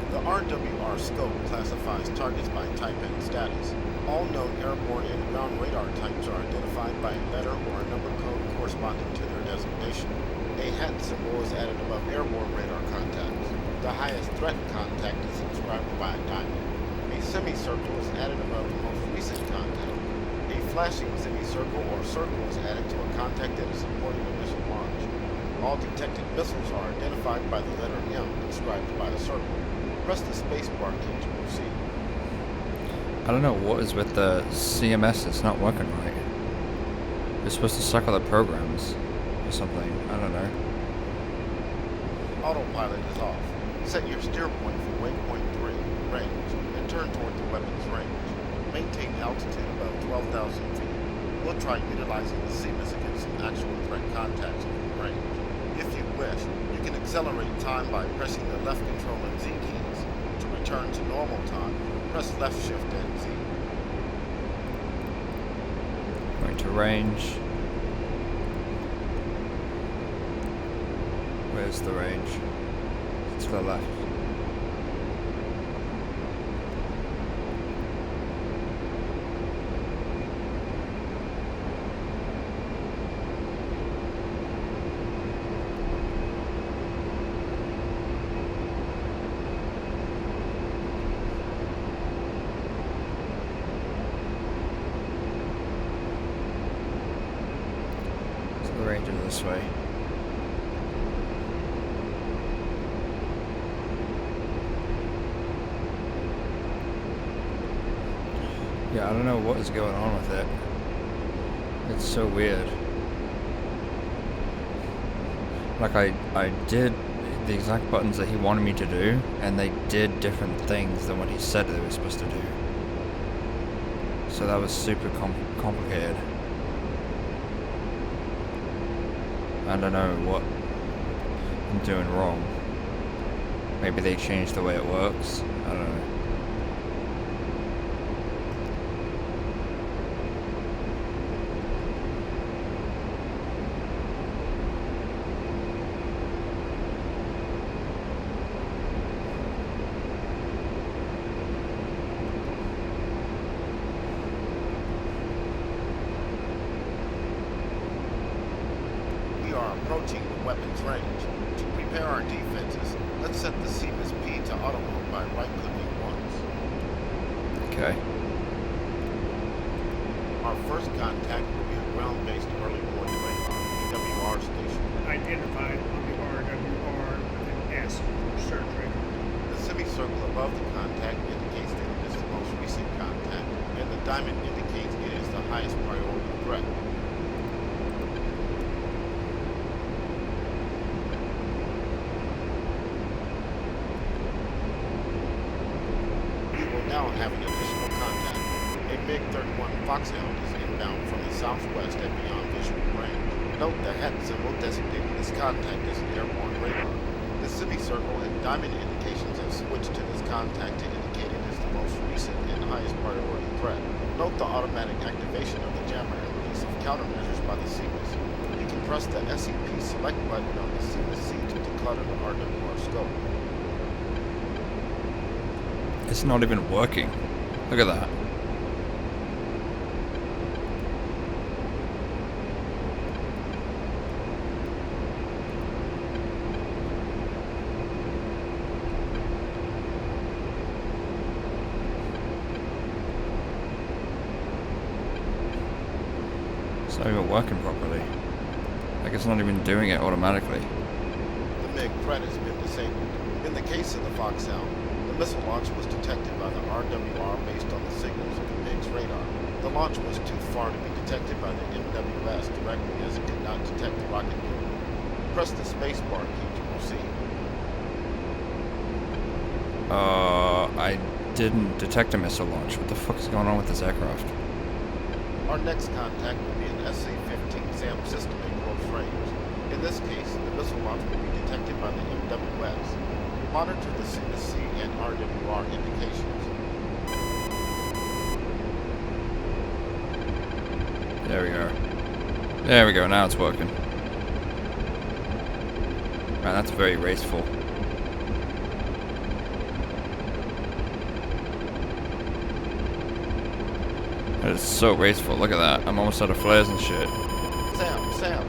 The RWR scope classifies targets by type and status. All known airborne and ground radar types are identified by a letter or a number code corresponding to their designation. A hat symbol is added above airborne radar contacts. The highest threat contact is inscribed by a diamond. A semicircle is added above the most recent contact. A flashing semicircle or circle is added to a contact that is supporting a missile launch. All detected missiles are identified by the letter M inscribed by a circle. Press the spacebar key to proceed.
I don't know what is with the CMS. It's not working right. You're supposed to cycle the programs or something. I don't know.
Autopilot is off. Set your steer point for waypoint 3, range, and turn toward the weapon's range. Maintain altitude above 12,000 feet. We'll try utilizing the CMS against actual threat contacts in range. If you wish, you can accelerate time by pressing the left control and Z keys. To return to normal time, press left shift and Z.
Going to range. Where's the range? To the left. So the range is this way. Yeah, I don't know what is going on with it. It's so weird. Like I did the exact buttons that he wanted me to do, and they did different things than what he said they were supposed to do. So that was super complicated. I don't know what I'm doing wrong. Maybe they changed the way it works. I don't know.
Approaching the weapon's range. To prepare our defenses, let's set the CMS P to auto mode by right-clicking once.
Okay.
Our first contact will be a ground-based early warning radar, EWR station.
Identified on the RWR with an S for search radar.
The semicircle above the contact indicates that it is the most recent contact, and the diamond indicates it is the highest priority threat. Now have an additional contact. A Foxhound is inbound from the southwest and beyond visual range. Note the hat symbol designating this contact as an airborne radar. The semicircle and diamond indications have switched to this contact to indicate it is the most recent and highest priority threat. Note the automatic activation of the jammer and release of countermeasures by the CMIS. You can press the SCP select button on the CMIS-C to declutter the RWR scope.
It's not even working. Look at that. It's not even working properly. Like it's not even doing it automatically.
The MiG threat has been disabled. In the case of the Foxhound, the missile launch was detected by the RWR based on the signals of the MiG's radar. The launch was too far to be detected by the MWS directly as it could not detect the rocket movement. Press the spacebar key to proceed.
I didn't detect a missile launch. What the fuck is going on with this aircraft?
Our next contact will be an SA-15 SAM system in close range. In this case, the missile launch will be detected by the MWS. Monitor the CMIS-C and RWR indications.
There we go. There we go, now it's working. Man, that's very raceful. That is so raceful, look at that. I'm almost out of flares and shit.
Sam.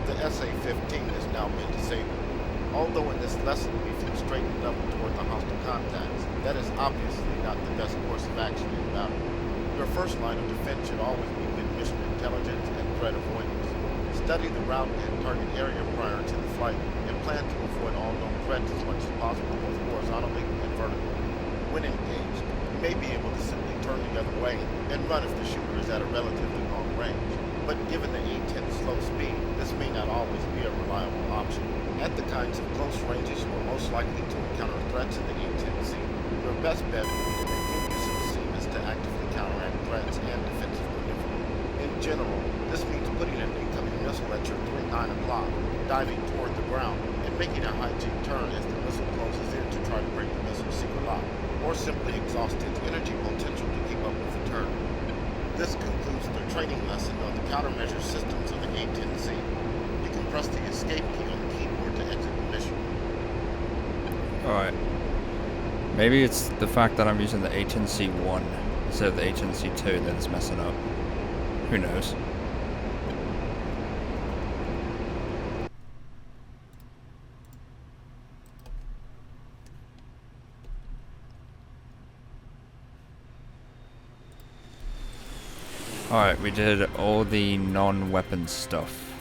The SA-15 has now been disabled. Although in this lesson we flew straight and level toward the hostile contacts, that is obviously not the best course of action in battle. Your first line of defense should always be good mission intelligence and threat avoidance. Study the route and target area prior to the flight, and plan to avoid all known threats as much as possible, both horizontally and vertically. When engaged, you may be able to simply turn the other way and run if the shooter is at a relatively long range. But given the A-10's slow speed, this may not always be a reliable option. At the kinds of close ranges you are most likely to encounter threats in the A-10C, your best bet would be to make good use of the CMIS to actively counteract threats and defensive maneuver. In general, this means putting an incoming missile at your 9 o'clock, diving toward the ground, and making a high G turn as the missile closes in to try to break the missile's secret lock, or simply exhaust its energy potential to keep up with the turn. This concludes the training lesson on the countermeasure systems of the A-10C. You can press the escape key on the keyboard to exit the mission.
Alright. Maybe it's the fact that I'm using the A-10C1 instead of the A-10C2 that is messing up. Who knows? Alright, we did all the non-weapon stuff.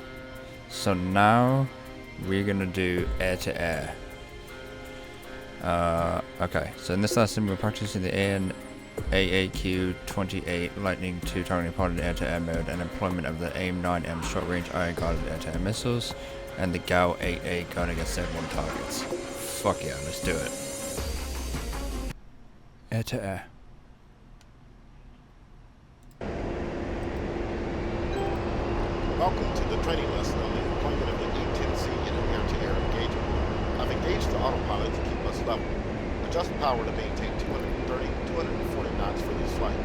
So now we're gonna do air-to-air. Okay, so in this lesson we're practicing the AAQ-28 Lightning II targeting pod in air-to-air mode and employment of the AIM-9M short-range iron-guarded air-to-air missiles and the GAU-8A gun against airborne targets. Fuck yeah, let's do it. Air-to-air.
Welcome to the training lesson on the employment of the A-10C in an air-to-air engagement. I've engaged the autopilot to keep us level. Adjust power to maintain 240 knots for this flight.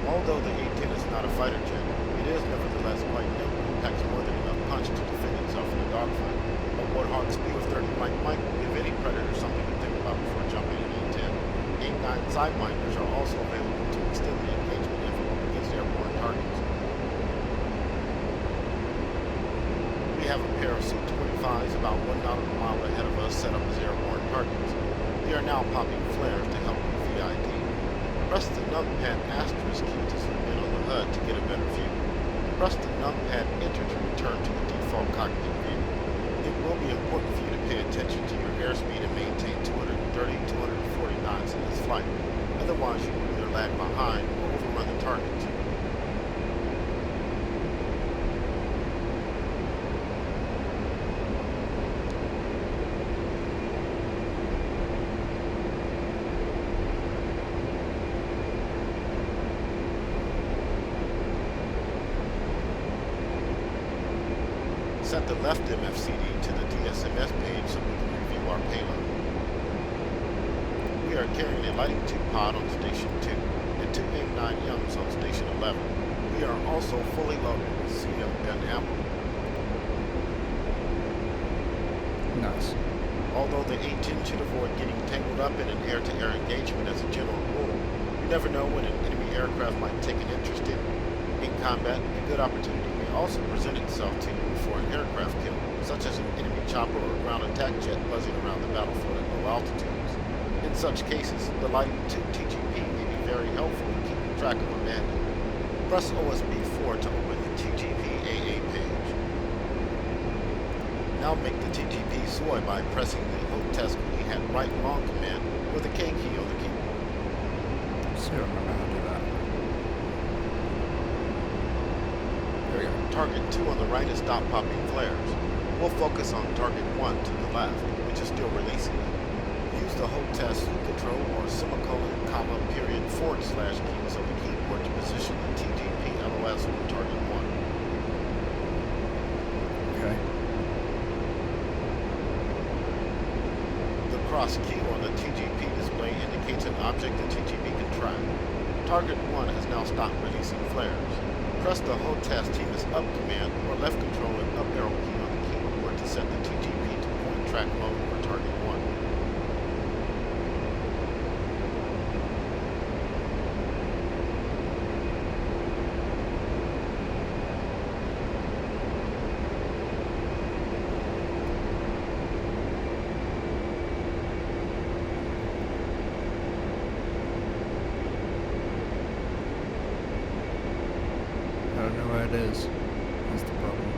Although the A-10 is not a fighter jet, it is nevertheless quite nimble and packs more than enough punch to defend itself in a dogfight. A Warthog's speed of 30 might give any predator something to think about before jumping an A-10. A-9 sidewinders are also available to extend the engagement envelope against airborne targets. We have a pair of Su-25s about 1 nautical mile ahead of us set up as airborne targets. They are now popping flares to help with VID. Press the numpad asterisk key to zoom in on the HUD to get a better view. Press the numpad enter to return to the default cockpit view. It will be important for you to pay attention to your airspeed and maintain 230 230, 240 knots in its flight. Otherwise, you will either lag behind or overrun the target. Set the left MFCD to the DSMS page so we can review our payload. We are carrying a lighting tube pod on Station 2 and 2 AIM-9Ms on Station 11. We are also fully loaded with CM gun ammo.
Nice.
Although the A-10 should avoid getting tangled up in an air-to-air engagement as a general rule, you never know when an enemy aircraft might take an interest in. In combat, a good opportunity may also present itself to you for an aircraft kill, such as an enemy chopper or ground attack jet buzzing around the battlefield at low altitudes. In such cases, the lighting tube TGP may be very helpful in keeping track of a bandit. Press OSB 4 to open the TGP AA page. Now make the TGP SOI by pressing the HOTAS hat right long command or the K key on the keyboard.
So I remember how to do that. There we go.
Target 2 on the right is stop popping flares. We'll focus on target 1 to the left, which is still releasing it. Use the HOTAS control or semicolon, comma, period, / keys on the keyboard to position the TGP LOS on target 1.
Okay.
The cross key on the TGP display indicates an object the TGP can track. Target 1 has now stopped releasing flares. Press the HOTAS TMS up command or left control and up arrow key on the keyboard to set the TGP to point track mode for target 1.
I don't know where it is. That's the problem.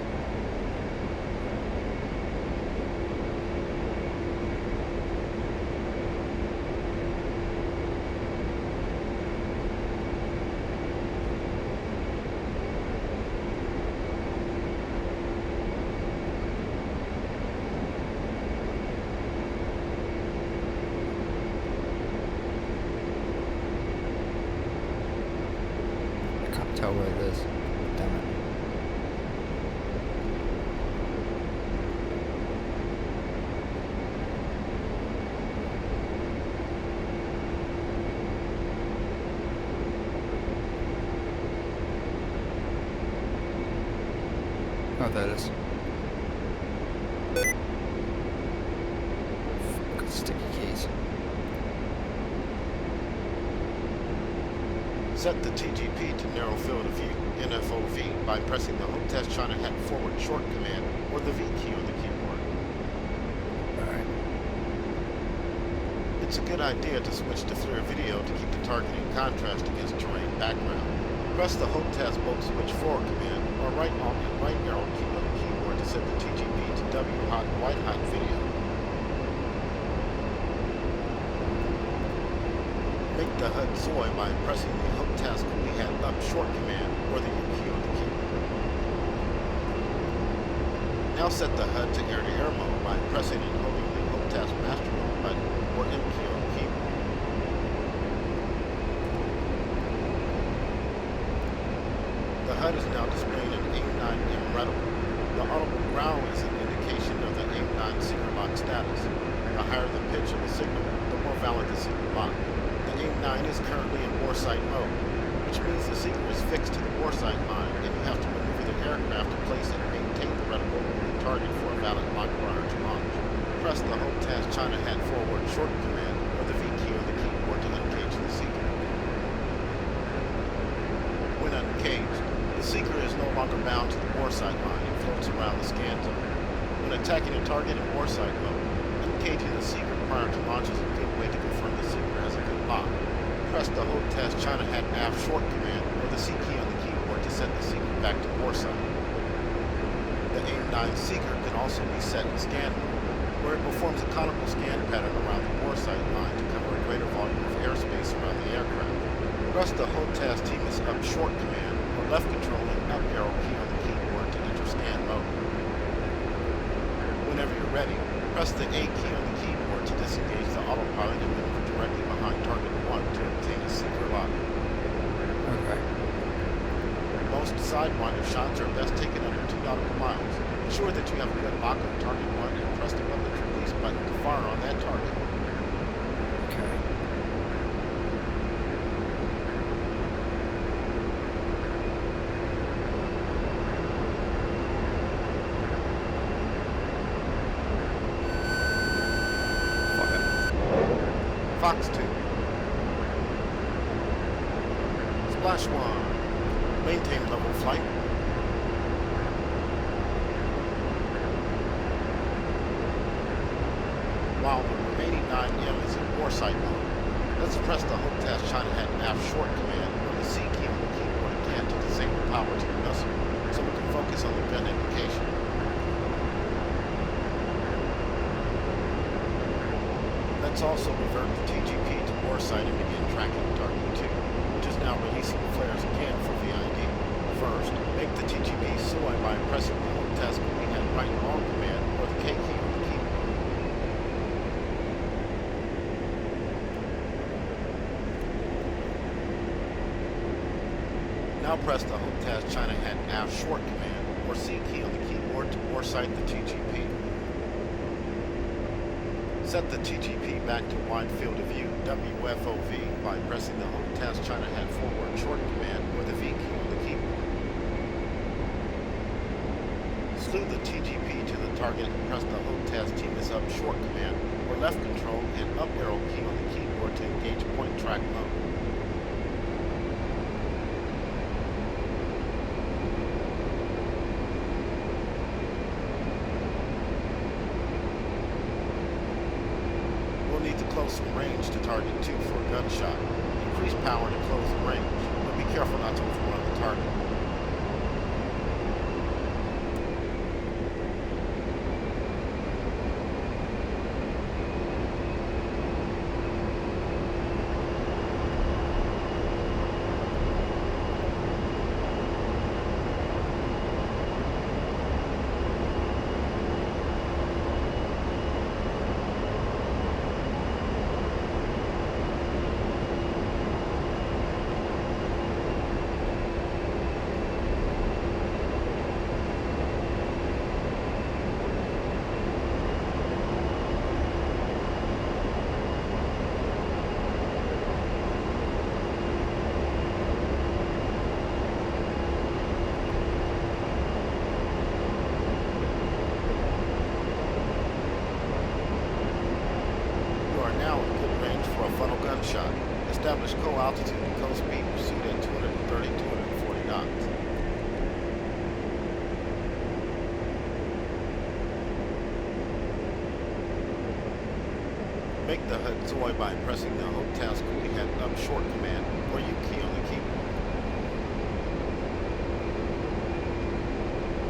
I can't tell where it is. Damn it. Oh, there it is. Got sticky keys.
Set the TGP to narrow field of view, NFOV, by pressing the HOTAS China hat forward short command or the V key on the keyboard.
Alright.
It's a good idea to switch to FLIR video to keep the target in contrast against terrain background. Press the HOTAS bulk switch forward command or right alt and right arrow key on the keyboard to set the TGP to W hot white hot video. Make the HUD SOI by pressing the HOTAS hat up short command or the U key on the keyboard. Now set the HUD to air-to-air mode by pressing and holding the HOTAS master mode button or M key on the keyboard. The HUD is now displaying an AIM-9M reticle. The audible growl is an indication of the AIM-9 secret lock status. The higher the pitch of the signal, the more valid the secret lock. The AIM-9 is currently in warsight mode, which means the seeker is fixed to the warsight line and you have to maneuver the aircraft to place and maintain the reticle over the target for a valid lock prior to launch. Press the HOTAS China hat forward short command or the V key on the keyboard to uncage the seeker. When uncaged, the seeker is no longer bound to the warsight line and floats around the scan zone. When attacking a target in warsight mode, uncaging the seeker prior to launch is a good way to confirm the seeker has a good lock. Press the HOTAS China hat aft short command or the C key on the keyboard to set the seeker back to warsight. The AIM-9 seeker can also be set in scan mode. where it performs a conical scan pattern around the bore sight line to cover a greater volume of airspace around the aircraft. Press the HOTAS TMIS up short command or left control and up arrow key on the keyboard to enter scan mode. Whenever you're ready, press the A key on the keyboard to disengage the autopilot and maneuver directly behind target 1 to obtain a secret lock.
Okay.
Most sidewinder shots are best taken under 2 nautical miles. Ensure that you have a good lock on target 1 and press the weapons release button to fire on that target.
Okay. Fuck it.
Fox 2. Splash 1. Maintain level flight. While the remaining 9M is in bore sight mode, let's press the HOTAS China Hat aft short command or the C key on the keyboard again to disable power to the missile, so we can focus on the gun indication. Let's also revert the TGP to bore sight and begin tracking target 2, which is now releasing flares again for VID. First, make the TGP SOI by pressing the HOTAS hat right and wrong command or the K key on the keyboard. Now press the HOTAS China Hat aft short command or C key on the keyboard to bore sight the TGP. Set the TGP back to wide field of view WFOV by pressing the HOTAS China Hat forward short command or the V key on the keyboard. Slew the TGP to the target and press the HOTAS TMIS up short command or left control and up arrow key on the keyboard to engage point track mode. Need to close some range to target 2 for a gunshot. Increase power to close the range, but be careful not to overrun the target. Gunshot. Establish co-altitude and co-speed pursuit at 230-240 knots. Make the HUD SOI by pressing the HOTAS cooling hat up short command or U key on the keyboard.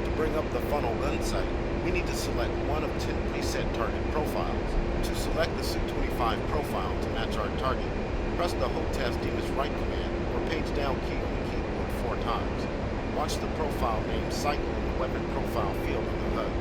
To bring up the funnel gun sight, we need to select one of 10 preset target profiles. To select the Su-25 profile to match our target, press the HOTAS TMIS right command or page down key on the keyboard 4 times. Watch the profile name cycle in the weapon profile field on the HUD.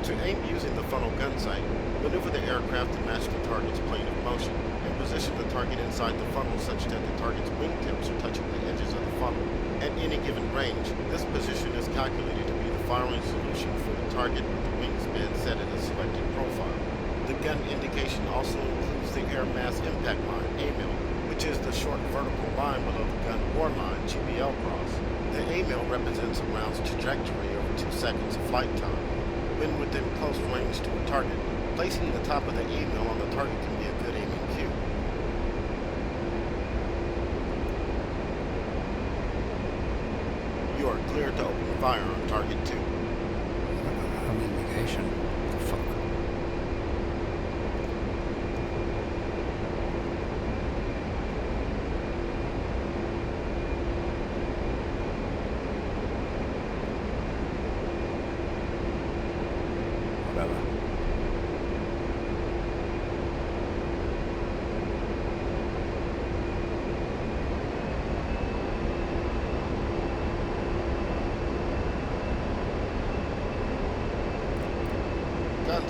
To aim using the funnel gun sight, maneuver the aircraft to match the target's plane of motion and position the target inside the funnel such that the target's wingtips are touching the edges of the funnel. At any given range, this position is calculated to be the firing solution for the target with the wingspan set in a selected profile. The gun indication also includes the air mass impact line, AMIL, which is the short vertical line below the gun bore line, GBL cross. The AMIL represents a round's trajectory over 2 seconds of flight time. When within close range to a target, placing the top of the AMIL on the target can be a good aiming cue. You are cleared to open fire on target 2.
Humiliation. The fuck?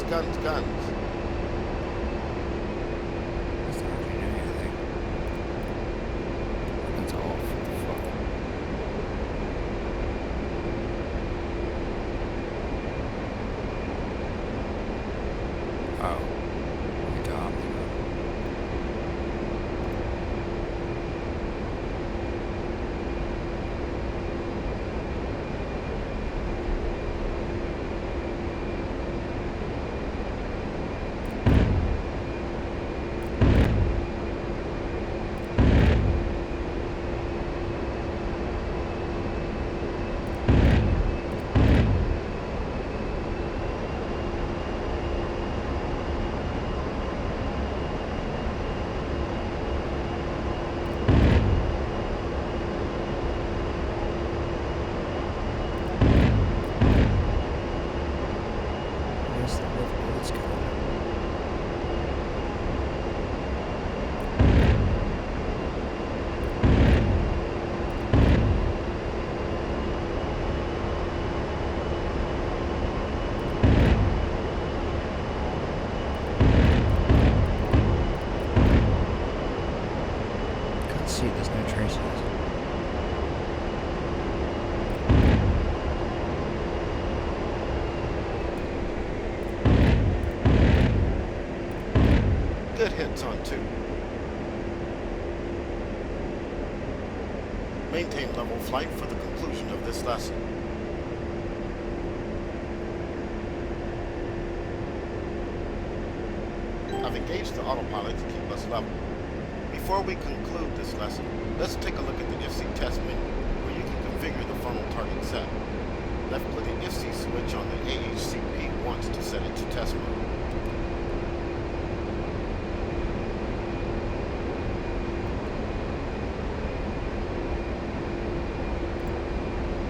Guns, guns.
That's not really doing anything. That's off. What the fuck? Oh. We got it. Where's the bullets going? Can't see, there's no traces.
Good hits on 2. Maintain level flight for the conclusion of this lesson. I've engaged the autopilot to keep us level. Before we conclude this lesson, let's take a look at the IFC test menu, where you can configure the funnel target set. Left-click the IFC switch on the AHCP once to set it to test mode.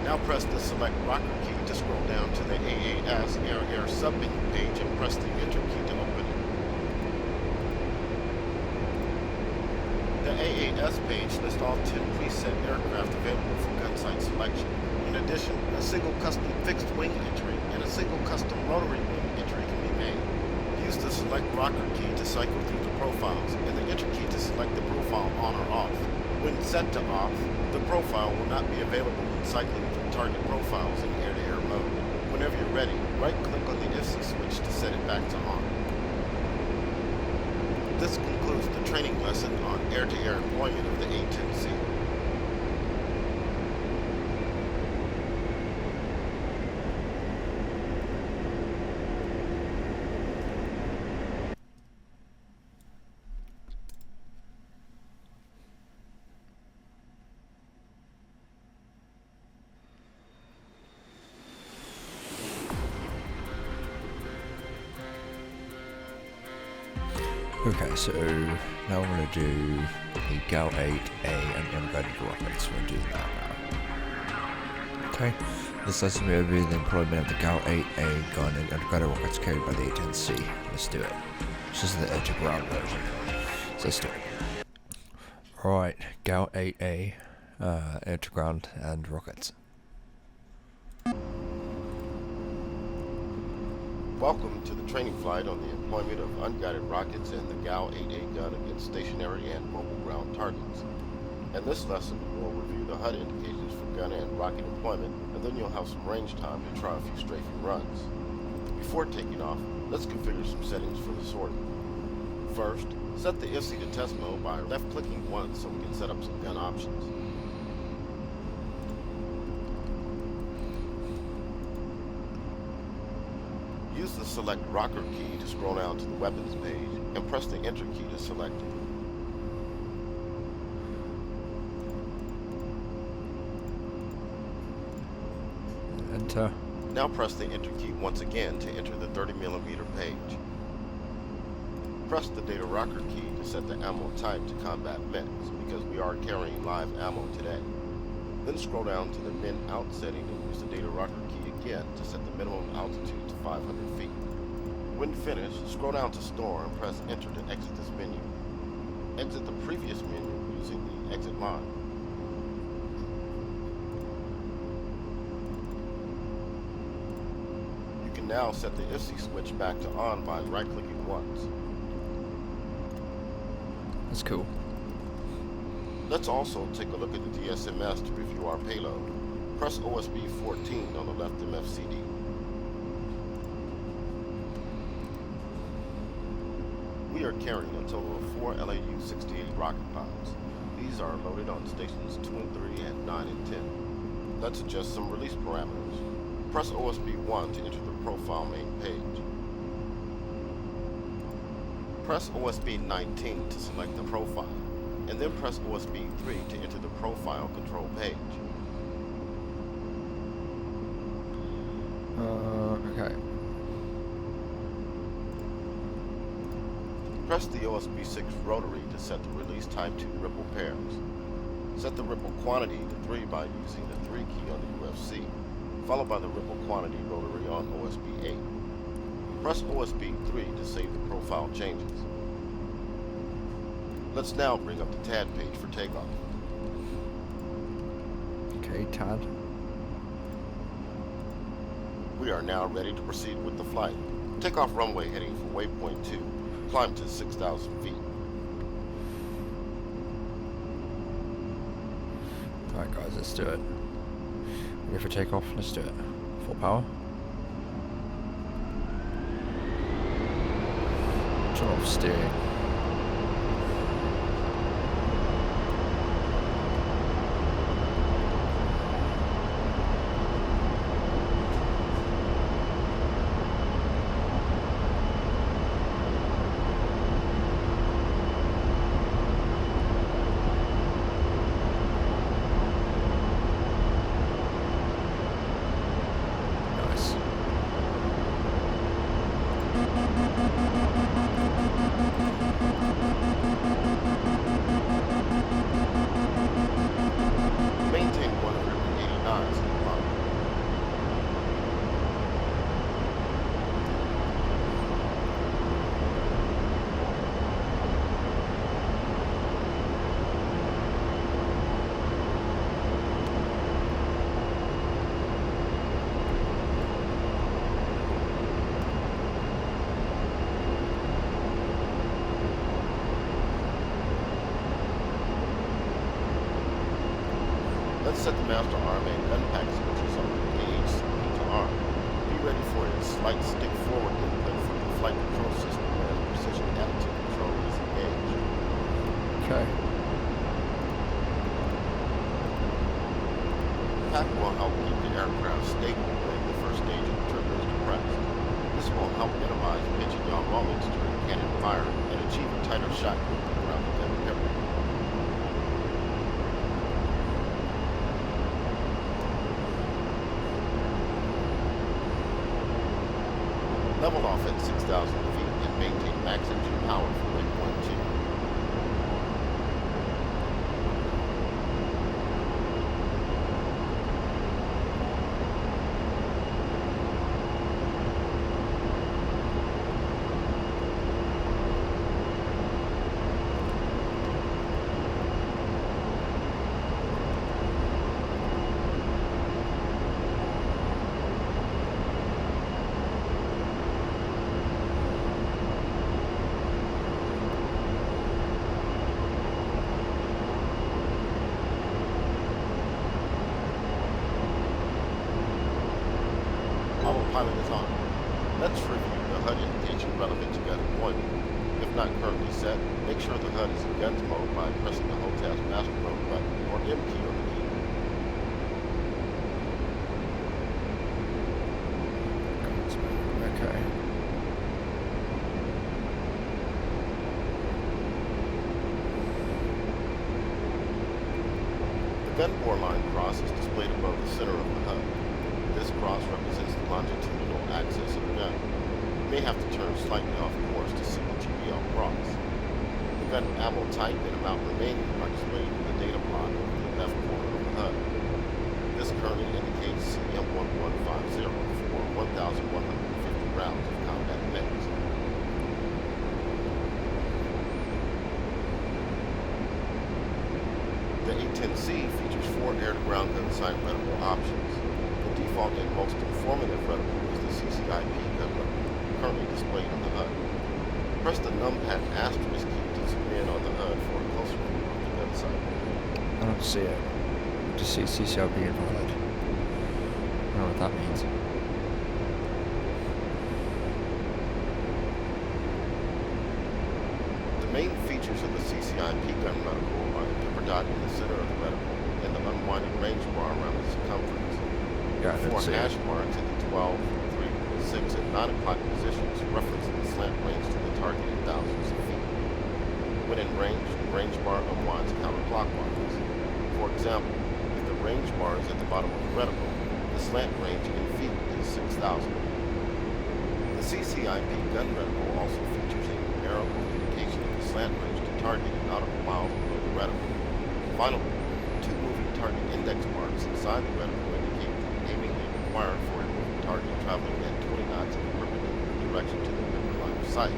Now press the select rocker key to scroll down to the AAS air submenu page and press the enter key to open it. The AAS page lists all 10 preset aircraft available for gunsight selection. In addition, a single custom fixed wing entry and a single custom rotary wing entry can be made. Use the select rocker key to cycle through the profiles and the enter key to select the profile on or off. When set to off, the profile will not be available when cycling through target profiles in air-to-air mode. Whenever you're ready, right-click on the IFC switch to set it back to on. This concludes the training lesson on air-to-air employment of the A-10C.
Okay, so now we're going to do the GAL-8A and unguided rockets. We're going to do that now. Okay, this lesson will be the employment of the GAL-8A gun and unguided rockets carried by the A-10C. Let's do it. This is the edge-to-ground version. So let's do it. Alright, GAL-8A, air-to-ground and rockets.
Welcome to the training flight on the employment of unguided rockets and the GAL-8A gun against stationary and mobile ground targets. In this lesson, we'll review the HUD indications for gun and rocket employment, and then you'll have some range time to try a few strafing runs. Before taking off, let's configure some settings for the sorting. First, set the IFC to test mode by left-clicking once so we can set up some gun options. Use the select rocker key to scroll down to the weapons page and press the enter key to select it.
Enter.
Now press the enter key once again to enter the 30mm page. Press the data rocker key to set the ammo type to combat mix because we are carrying live ammo today. Then scroll down to the min out setting and use the data rocker key again to set the minimum altitude to 500 feet. When finished, scroll down to store and press enter to exit this menu. Exit the previous menu using the exit line. You can now set the IFC switch back to on by right-clicking once.
That's cool.
Let's also take a look at the DSMS to review our payload. Press OSB 14 on the left MFCD. We are carrying a total of 4 LAU-68 rocket pods. These are loaded on stations 2 and 3 and 9 and 10. Let's adjust some release parameters. Press OSB 1 to enter the profile main page. Press OSB 19 to select the profile, and then press OSB 3 to enter the profile control page.
Okay.
Press the OSB 6 rotary to set the release type to ripple pairs. Set the ripple quantity to 3 by using the 3 key on the UFC, followed by the ripple quantity rotary on OSB 8. Press OSB 3 to save the profile changes. Let's now bring up the TAD page for takeoff.
Okay, TAD.
We are now ready to proceed with the flight. Take off runway heading for waypoint 2. Climb to 6,000 feet.
Alright guys, let's do it. Ready for takeoff? Let's do it. Full power. Turn off steering.
Maintain 180 knots in climb. Let's set the master arm and gun pack switches on the A-10C to arm. Be ready for a slight stick forward input from the flight control system as precision attitude control is engaged.
Okay.
Pack will help keep the aircraft stable when the first stage of the trigger is depressed. This will help minimize pitch and yaw moments during cannon fire and achieve a tighter shot grouping around the pepper. Level off at 6,000 feet and maintain max engine power for waypoint 2. Autopilot is on. Let's review the HUD indication relevant to gun deployment. If not currently set, make sure the HUD is in guns mode by pressing the HOTAS master mode button or M key on the keyboard.
Okay.
The gun bore line cross is displayed above the center of the HUD. This cross represents the longitudinal axis of the gun. You may have to turn slightly off course to see the TBL cross. The gun ammo type and amount remaining are displayed in the data block over the left corner of the HUD. This currently indicates CM1150 for 1,150 rounds of combat mix. The A-10C features 4 air-to-ground gun sight reticle options. The default and most informative reticle is the CC CCIP gun level currently displayed on the HUD. Press the numpad asterisk key to zoom in on the HUD for a closer view of the gun sight.
I don't see it. Just see CCRP invalid. I don't know what that means.
The main features of the CCIP gun reticle are the pepper dot in the center of the reticle and the unwinded range bar around its circumference.
Yeah, I
Four
didn't see
hash
it.
marks at the 12, 3, 6, and 9 o'clock positions reference the slant range to the target in thousands of feet. When in range, the range bar unwinds counterclockwise. For example, if the range bar is at the bottom of the reticle, the slant range in feet is 6,000. The CCIP gun reticle also features a numerical indication of the slant range to target in nautical miles below the reticle. Finally, two moving target index marks inside the reticle indicate the aiming is required for a moving target traveling at 20 knots in a perpendicular direction to the limit line of sight.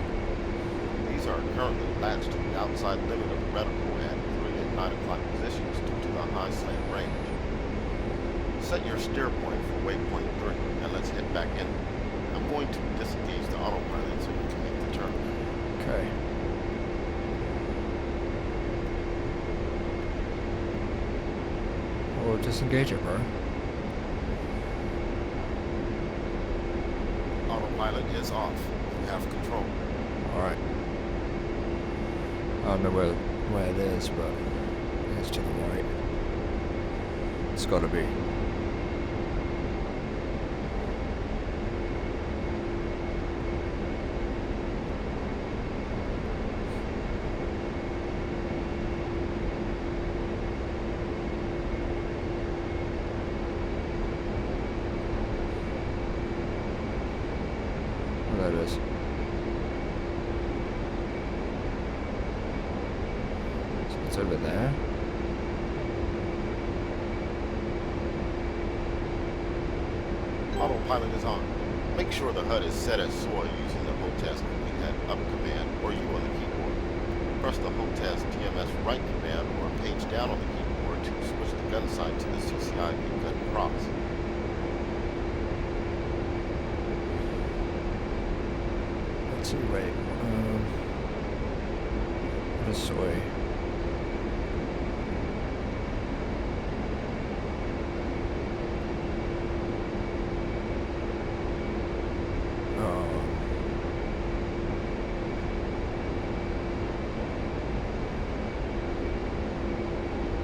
These are currently latched to the outside limit of the reticle at 3 and 9 o'clock positions due to the high slant range. Set your steer point for waypoint 3 and let's head back in. I'm going to disengage the autopilot so you can make the turn.
Okay. Well, disengage it, bro.
Autopilot is off. You have control.
Alright. I don't know where it is, but it's to the right. It's gotta be. There it is. So it's over there.
Autopilot is on. Make sure the HUD is set as soy using the HOTAS key at up command or U on the keyboard. Press the HOTAS TMS right command or page down on the keyboard to switch the gun sight to the CCIP gun cross.
Let's see, wait. This way.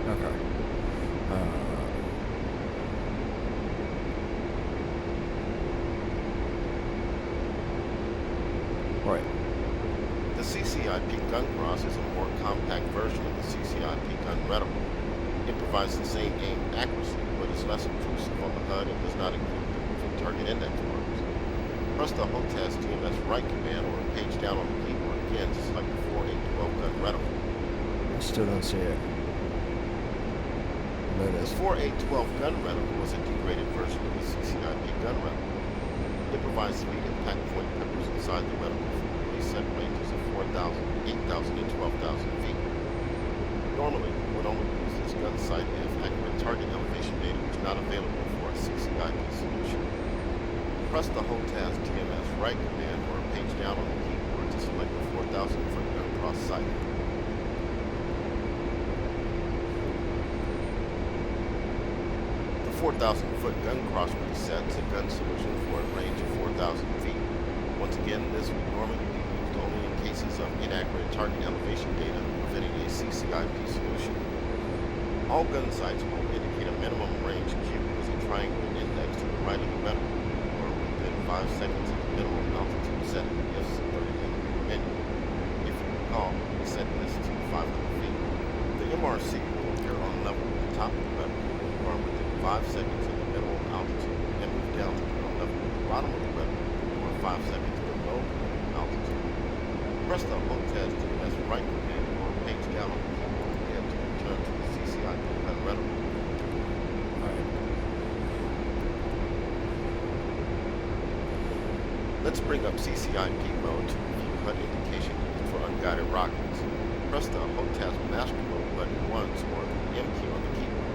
Okay. Right.
The CCIP gun cross is a more compact version of the CCIP gun reticle. It provides the same aim accuracy, but is less intrusive on the HUD and does not include the moving target index marks. Press the HOTAS TMS right command or page down on the keyboard again to select the 4A12 gun reticle.
I still don't see it. There it
The
is.
4A12 gun reticle is a degraded version of the CCIP gun reticle. It provides 3 impact point peppers inside the reticle for preset ranges of 4,000, 8,000, and 12,000 feet. Normally, you would only use this gun sight if accurate target elevation data was not available for a CCIP solution. Press the HOTAS TMS right command or page down on the keyboard to select the 4,000-foot gun cross sight. The 4,000-foot gun cross resets a gun solution for a range of 4,000 feet. Once again, this would normally be used only in cases of inaccurate target elevation data preventing a CCIP solution. All gun sights will indicate a minimum range Q as a triangle index to the right of the reticle, or within 5 seconds of the minimum altitude setting if 30 menu. If you recall, we set this to 500 feet. The MRC will appear on level with the top of the reticle, or within 5 seconds of the minimum altitude, and move down to be on level with the bottom of the reticle, or 5 seconds below the minimum altitude. Press the HOTAS TMS right command or page down on the keyboard again to return to the CCIP gun reticle.
Alright.
Let's bring up CCIP mode to review HUD indication used for unguided rockets. Press the HOTAS master mode button once or the M key on the keyboard.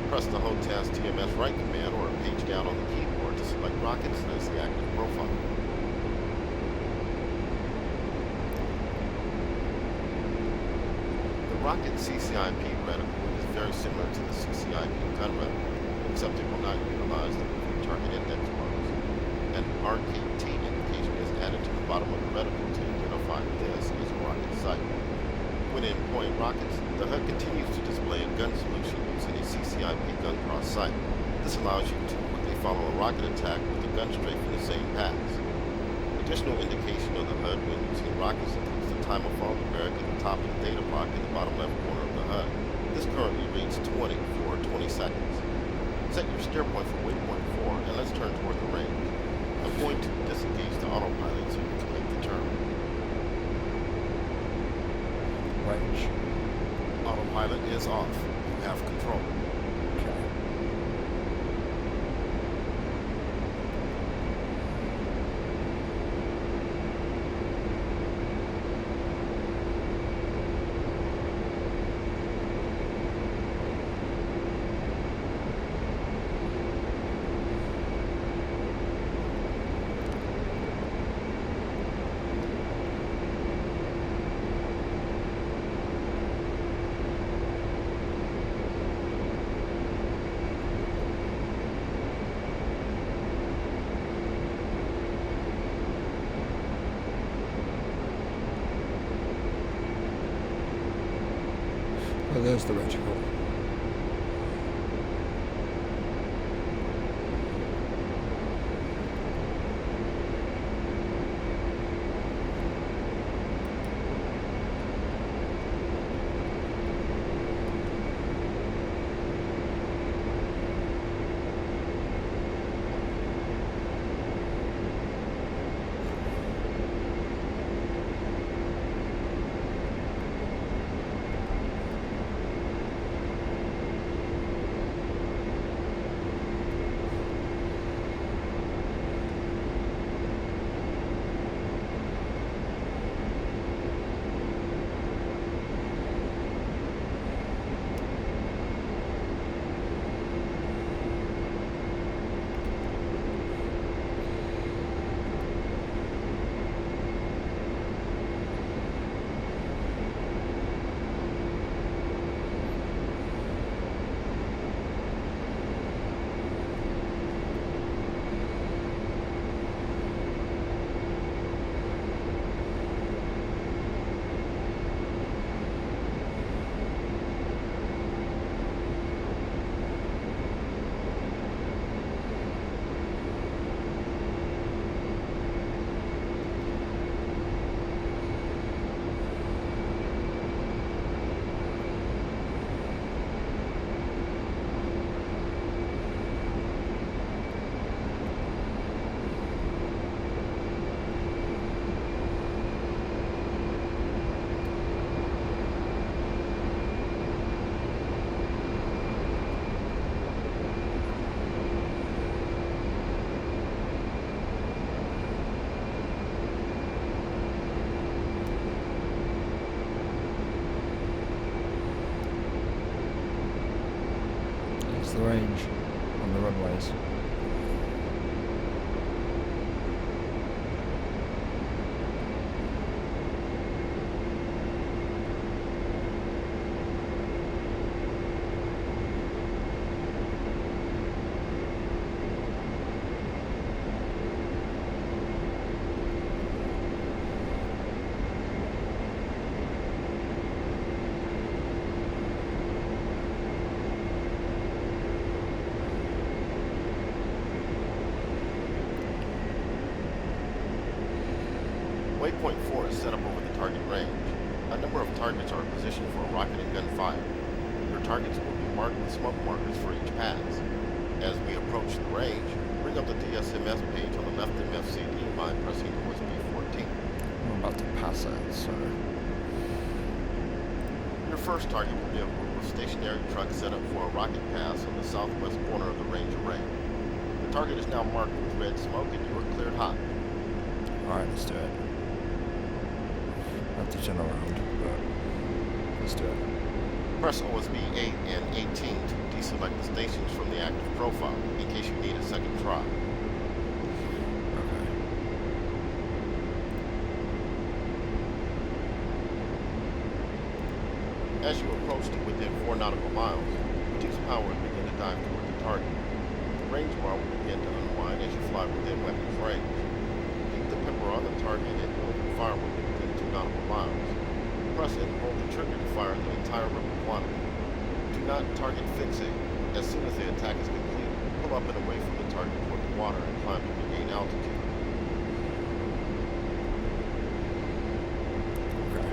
Press the HOTAS TMS right command or a page down on the keyboard to select rockets as the active profile. The rocket CCIP reticle is very similar to the CCIP gun reticle, except it will not utilize the moving target index marks. An RKT indication is added to the bottom of the reticle to identify this as a rocket site. When employing rockets, the HUD continues to display a gun solution using a CCIP gun cross sight. This allows you to quickly follow a rocket attack with a gun strafing the same paths. Additional indication of the HUD when using rockets includes the timer phone numeric at the top of the data block in the bottom left corner of the HUD. This currently reads 20 for 20 seconds. Set your steer point for waypoint 4 and let's turn toward the range. I'm going to disengage the autopilot so you can make the turn.
Range.
Autopilot is off. You have control.
Okay. Well, there's the reticle. The range on the runways.
Waypoint 4 is set up over the target range. A number of targets are positioned for rocket and gun fire. Your targets will be marked with smoke markers for each pass. As we approach the range, bring up the DSMS page on the left MFCD by pressing OSB 14.
I'm about to pass it, so...
Your first target will be a group of stationary trucks set up for a rocket pass on the southwest corner of the range array. The target is now marked with red smoke and you are cleared hot.
Alright, let's do it. I have to turn around, but let's do it.
Press OSB 8 and 18 to deselect the stations from the active profile in case you need a second try.
Okay.
As you approach to within 4 nautical miles, reduce power and begin to dive toward the target. The range bar will begin to unwind as you fly within weapons range. Keep the pepper on the target and hold the fire within 2 nautical miles. Press and hold the trigger to fire the entire ripple quantity. Do not target fixate. As soon as the attack is complete, pull up and away from the target toward the water and climb to regain altitude.
Okay.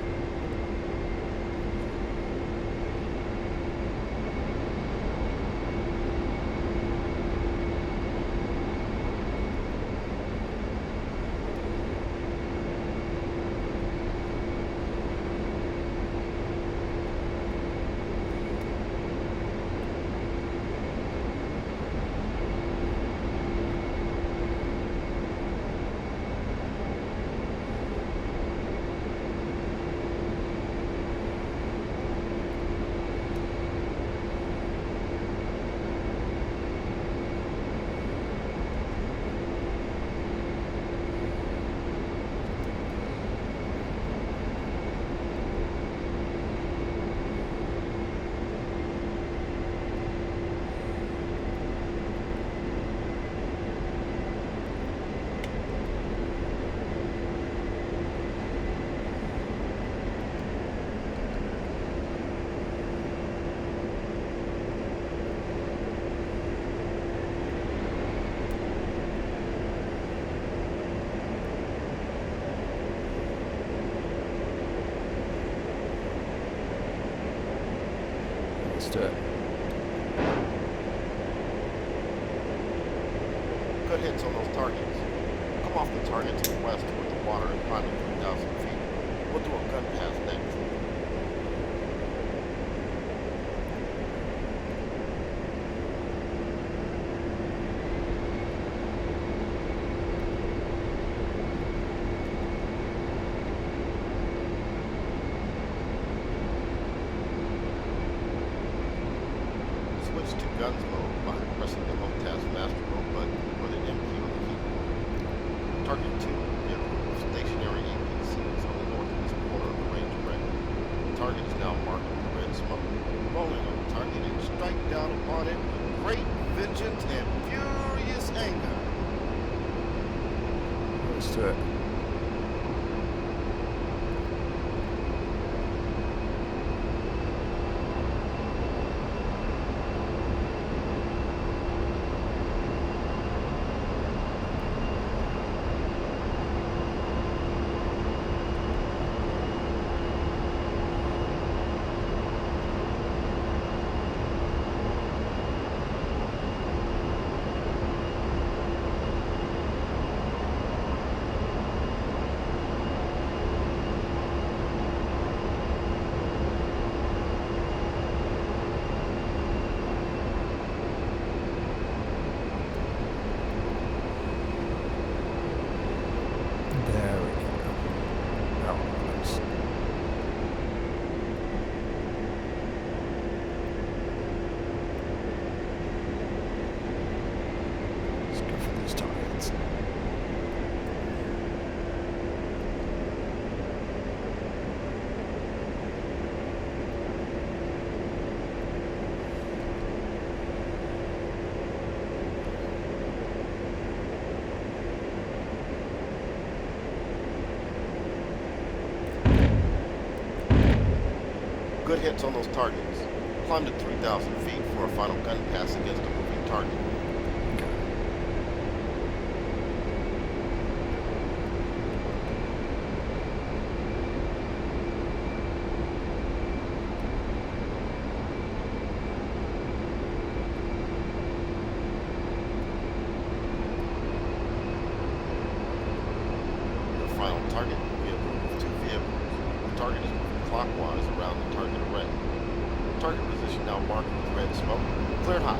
Let's do it.
Good hits on those targets. Come off the target to the west toward the water and climb to 3,000 feet. We'll do a gun pass next. Switch to guns mode by pressing the home task master mode button or the M key on the keyboard. Target 2, vehicle with stationary A-10Cs on the northeast corner of the range array. The target is now marked with red smoke. Rolling on the target and strike down upon it with great vengeance and furious anger.
Let's do it. There we go. That one looks. Let's go for these targets.
Good hits on those targets. Climb to 3,000 feet for a final gun pass against a moving target.
Okay.
Your final target will be a group of 2 vehicles. The target is moving clockwise around the target array. Target position now marked with red smoke. Cleared hot.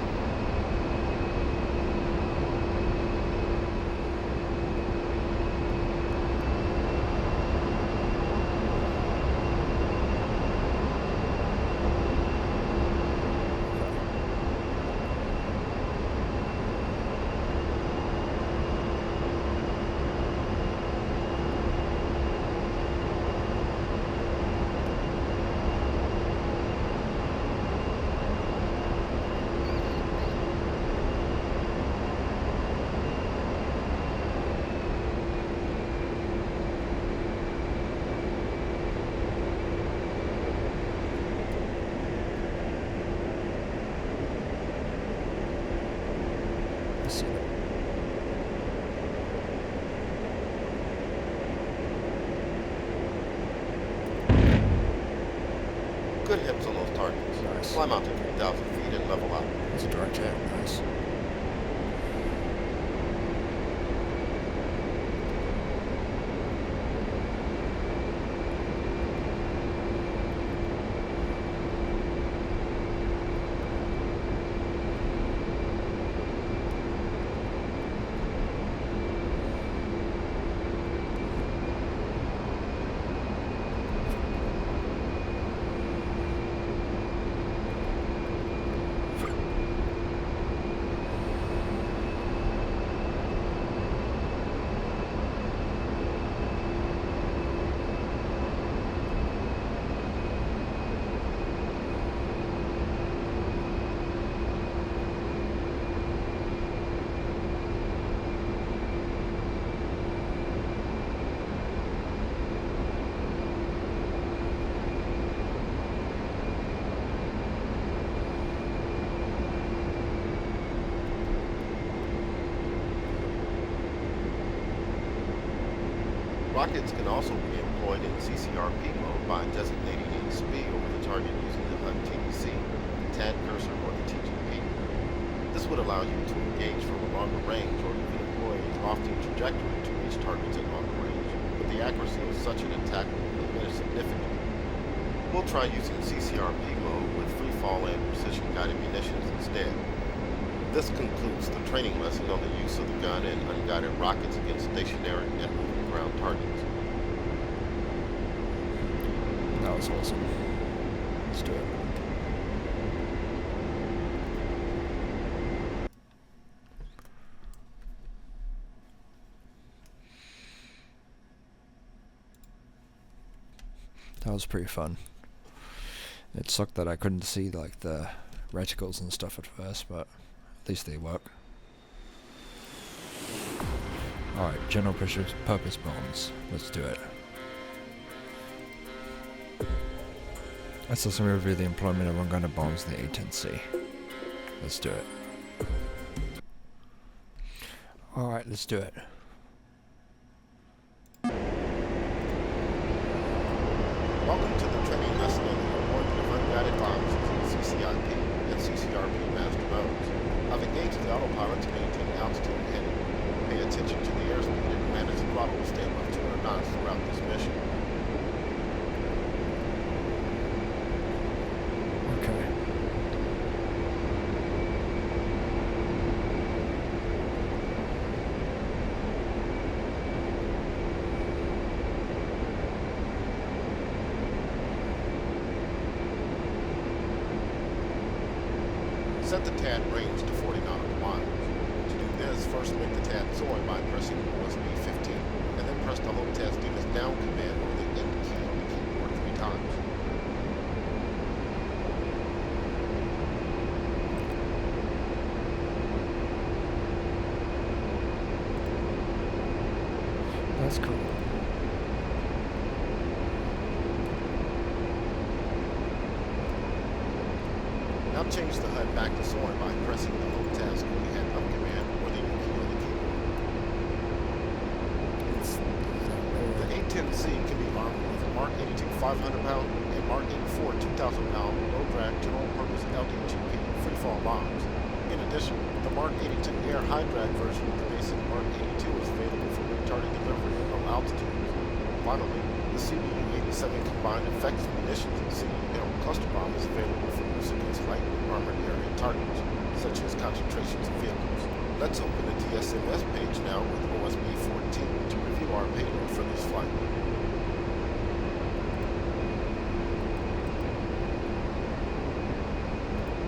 Good hits on those targets.
Nice.
Climb out to 3,000 feet and level out.
It's a direct hit. Nice.
Rockets can also be employed in CCRP mode by designating a speed over the target using the HUD TDC, the TAD cursor, or the TGP. This would allow you to engage from a longer range or even employ a lofty trajectory to reach targets at longer range, but the accuracy of such an attack will diminish significantly. We'll try using CCRP mode with free fall and precision guided munitions instead. This concludes the training lesson on the use of the gun and unguided rockets against stationary and moving ground targets.
That was awesome. Let's do it. That was pretty fun. It sucked that I couldn't see like the reticles and stuff at first, but at least they work. Alright, general purpose bombs. Let's do it. Let's also review the employment of one-gunner bombs in the A-10C. Let's do it. Alright, let's do it.
Welcome to the training lesson on the employment of unguided bombs using CCIP and CCRP master modes. I've engaged the autopilot to maintain altitude and heading. Pay attention to the airspeed and manage the throttle to stay above 200 knots throughout this mission.
Okay.
Set the TAD range to 40 nautical miles. To do this, first make the TAD soar by pressing OSB 15, and then press the hold TAD stimulus down command or the end key on the keyboard 3 times.
That's cool.
Now change the HUD back to soaring by pressing the hold TAD squeeze hand up command or the end key on the keyboard. The A-10C can be armed with Mark 82 500-pound and Mark 84 2,000-pound low-drag general-purpose LDGP free-fall bombs. In addition, the Mark 82 air high-drag version of the basic Mark 82 is available for retarded delivery at low altitudes. Finally, the CBU-87 combined effective munitions and CBU cluster bomb is available for use against lightly armored area targets, such as concentrations of vehicles. Let's open the DSMS page now with OSB 14 to review our payload for this flight.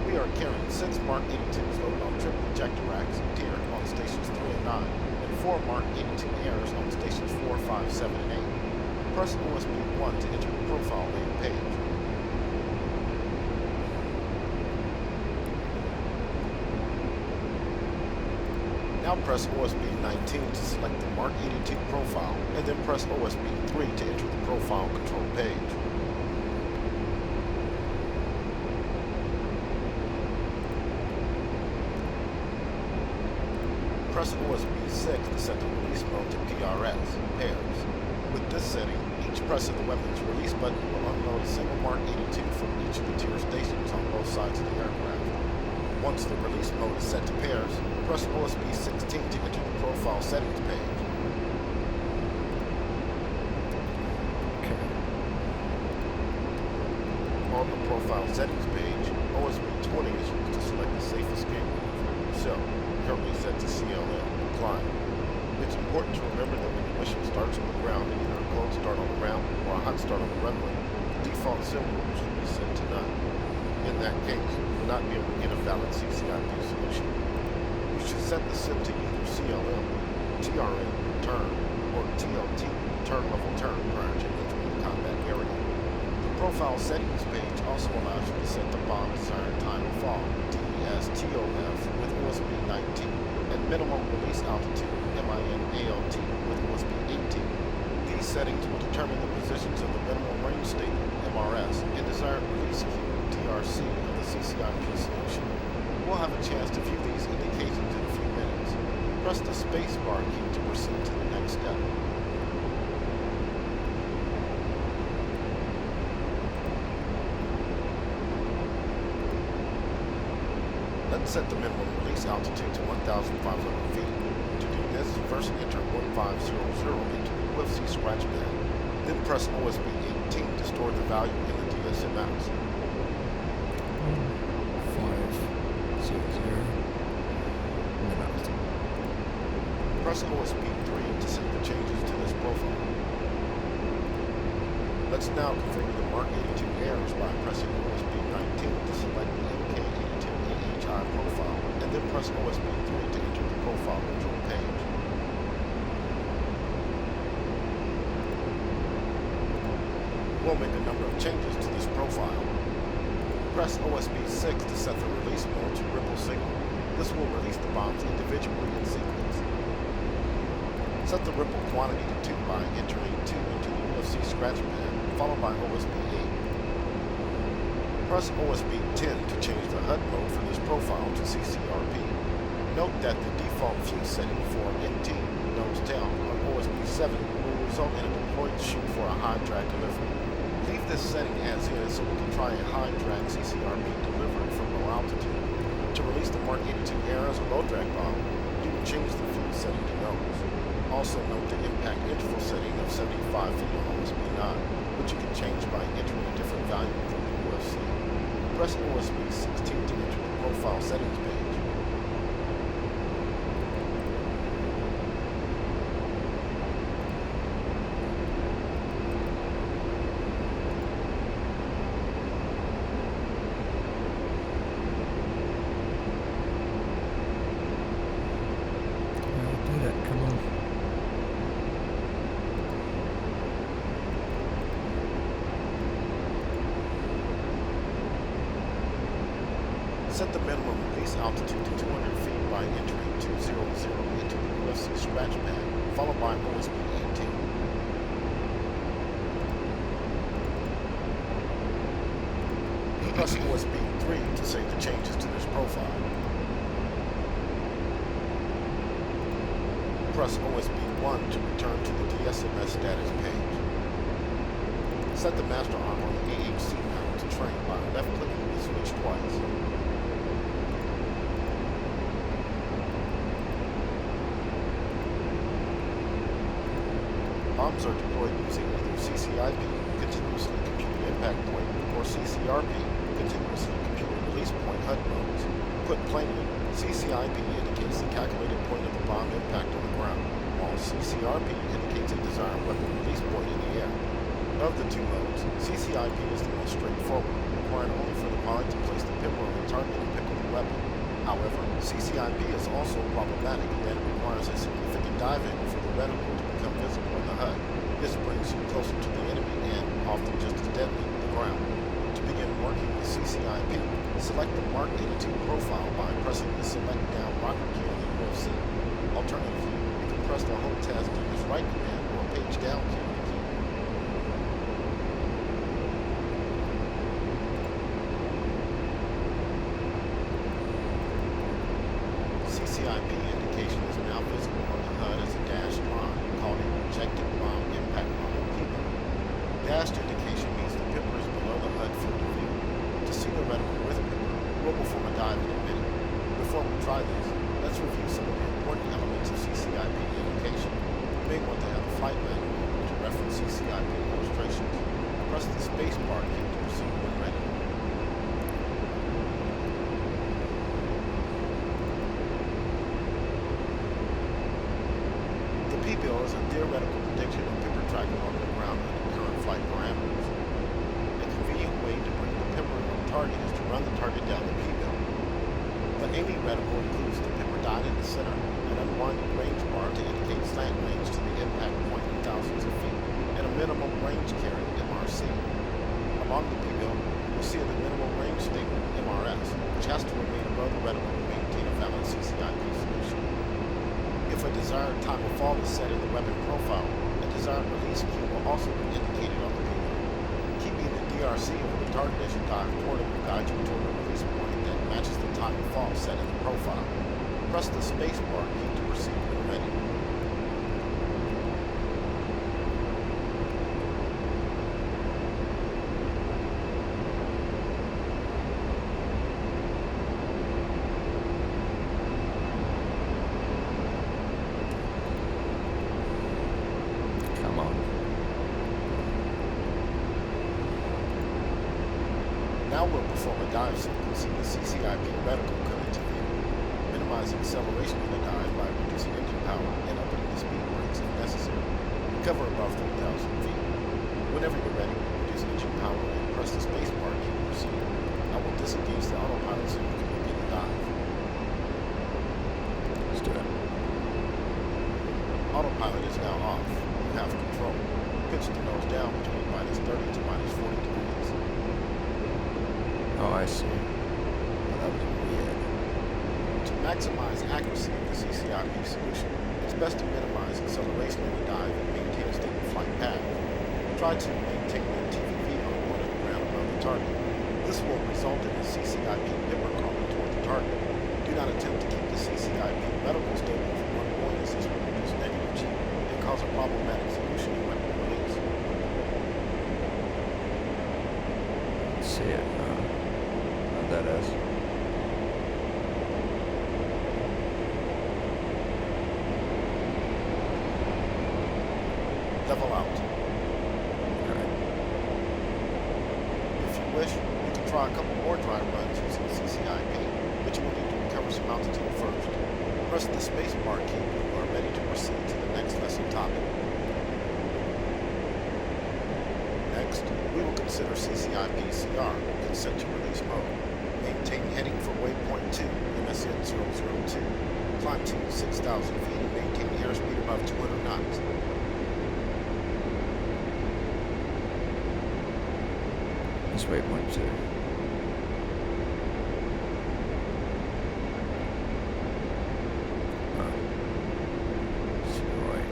We are carrying 6 Mark 82s loaded on triple ejector racks here on stations 3 and 9, and 4 Mark 82 airs on stations 4, 5, 7, and 8. Press OSB 1 to enter the profile main page. Now press OSB 19 to select the Mark 82 profile, and then press OSB 3 to enter the profile control page. Press OSB 6 to set the release mode to PRS, pairs. With this setting, each Each press of the weapon's release button will unload a single Mark 82 from each of the tier stations on both sides of the aircraft. Once the release mode is set to pairs, press OSB 16 to enter the profile settings page.
Okay.
On the profile settings page, OSB 20 is used to select the safe escape route for yourself, currently set to CLM, climb. It's important to remember that when your mission starts on the ground and either a cold start on the ground or a hot start on the runway, the default symbol should be set to none. In that case, you will not be able to get a valid CCIP solution. You should set the SIP to either CLM, TRN, turn, or TLT, turn level turn, prior to entering the combat area. The profile settings page also allows you to set the bomb desired time of fall, DES-TOF, with OSB 19, and minimum release altitude, MIN-ALT, with OSB 18. These settings will determine the positions of the minimum range statement, MRS, and desired release queue, DRC, of the CCIP solution. We'll have a chance to view these indications in a few minutes. Press the spacebar key to proceed to the next step. Let's set the minimum release altitude to 1,500 feet. To do this, first enter 1500 into the UFC scratch pad. Then press OSB 18 to store the value in the DSMS.
1500.
Press OSB 3 to save the changes to this profile. Let's now configure the Mark 82 errors by pressing OSB 19 to select the MK82AHI profile, and then press OSB 3 to enter the profile control page. We'll make a number of changes to this profile. Press OSB 6 to set the release mode to ripple signal. This will release the bombs individually in sequence. Set the ripple quantity to 2 by entering 2 into the UFC scratch pad, followed by OSB 8. Press OSB 10 to change the HUD mode for this profile to CCRP. Note that the default fuse setting for NT, nose down, on OSB 7 will result in a deployed chute for a high drag delivery. Leave this setting as is so we can try a high drag CCRP delivery from low altitude. To release the Mark 82 air as a low drag bomb, you can change the fuse setting to nose. Also note the impact interval setting of 75 feet on OSB 9, which you can change by entering a different value from the UFC. Press OSB 16 to enter the profile settings page. Set the minimum release altitude to 200 feet by entering 200 into the UFC scratch pad, followed by OSB 18. Press OSB 3 to save the changes to this profile. Press OSB 1 to return to the DSMS status page. Set the master arm on the A-10C mount to train by left-clicking the switch twice. Bombs are deployed using either CCIP, continuously computed impact point, or CCRP, continuously computed release point HUD modes. Put plainly, CCIP indicates the calculated point of the bomb impact on the ground, while CCRP indicates a desired weapon release point in the air. Of the two modes, CCIP is the most straightforward, requiring only for the pilot to place the pipper on the target and pick up the weapon. However, CCIP is also problematic in that it requires a significant dive angle for the reticle to become visible in the HUD. This brings you closer to the enemy and, often just as deadly, the ground. To begin working with CCIP, select the Mark 82 profile by pressing the Select Down rocker key on the UFC. Alternatively, you can press the Hold Task Keys right command or Page Down key on the keyboard. CCIP indication is now visible on the HUD as a dashed line called a projected bomb impact line keyboard. dive in a minute. Before we try this, let's review some of the important elements of CCIP education. You may want to have a flight manual to reference CCIP illustrations. Press the space bar key to proceed when ready. The P-bill is a theoretical prediction of pipper tracking on the ground under current flight parameters. A convenient way to bring the pipper on target is to run the target down the P-bill. The aiming reticle includes the pipper dot in the center and unwinding range bar to indicate slant range to the impact point in thousands of feet, and a minimum range carrying MRC. Along the P-bill, you'll see the minimum range statement, MRS, which has to remain above the reticle to maintain a valid CCIP solution. If a desired time of fall is set in the weapon profile, a desired release cue will also be indicated on the P-bill. Keeping the DRC over the target as you dive toward it will guide you toward a release point that matches the time of fall set in the profile. Press the space bar key to proceed when ready.
Come on.
Now we'll perform a dive so you can see the CCIP reticle come into view. Minimize acceleration in the dive by reducing engine power and upping the speed brakes if necessary. Recover above 3,000 feet. Whenever you're ready, reduce engine power and press the space bar key to proceed. I will disengage the autopilot so you can begin the dive.
Let's do it.
Autopilot is now off. You have control. Pitch the nose down between -30 to -40 degrees.
Oh, I see. Well, that was weird.
To maximize accuracy of the CCIP solution, it's best to minimize acceleration in the dive and maintain a stable flight path. Try to maintain the TVV on the ground above the target. This will result in the CCIP pipper crawling toward the target. Do not attempt to keep the CCIP reticle stable for one point as this will produce negative G and cause a problematic solution in weapon release.
Let's see it. What that is.
Level out.
Alright.
If you wish, you can try a couple more dry runs using CCIP, but you will need to recover some altitude first. Press the space bar key when you are ready to proceed to the next lesson topic. Next, we will consider CCIP CR, consent to release mode. Maintain heading for waypoint 2, MSN 002. Climb to 6,000 feet and maintain airspeed above 200 knots.
Let's waypoint 2. Oh. Let's go right.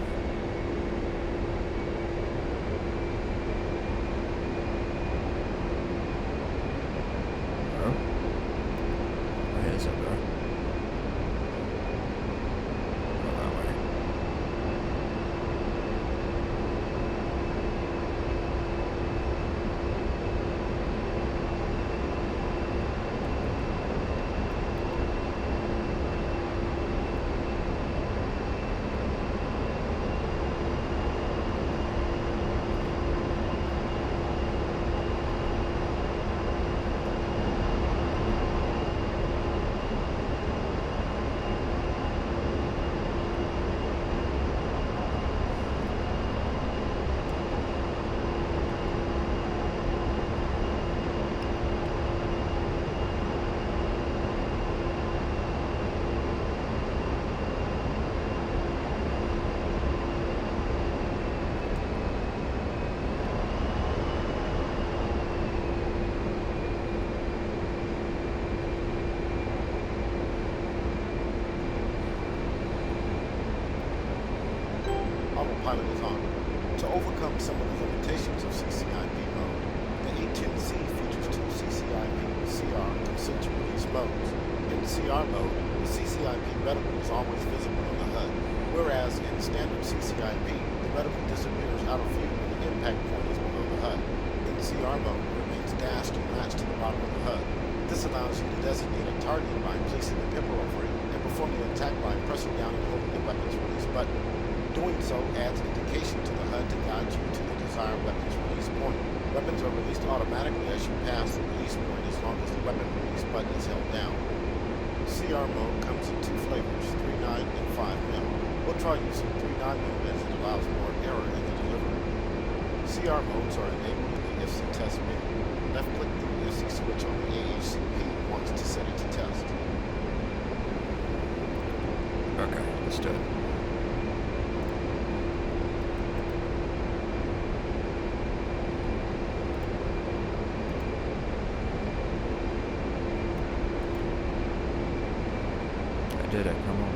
Oh. Oh, here's up there. Go that way.
Autopilot is on. To overcome some of the limitations of CCIP mode, the A-10C features two CCIP CR consent to release modes. In CR mode, the CCIP reticle is always visible on the HUD, whereas in standard CCIP, the reticle disappears out of view when the impact point is below the HUD. In CR mode, it remains dashed and latched to the bottom of the HUD. This allows you to designate a target by placing the pipper over it and performing an attack by pressing down and holding the weapons release button. Doing so adds indication to the HUD to guide you to the desired weapons release point. Weapons are released automatically as you pass the release point as long as the weapon release button is held down. CR mode comes in two flavors, 3.9 and 5mm. We'll try using 3.9mm as it allows more error in the delivery. CR modes are enabled in the FC test menu. Left-click the FC switch on the AHCP once to set it to test.
Okay, let's do it. I did it, come on.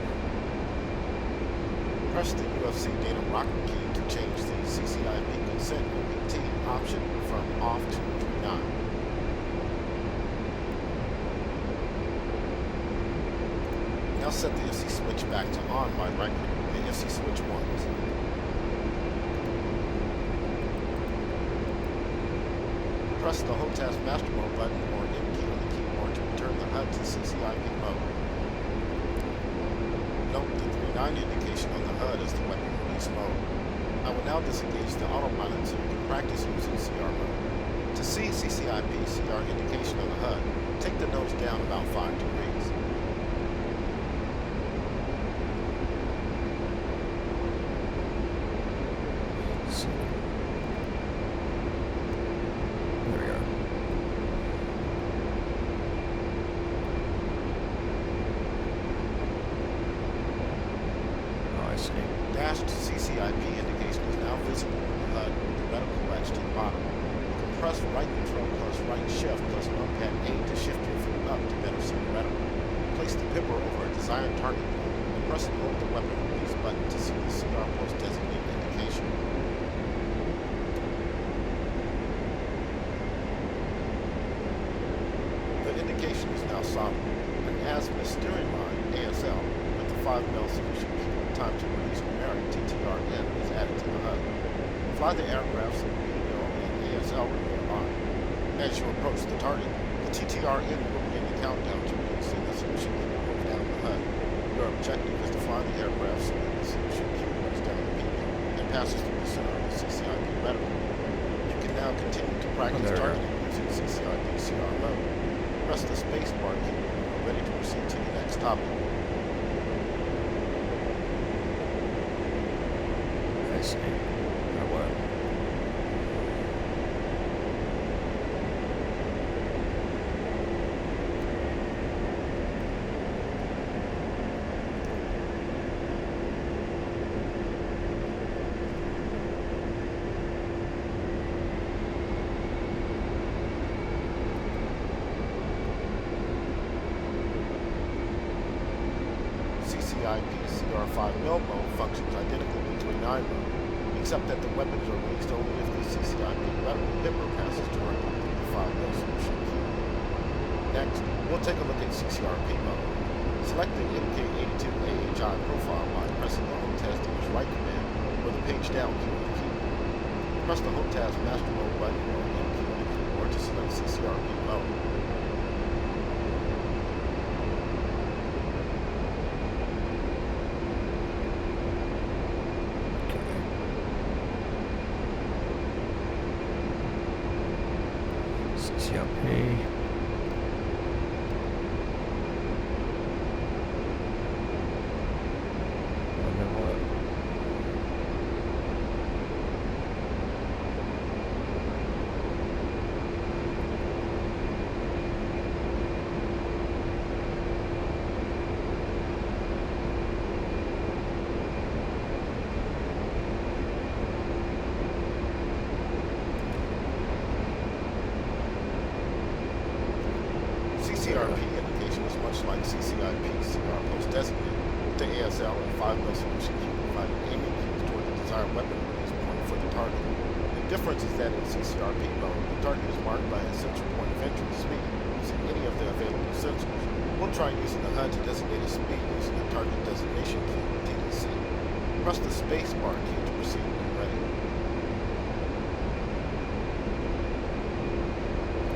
Press the UFC data rocker key to change the CCIP consent OPT option from off to 3.9. Now set the FC switch back to on by right-clicking the FC switch once. Press the HOTAS Master Mode button or M key on the keyboard to return the HUD to CCIP mode. Note the 3.9 indication on the HUD is the weapon release mode. I will now disengage the autopilot so you can practice using CR mode. To see CCIP CR indication on the HUD, take the nose down about 5 degrees.
There we go. Oh, I see.
Dashed CCIP indication is now visible on the HUD with the reticle latch to the bottom. You can press right control plus right shift plus numpad 8 to shift your foot up to better see the reticle. Place the pipper over a desired target point and press and hold the weapon release button to see the CR post designated indication. The indication is now solid. An azimuth steering line, ASL, with the 5mm solution key time to release numeric TTRN is added to the HUD. Fly the aircraft's VL and ASL remain line. As you approach the target, the TTRN will begin the countdown to releasing the solution key moves down the HUD. Your objective is to fly the aircraft so that the solution key moves down the PL and passes through the center of the CCIP reticle. You can now continue to practice targeting using CCIP CR mode. Press the spacebar key when you are ready to proceed to the next topic.
I see. Oh, what?
CCIP CR5mm mode functions identically to 3.9 mode, except that the weapons are released only if the CCIP reticle pipper passes directly through the 5mm solution key. Next, we'll take a look at CCRP mode. Select the MK82AHI profile by pressing the HOTAS Image Right command or the page down key on the keyboard. Press the HOTAS Master Mode button or M key on the keyboard to select CCRP mode.
CCLP. And then what?
CCRP indication is much like CCIP CR post designated, with the ASL and 5mm solution key providing aiming cues toward the desired weapon release point for the target. The difference is that in CCRP mode, the target is marked by a sensor point of entry speed using any of the available sensors. We'll try using the HUD to designate a speed using the target designation key, TDC. Press the space bar key to proceed when ready.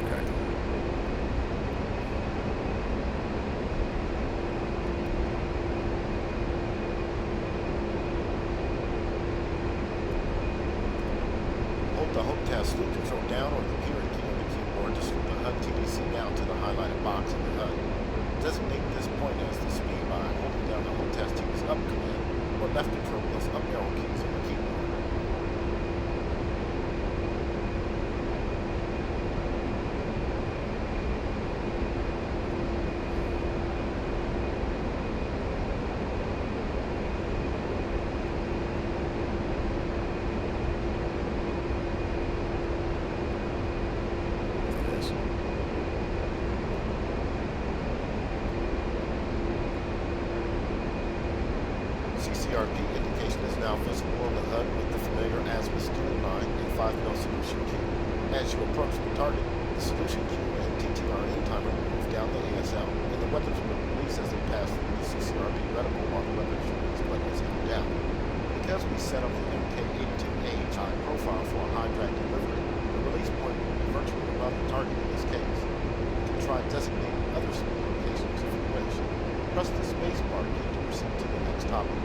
Okay.
box in the HUD. Designate this point as the speed by holding down the A-10C's up command or left control plus up arrow keys on the keyboard.
There it is.
CCRP indication is now visible on the HUD with the familiar Azimuth steering line and 5mm solution cue. As you approach the target, the solution cue and TTRN timer move down the ASL, and the weapons will release as they pass through the CCRP reticle while the weapons release button is held down. Because we set up the MK-82A high profile for a high drag delivery, the release point will be virtually above the target in this case. You can try designating other speed locations if you wish. Press the spacebar key to proceed to the next topic.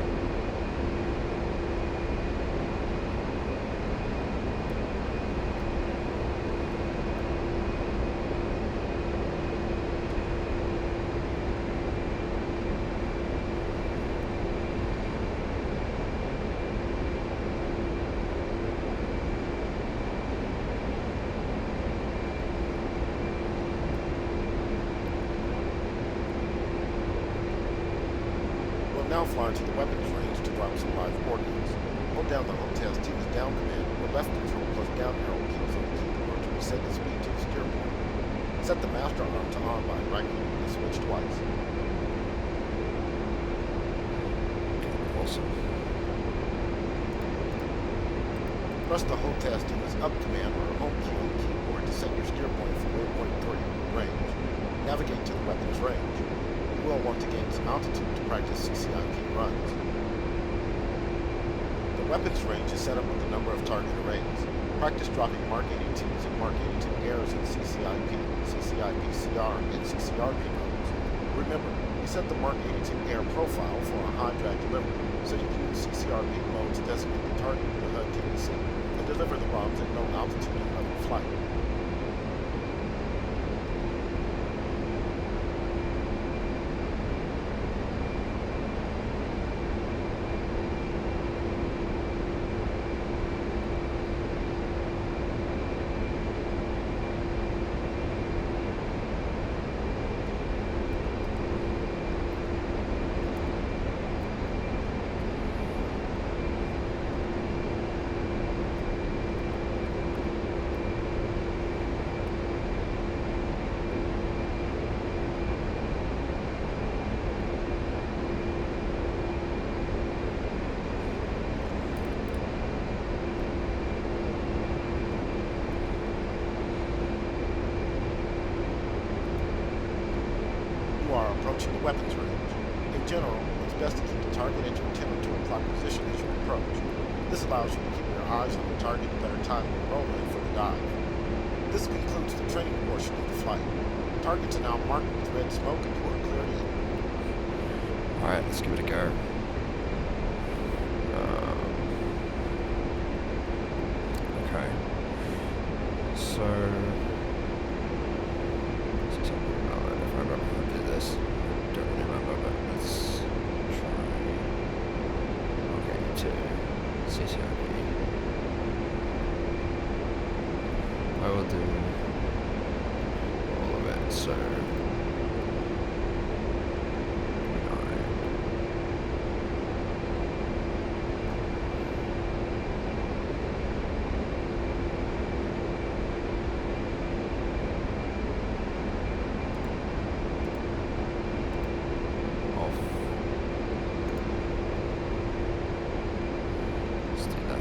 Now fly to the weapons range to drop some live ordnance. Hold down the A-10C's down command or left control plus down arrow keys on the keyboard to reset the speed to the steer point. Set the master arm to on by right-clicking the switch twice.
Awesome.
Press the A-10C's up command or home key on the keyboard to set your steer point for waypoint 3 range. Navigate to the weapons range. You will want to gain some altitude to practice CCIP runs. The weapons range is set up with a number of target arrays. Practice dropping Mark 82s and Mark 82 airs in CCIP, CCIP-CR, and CCRP modes. Remember, we set the Mark 82 air profile for a high drag delivery, so you can use CCRP mode to designate the target with the HUD TDC and deliver the bombs at no altitude and level flight. Approaching the weapons range. In general, it's best to keep the target at your 10 or 2 o'clock position as you approach. This allows you to keep your eyes on the target and better time the roll in for the dive. This concludes the training portion of the flight. Targets are now marked with red smoke and you are cleared in.
Alright, let's give it a go. Okay. So... if I remember how to do this. I don't really remember, but let's try. Okay, to CCRP. I will do all of it, so... 9.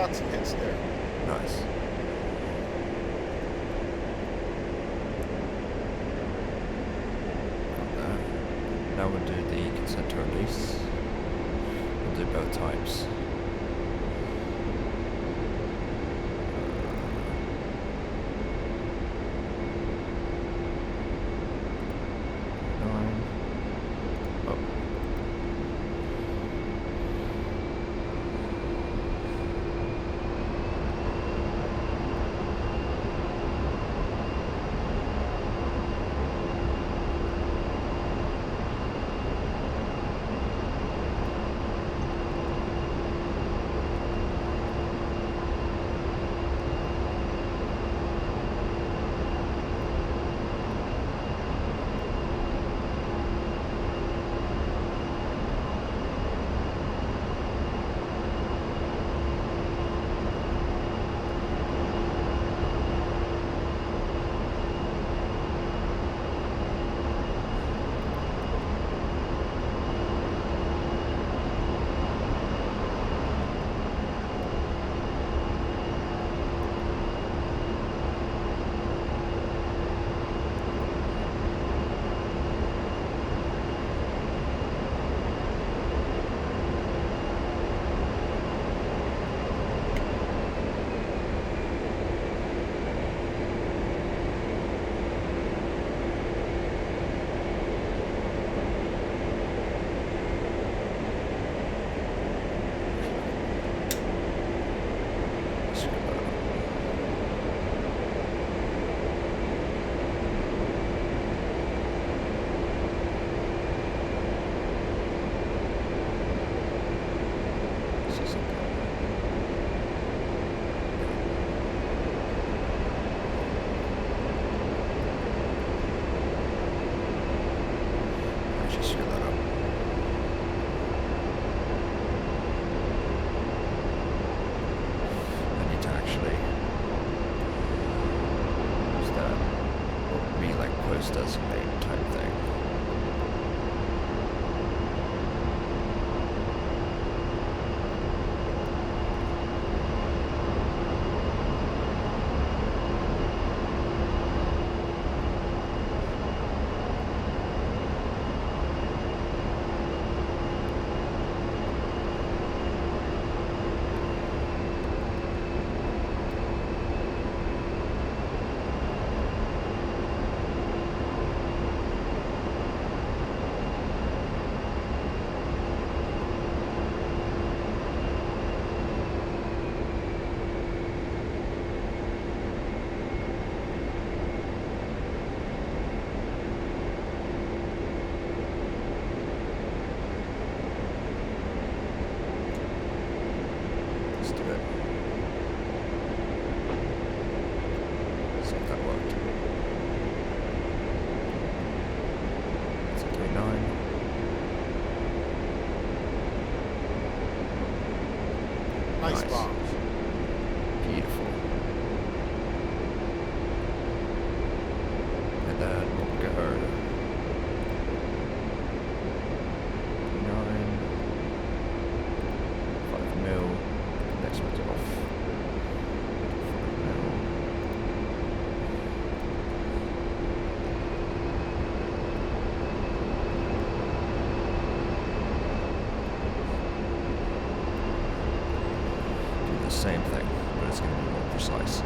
got some hits there.
Nice. Now we'll do the consent to release. We'll do both types. Nine. Oh. Designate type thing.
Nice
Nice.
bombs.
Beautiful. And then we'll get her 9, 5 mil. Next one's off. 5 mil. Same thing, but it's going to be more precise.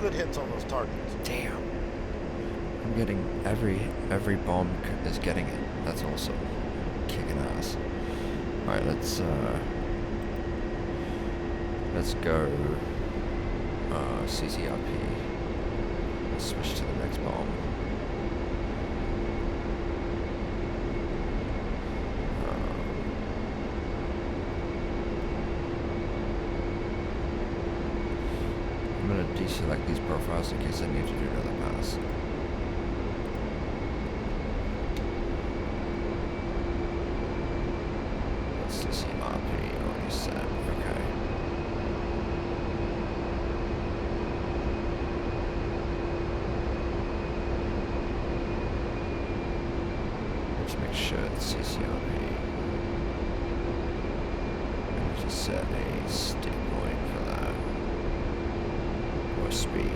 good hits on those targets.
Damn. I'm getting every bomb is getting it. That's awesome. Kicking ass. Alright, let's go CCRP. Let's switch to the next bomb. I'm gonna deselect these profiles in case I need to do another pass. Let's CCRP already set. Okay. Let's make sure it's CCRP. And just set a stick point for that. Or speed.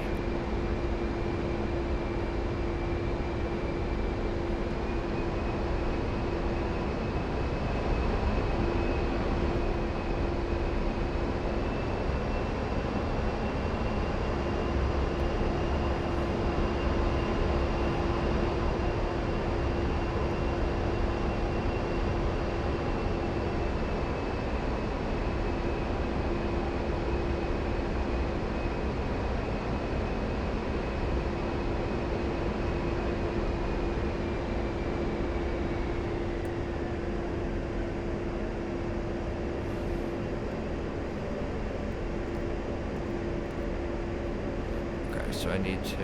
So I need to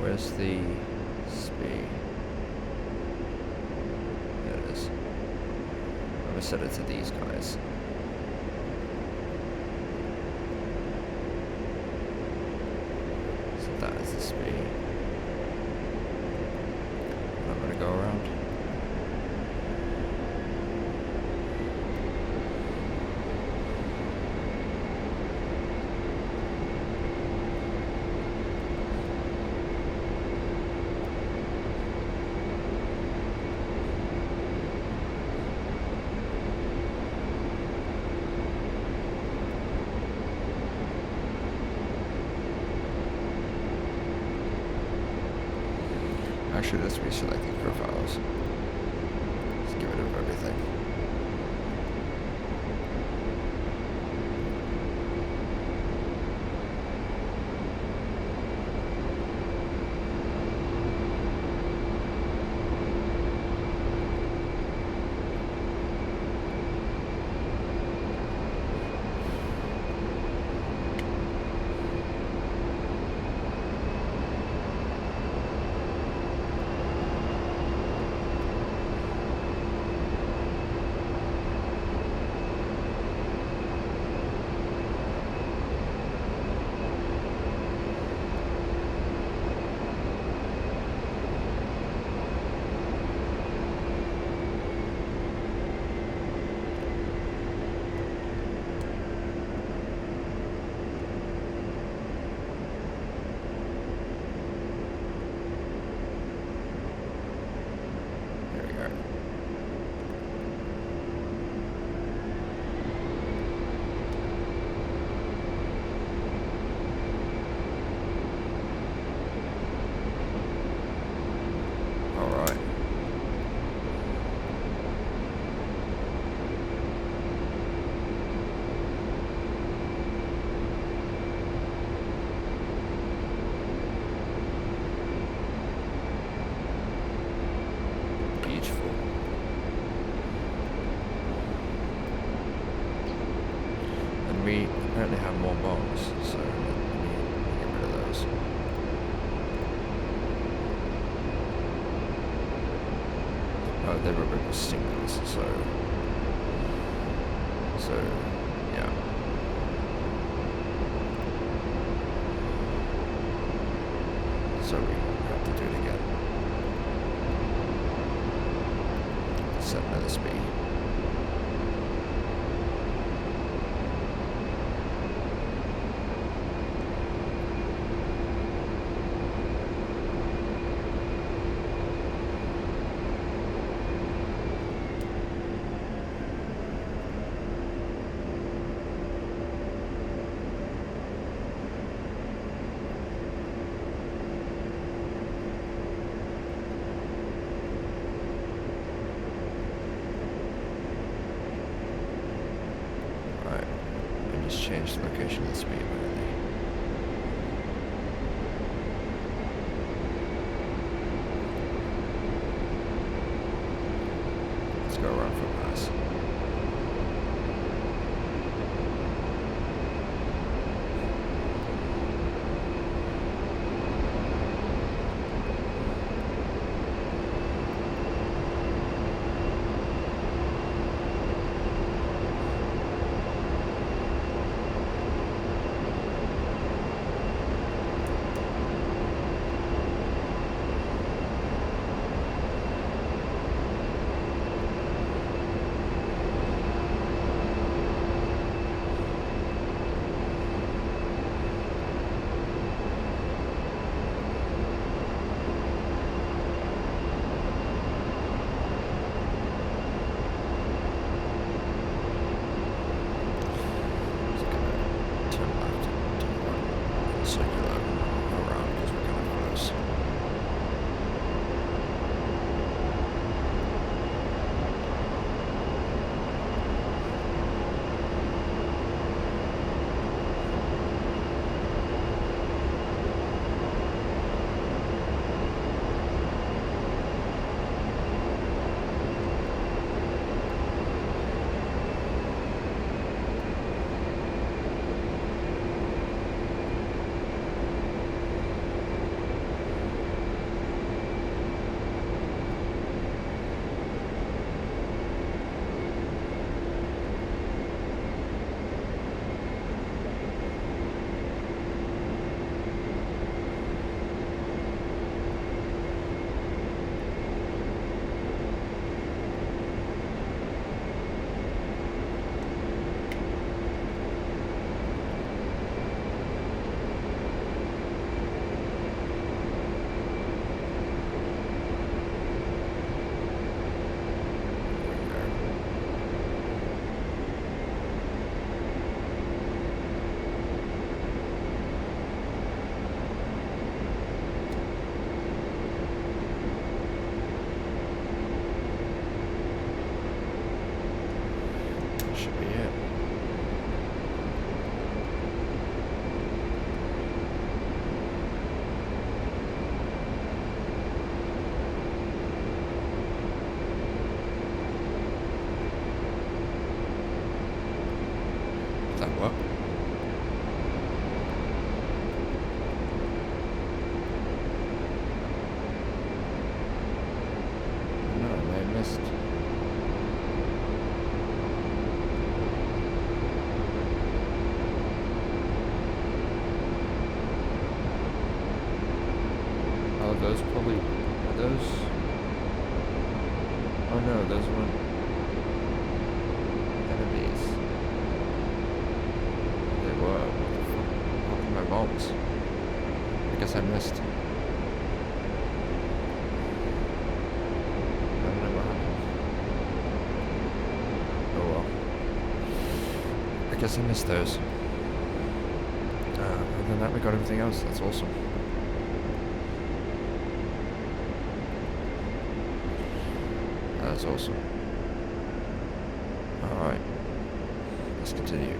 where's the speed? There it is. I'm gonna set it to these guys. So that is the speed. I'm gonna go around. Actually, let's reselect these profiles. Let's get rid of everything. We apparently have more bombs, so let me get rid of those. Oh, they were rebel singles, so yeah. So we have to do it again. Set another speed. Oh, those probably... Are those... Oh no, those weren't... enemies. They were. What the fuck? What happened to my bombs? I guess I missed. I don't know what happened. Oh well. I guess I missed those. Other than that, we got everything else. That's awesome. That's awesome. Alright. Let's continue.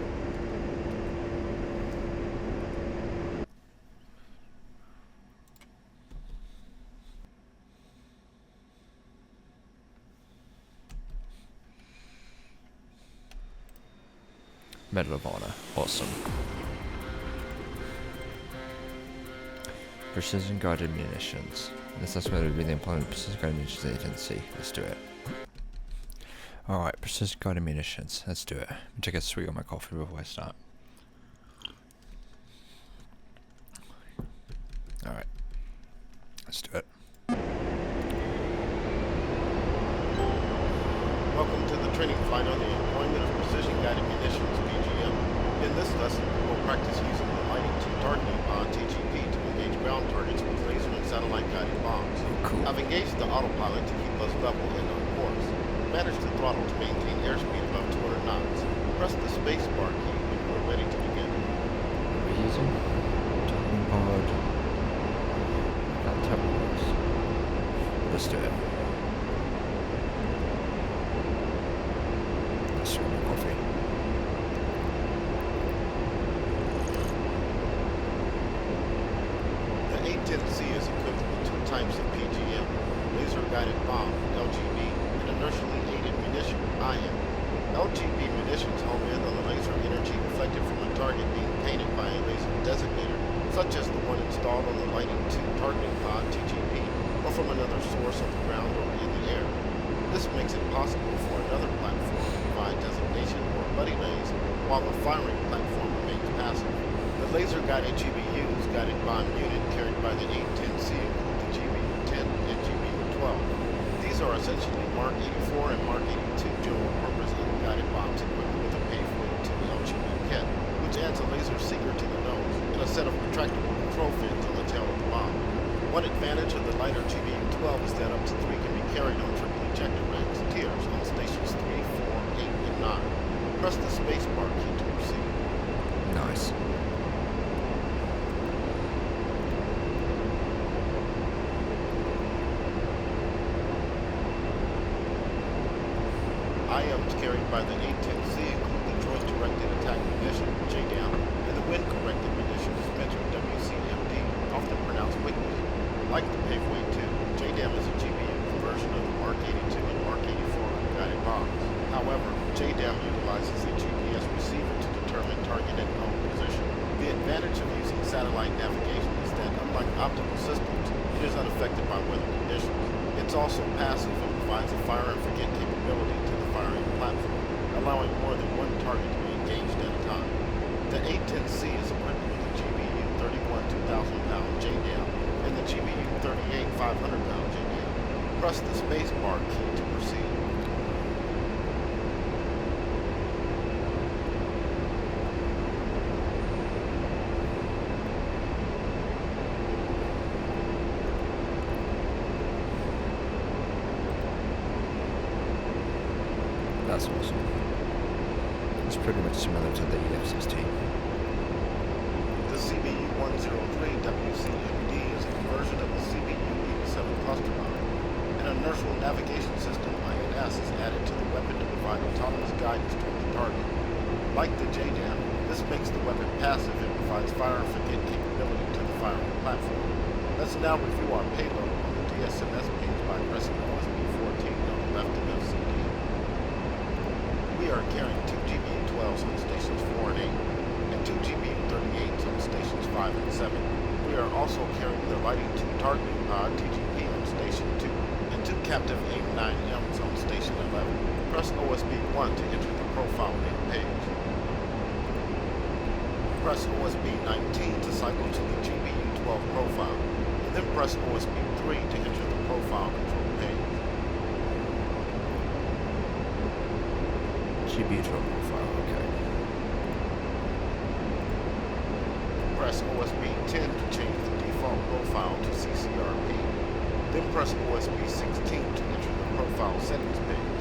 Medal of Honor. Awesome. Precision guided munitions. This is where it would be the employment of precision guided munitions A-10C. Let's do it. Alright, precision guided munitions. Let's do it. Let me take a swig of my coffee before I start. Alright. Let's do it.
Welcome to the training flight on the employment of precision guided munitions, PGM. In this lesson, we will practice using the lighting to targeting on TGP to engage ground targets with laser and satellite guided bombs.
Cool.
I've engaged the autopilot to keep us level and on course. Manage the throttle to maintain airspeed above 200 knots. Press the space bar key when you are ready to begin.
What are we using? Talking pod. Not tablets. Let's do it. Let's swim my coffee.
The A-10C is equipped with two types of PGM, laser guided bomb, LGB, and inertially aided munition, IM. LGB munitions home in on the laser energy reflected from a target being painted by a laser designator, such as the one installed on the Lighting 2 targeting pod TGP, or from another source on the ground or in the air. This makes it possible for another platform to provide designation or buddy lays, while the firing platform remains passive. The laser-guided GBU's guided bomb unit carried by the A-10C include the GBU-10 and GBU-12. These are essentially Mark 84 and Mark 82 general-purpose guided bombs equipped with a paved-weight 2 LGB kit, which adds a laser seeker to the nose and a set of retractable control fins on the tail of the bomb. One advantage of the lighter GBU-12 is that up to 3 can be carried on triple ejector racks, tiers, on stations 3, 4, 8, and 9. Press the spacebar key to proceed.
Nice.
IMs carried by the A-10C include the Joint Directed Attack Munition, JDAM, and the Wind Corrected Munitions, mentioned WCMD, often pronounced weakly. Like the Paveway 2, JDAM is a GBU version of the Mark 82 and Mark 84 guided bombs. However, JDAM utilizes a GPS receiver to determine target and known position. The advantage of using satellite navigation is that, unlike optical systems, it is unaffected by weather conditions. It's also passive and provides a fire and forget capability to the firing platform, allowing more than one target to be engaged at a time. The A-10C is equipped with the GBU 31 2,000-pound JDAM and the GBU 38 500-pound JDAM. Press the space bar key to proceed.
That's awesome. It's pretty much similar to the EF-16.
The CBU-103 WCMD is a conversion of the CBU-87 cluster bomb. An inertial navigation system, INS, is added to the weapon to provide autonomous guidance toward the target. Like the JDAM, this makes the weapon passive and provides fire and forget capability to the firing platform. Let's now review our payload on the DSMS page by pressing OSB 14 on the left of LCD. We are carrying 2 GBU-12s on stations 4 and 8, and 2 GBU-38s on stations 5 and 7. We are also carrying the Lighting 2 targeting pod TGP on station 2, and 2 captive AIM-9Ms on station 11. Press OSB 1 to enter the profile name page. Press OSB 19 to cycle to the GBU-12 profile. In Then press OSB 3 to enter the profile control page.
GB profile, okay.
Press OSB 10 to change the default profile to CCRP. Then press OSB 16 to enter the profile settings page.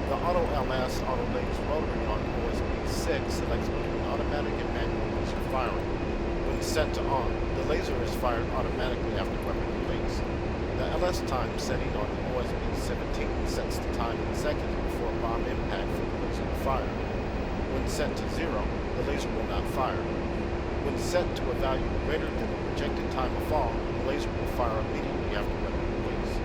The Auto LS Auto Laser rotary on OSB 6 selects between automatic and manual laser firing. When set to on, the laser is fired automatically after weapon release. The LS time setting on OSB 17 sets the time in seconds before bomb impact for the laser to fire. When set to 0, the laser will not fire. When set to a value greater than the projected time of fall, the laser will fire immediately after weapon release.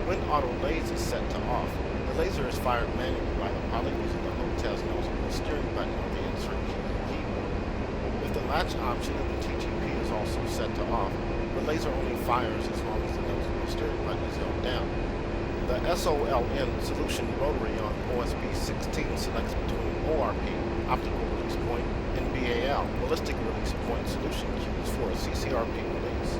When auto laser is set to off, the laser is fired manually by the pilot using the HOTAS nozzle and steering button on the insert key on the keyboard. If the latch option of the TGP is also set to off, the laser only fires as long as the nozzle and steering button is held down. The SOLN solution rotary on OSB 16 selects between ORP, optical release point, and BAL, ballistic release point solution cues for a CCRP release.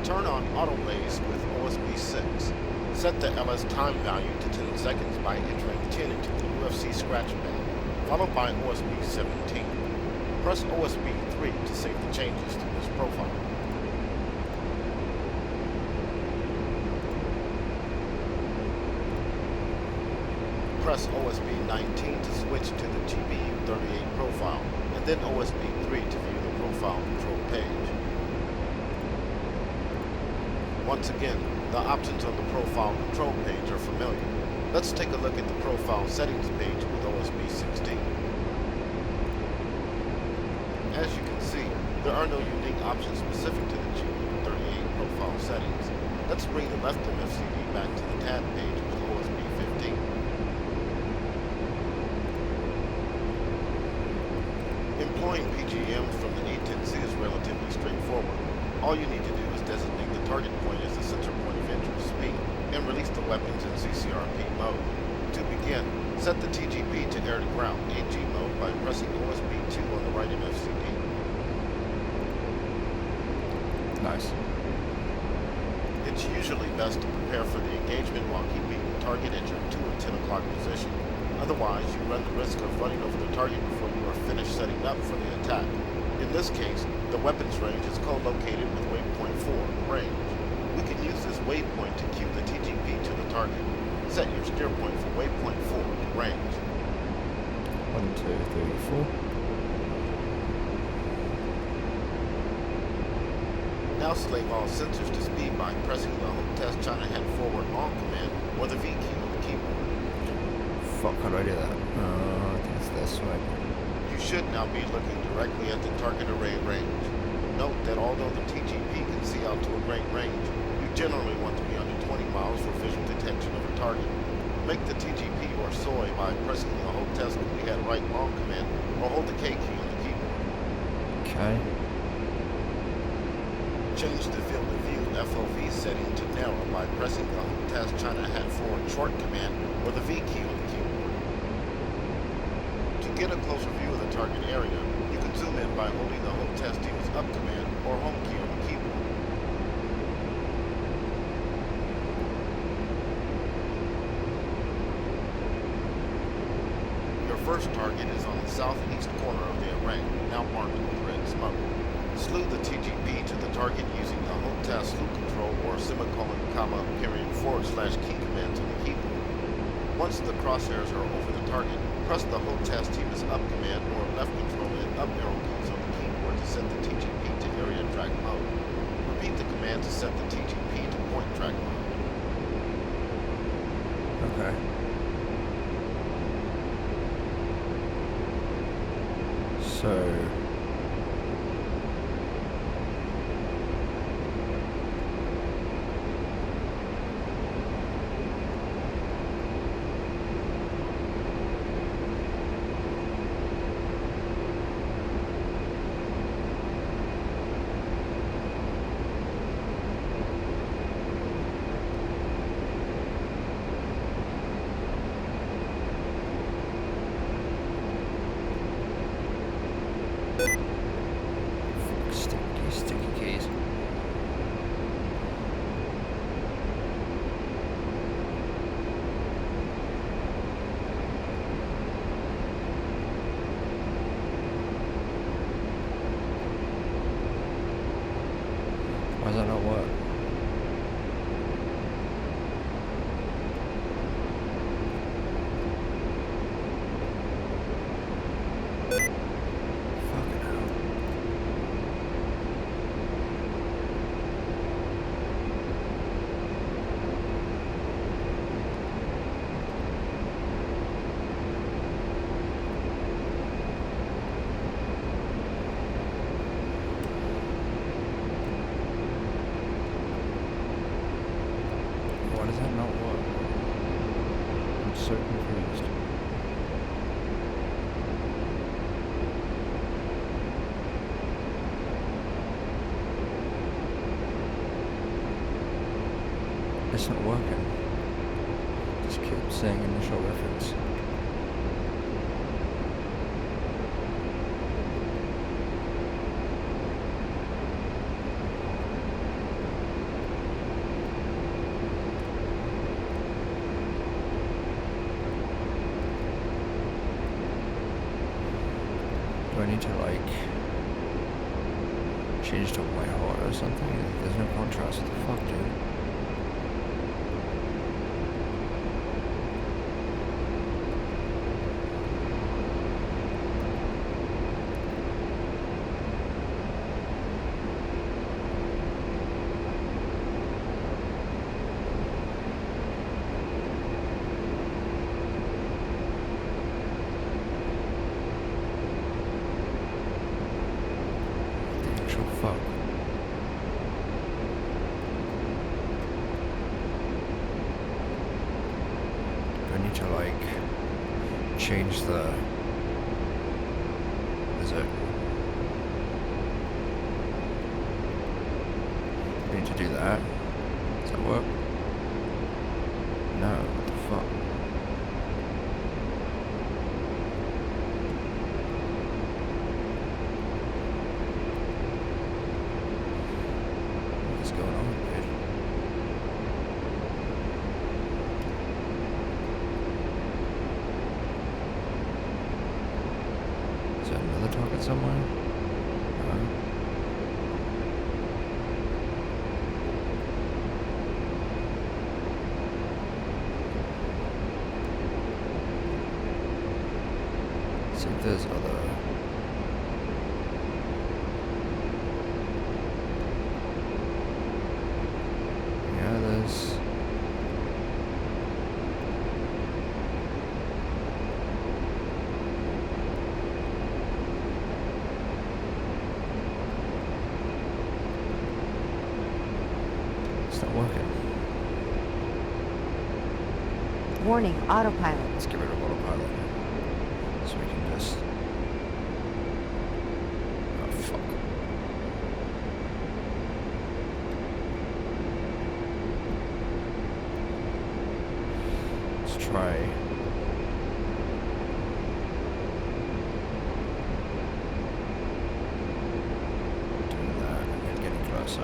Turn on auto laze with OSB 6. Set the LS time value to 10 seconds by entering 10 into the UFC scratch pad, followed by OSB 17. Press OSB 3 to save the changes to this profile. Press OSB 19 to switch to the GBU 38 profile, and then OSB 3 to view the profile control page. Once again, the options on the profile control page are familiar. Let's take a look at the profile settings page with OSB 16. As you can see, there are no unique options specific to the GBU 38 profile settings. Let's bring the left MFCD back to the tab page with OSB 15. Employing PGMs from the A-10C is relatively straightforward. All you need to do is designate the target point as the center point of interest speed and release the weapons in CCRP mode. To begin, set the TGP to air to ground AG mode by pressing OSB 2 on the right MFCD.
Nice.
It's usually best to prepare for the engagement while keeping the target at your 2 and 10 o'clock position. Otherwise, you run the risk of running over the target before you are finished setting up for the attack. In this case, the weapons range is co-located with waypoint 4, range. We can use this waypoint to cue the TGP to the target. Set your steer point for waypoint 4, range.
1, 2, 3, 4.
Now slave all sensors to speed by pressing the HOTAS China Hat forward long command or the V key on the keyboard.
Fuck, how do I do that? I think it's this way.
You should now be looking directly at the target array range. Note that although the TGP can see out to a great range, you generally want to be under 20 miles for visual detection of a target. Make the TGP or SOI by pressing the HOTAS Hat right long command or hold the K key on the keyboard.
Okay.
Change the field of view FOV setting to narrow by pressing the HOTAS China Hat forward short command or the V key on the keyboard. To get a closer view of the target area, you can zoom in by holding the HOTAS Team's up command or home key on the keyboard. Your first target is on the southeast corner of the array, now marked with red smoke. Slew the TGP to the target using the HOTAS slew control or semicolon, comma, period, / key commands on the keyboard. Once the crosshairs are over the target, press the HOTAS Team's up command or left control and up arrow keys on the keyboard to set the TGP to area track mode. Repeat the command to set the TGP to point track mode.
Okay. So... confused. It's not working. Just keep saying initial reference. Do I need to like change to white hot or something? There's no contrast. What the fuck, dude? Fuck. Do I need to like change the... Is it? I need to do that. Does that work? No, what the fuck? What's going on, dude? Is there another target somewhere? No. See if there's other... Yeah, there's... It's not working.
Warning, autopilot.
Let's get rid of autopilot. So we can just... Oh, fuck. Let's try... doing that and getting closer.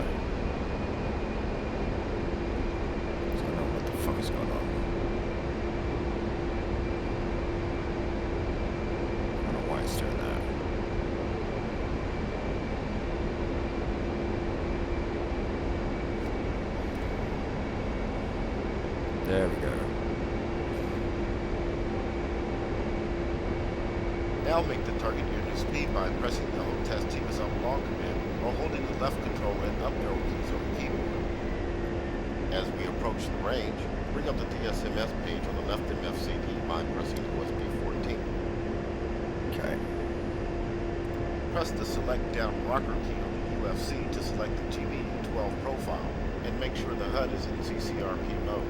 'Cause I don't know what the fuck is going on. I don't know why it's doing that. There we go.
Now make the target your new speed by pressing the Hold Test Team as Unlock command or holding the left control and up arrow keys on the keyboard. As we approach the range, bring up the DSMS page on the left MFCD by pressing USB 14.
Okay.
Press the select down rocker key on the UFC to select the GBU-12 profile and make sure the HUD is in CCRP mode.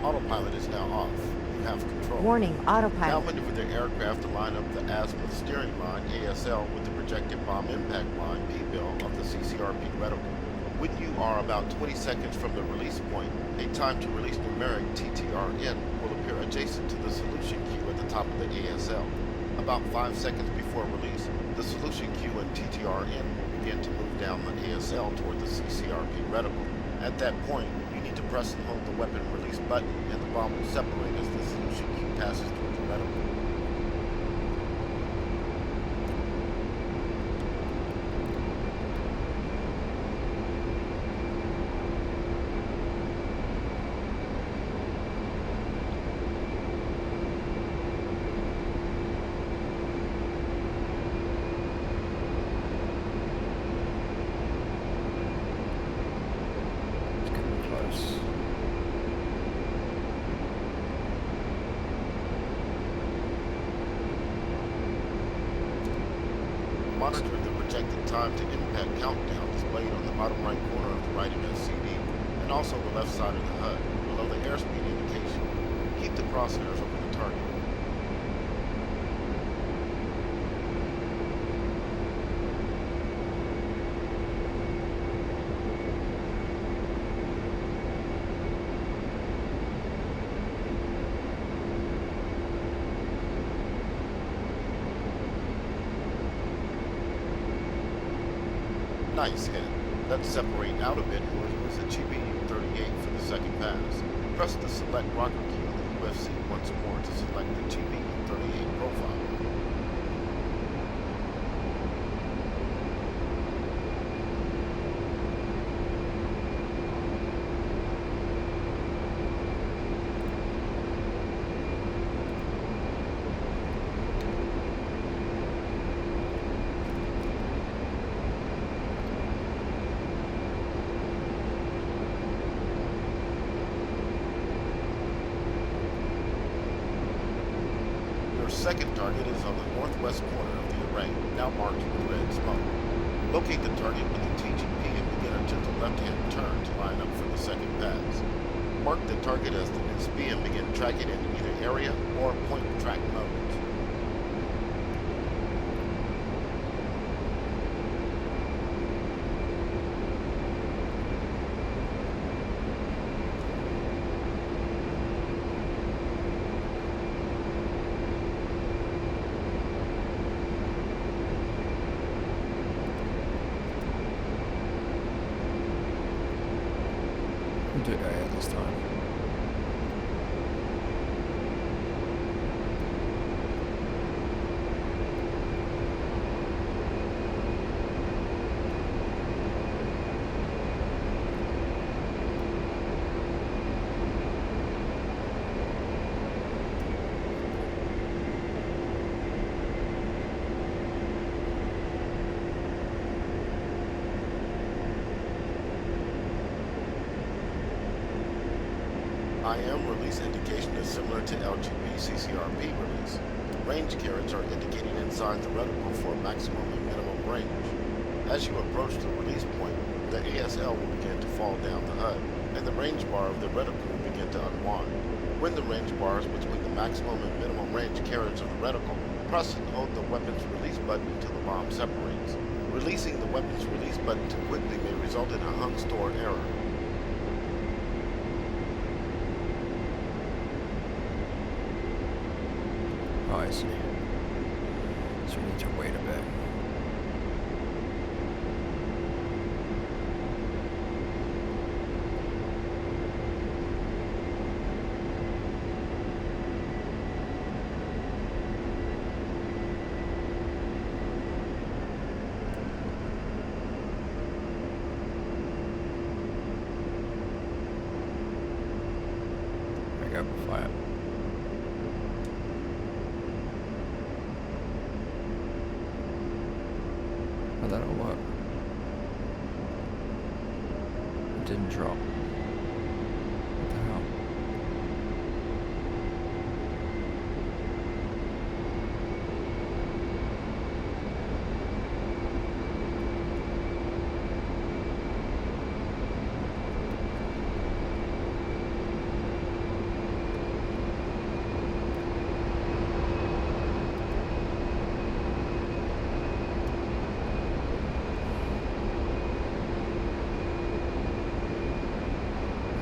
Autopilot is now off. You have control.
Warning,
Now
autopilot.
maneuver the aircraft to line up the azimuth steering line, ASL, with the projected bomb impact line, P-bill, of the CCRP reticle. When you are about 20 seconds from the release point, a time to release numeric TTRN will appear adjacent to the solution queue at the top of the ASL. About 5 seconds before release, the solution queue and TTRN will begin to move down the ASL toward the CCRP reticle. At that point, you need to press and hold the weapon release button, and the bomb will separate as the solution queue passes through the reticle.
It's getting close.
Monitor the projected time to impact countdown display displayed on the bottom right corner of the right MSCD, and also the left side of the HUD, below the airspeed indication. Keep the crosshairs over the target. Nice hit. Let's separate out a bit and we'll use the GBU-38 for the second pass. Press the select rocker key on the UFC once more to select the GBU-38 profile. Your second target is on the northwest corner of the array, now marked with red smoke. Locate the target with the TGP and begin a gentle left-hand turn to line up for the second pass. Mark the target as the NSB and begin tracking in either area or point track modes.
We'll do area this time.
IM release indication is similar to LGB CCRP release. Range carrots are indicating inside the reticle for maximum and minimum range. As you approach the release point, the ASL will begin to fall down the HUD, and the range bar of the reticle will begin to unwind. When the range bars between the maximum and minimum range carrots of the reticle, press and hold the weapons release button until the bomb separates. Releasing the weapons release button too quickly may result in a hung store error.
Oh, I see. So we need to wait a bit. I got fire. Oh, that'll work. It didn't drop. What the hell?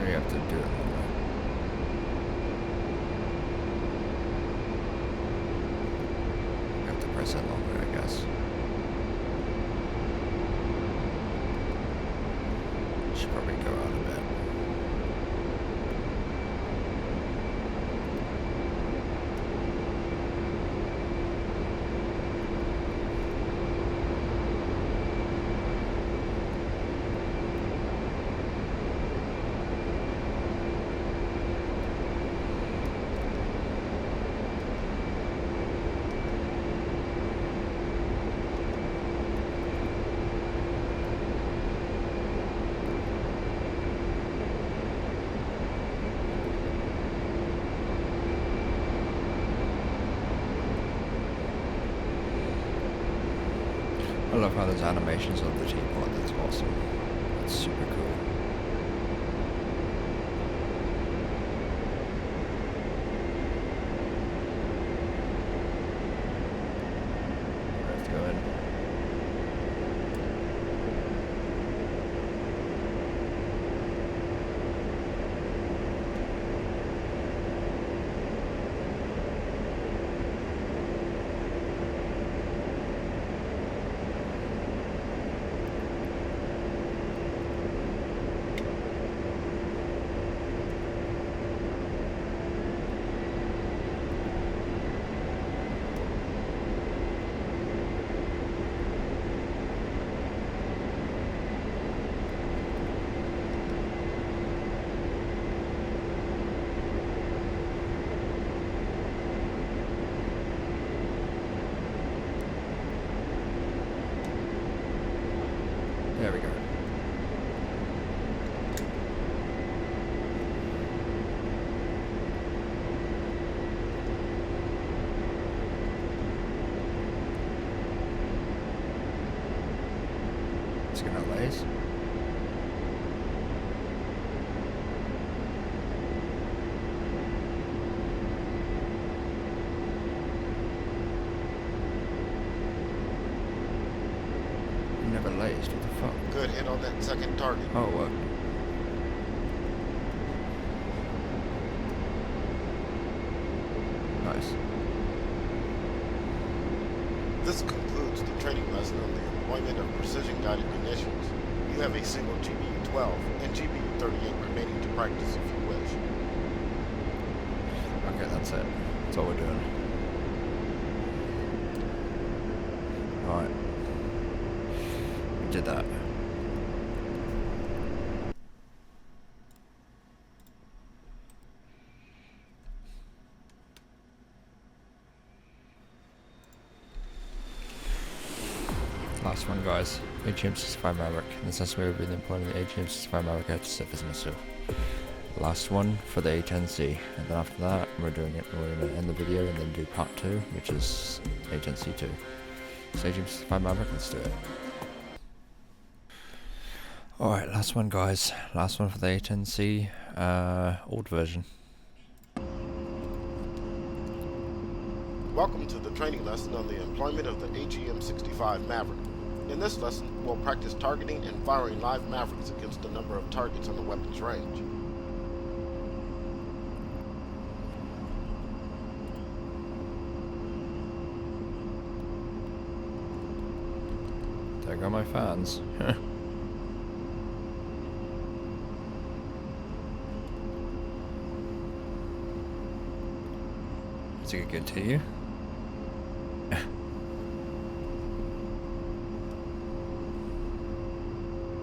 You have to do it that way. You have to press it longer, I guess. Should probably go out a bit. I love how there's animations on the keyboard, that's awesome. awesome. That's super cool. Let's go in. There we go. It's gonna lace. Never laced, what the fuck?
Good hit on that second target.
Oh, what? Nice.
This concludes the training lesson on the employment of precision-guided munitions. You have a single GBU-12 and GBU-38 remaining to practice if you wish.
Okay, that's it. That's all we're doing. Alright. We did that. Last one, guys. AGM-65 Maverick. This is where we'll be employing the AGM-65 Maverick out to surface missile. Last one for the A-10C, and then after that we're going to end the video and then do part 2, which is A-10C 2. So AGM-65 Maverick, let's do it. Alright, last one, guys. Last one for the A-10C, old version.
Welcome to the training lesson on the employment of the AGM-65 Maverick. In this lesson, we'll practice targeting and firing live Mavericks against a number of targets on the weapon's range.
There go my fans. Is it good to you?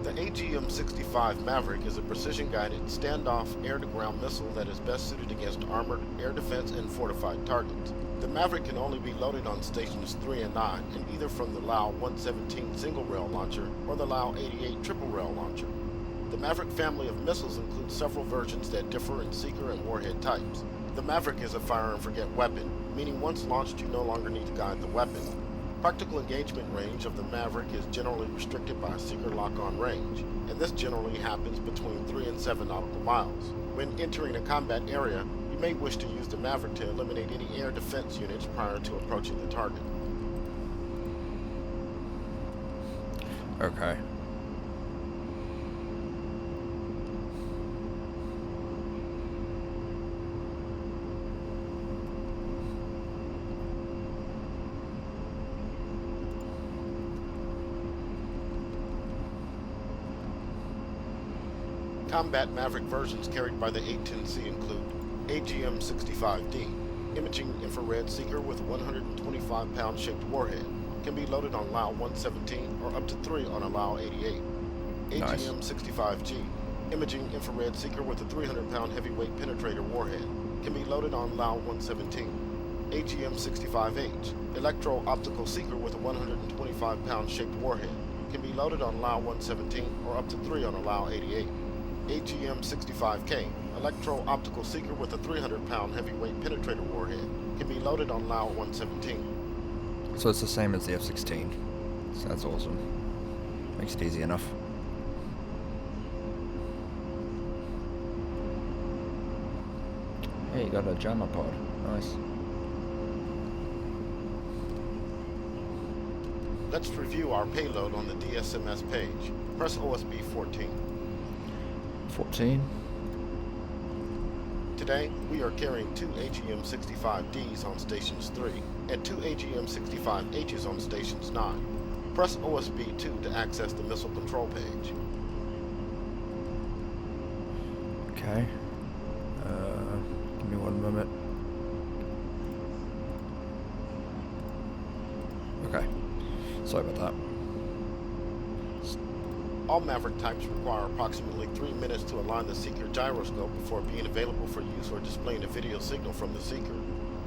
The AGM-65 Maverick is a precision-guided standoff air-to-ground missile that is best suited against armored, air defense, and fortified targets. The Maverick can only be loaded on stations 3 and 9, and either from the LAU-117 single-rail launcher or the LAU-88 triple-rail launcher. The Maverick family of missiles includes several versions that differ in seeker and warhead types. The Maverick is a fire-and-forget weapon, meaning once launched you no longer need to guide the weapon. Practical engagement range of the Maverick is generally restricted by seeker lock-on range, and this generally happens between 3 and 7 nautical miles. When entering a combat area, you may wish to use the Maverick to eliminate any air defense units prior to approaching the target.
Okay.
Combat Maverick versions carried by the A-10C include AGM-65D, imaging infrared seeker with 125-pound shaped warhead, can be loaded on LAU-117 or up to 3 on a LAU-88.
Nice.
AGM-65G, imaging infrared seeker with a 300-pound heavyweight penetrator warhead, can be loaded on LAU-117. AGM-65H, electro-optical seeker with a 125-pound shaped warhead, can be loaded on LAU-117 or up to 3 on a LAU-88. AGM-65K, electro-optical seeker with a 300-pound heavyweight penetrator warhead, can be loaded on LAU-117.
So it's the same as the F-16. So that's awesome. Makes it easy enough. Hey, you got a jammer pod. Nice.
Let's review our payload on the DSMS page. Press OSB 14.
14.
Today, we are carrying 2 AGM-65Ds on Stations 3 and 2 AGM-65Hs on Stations 9. Press OSB 2 to access the missile control page.
Okay. Give me 1 moment. Okay. Sorry about that.
All Maverick types require approximately 3 minutes to align the seeker gyroscope before being available for use or displaying a video signal from the seeker.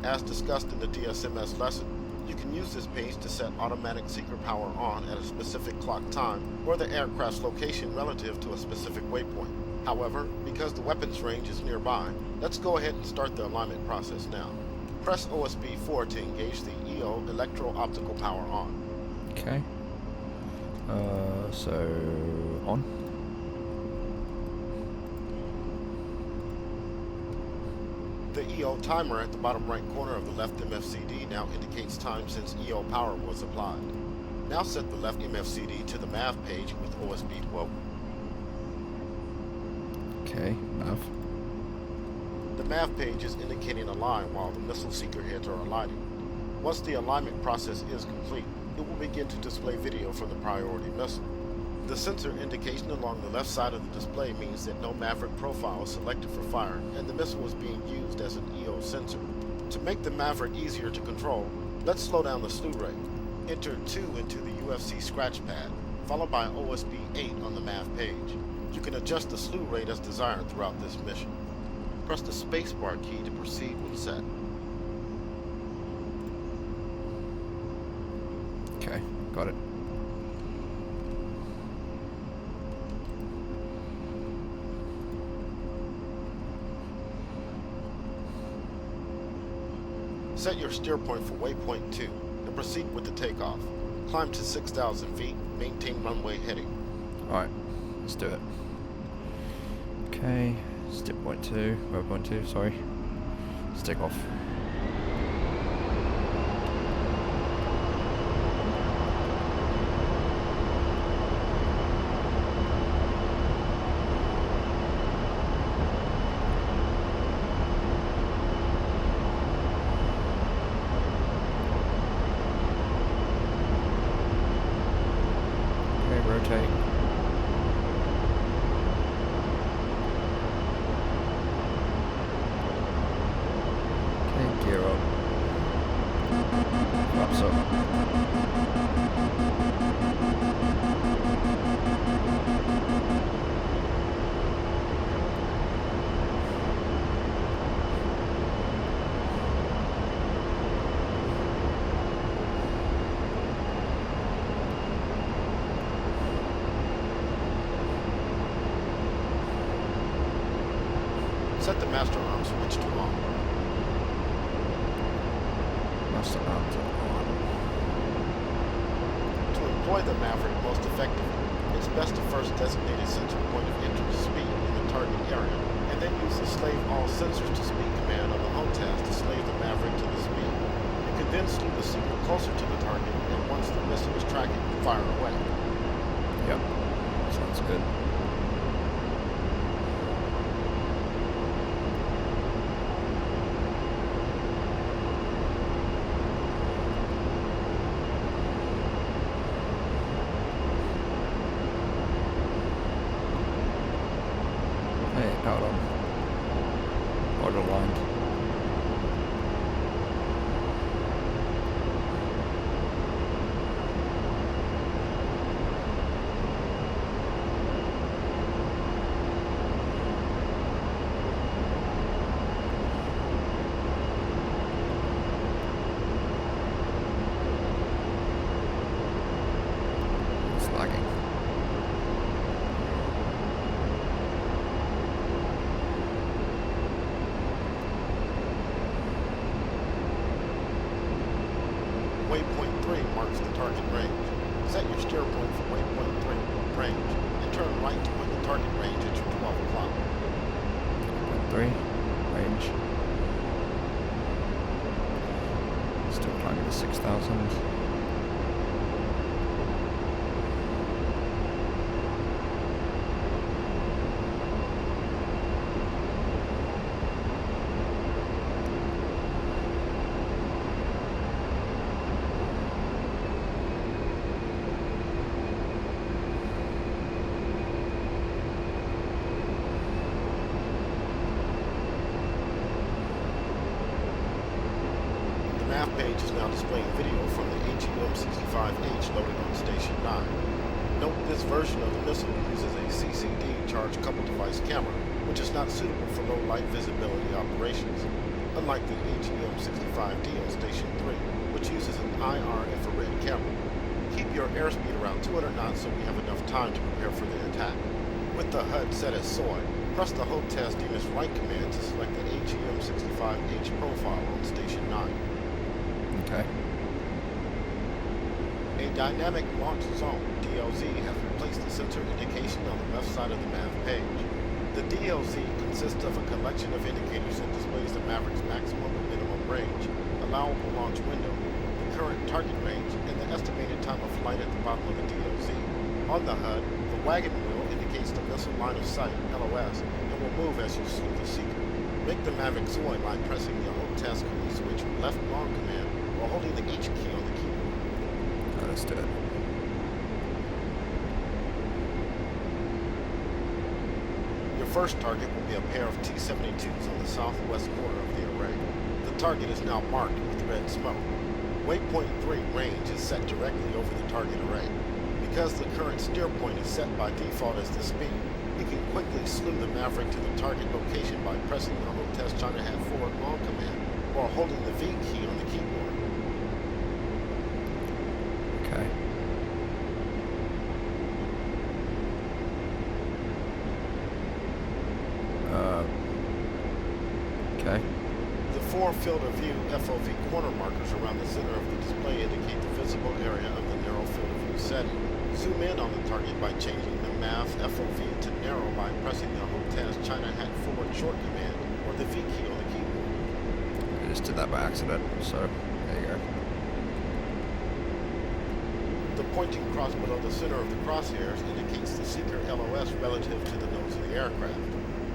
As discussed in the DSMS lesson, you can use this page to set automatic seeker power on at a specific clock time or the aircraft's location relative to a specific waypoint. However, because the weapons range is nearby, let's go ahead and start the alignment process now. Press OSB 4 to engage the EO electro-optical power on.
Okay. So on.
The EO timer at the bottom right corner of the left MFCD now indicates time since EO power was applied. Now set the left MFCD to the MAV page with OSB 12.
Okay, Mav.
The MAV page is indicating a line while the missile seeker heads are alighting. Once the alignment process is complete, it will begin to display video from the priority missile. The sensor indication along the left side of the display means that no Maverick profile is selected for fire and the missile is being used as an EO sensor. To make the Maverick easier to control, let's slow down the slew rate. Enter 2 into the UFC scratch pad, followed by OSB 8 on the MAV page. You can adjust the slew rate as desired throughout this mission. Press the spacebar key to proceed when set.
Okay, got it.
Set your steer point for waypoint 2 and proceed with the takeoff. Climb to 6,000 feet, maintain runway heading.
Alright, let's do it. Okay, step point 2, waypoint 2, sorry. Let's take off. Rotate. Okay, gear up. Flaps up.
Set the master arm switch to on.
Master arms are on.
To employ the Maverick most effectively, it's best to first designate a sensor point of entry speed in the target area, and then use the slave all sensors to speed command on the home task to slave the Maverick to the speed. You can then slew the seeker closer to the target, and once the missile is tracking, fire away.
Yep, sounds good. Hey, powered on. Order aligned. It's lagging.
Waypoint 3 marks the target range. Set your steer point for waypoint 3 range, and turn right to put the target range at your 12 o'clock.
3, range.
page is now displaying video from the HUM-65H loaded on Station 9. Note this version of the missile uses a CCD charge coupled device camera, which is not suitable for low light visibility operations, unlike the HUM-65D on Station 3, which uses an IR infrared camera. Keep your airspeed around 200 knots so we have enough time to prepare for the attack. With the HUD set as soy, press the HOTAS Demus right command to select the HUM-65H profile on Station 9.
Okay.
A dynamic launch zone, DLZ, has replaced the sensor indication on the left side of the MAV page. The DLZ consists of a collection of indicators that displays the Maverick's maximum and minimum range, allowable launch window, the current target range, and the estimated time of flight at the bottom of the DLZ. On the HUD, the wagon wheel indicates the missile line of sight, LOS, and will move as you slew the seeker. Make the Mavic Zoy by pressing the HOTAS key switch left long command while holding the H key on the keyboard.
Let's do it.
Your first target will be a pair of T-72s on the southwest corner of the array. The target is now marked with red smoke. Waypoint 3 range is set directly over the target array. Because the current steer point is set by default as the speed, you can quickly slew the Maverick to the target location by pressing the HOTAS China Hat forward long command while holding the V key on the keyboard.
Okay. Okay.
The four field of view FOV corner markers around the center of the display indicate the visible area of the narrow field of view setting. Zoom in on the target by changing the MAV FOV to narrow by pressing the HOTAS China Hat forward short command or the V key on the keyboard.
I just did that by accident, so there you go.
The pointing cross below the center of the crosshairs indicates the seeker LOS relative to the nose of the aircraft.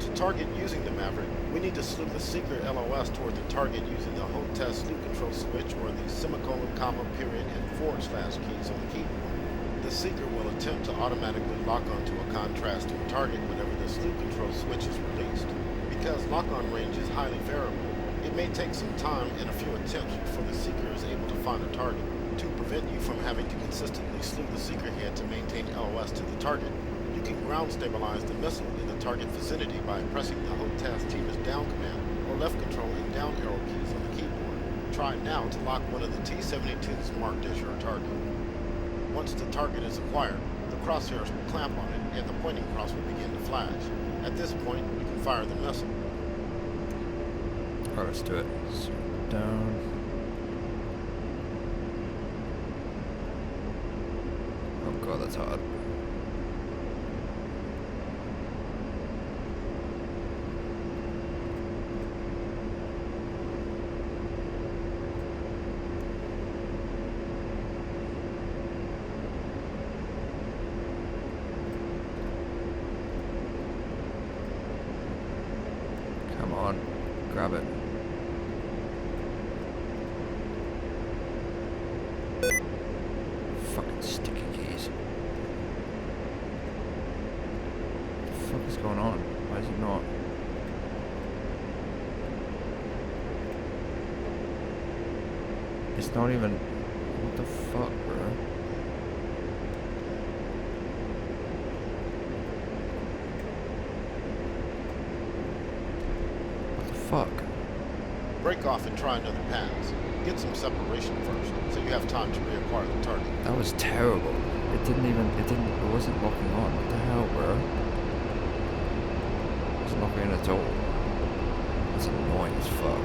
To target using the Maverick, we need to slew the seeker LOS toward the target using the HOTAS slew control switch or the semicolon, comma, period, and / keys on the keyboard. The seeker will attempt to automatically lock onto a contrast to a target whenever the slew control switch is released. Because lock-on range is highly variable, it may take some time and a few attempts before the seeker is able to find a target. To prevent you from having to consistently slew the seeker head to maintain LOS to the target, you can ground stabilize the missile in the target vicinity by pressing the HOTAS Demus down command or left control and down arrow keys on the keyboard. Try now to lock one of the T-72s marked as your target. Once the target is acquired, the crosshairs will clamp on it and the pointing cross will begin to flash. At this point, you can fire the missile.
Alright, let's do it. So, down. Oh god, that's hard. Come on, grab it. Fucking sticky keys. What the fuck is going on? Why is it not? It's not even. What the fuck, bro? What the fuck?
Break off and try another pass. Get some separation first, so you have time to reacquire the target.
That was terrible. It wasn't locking on. What the hell, bro? It wasn't locking in at all. It's annoying as fuck.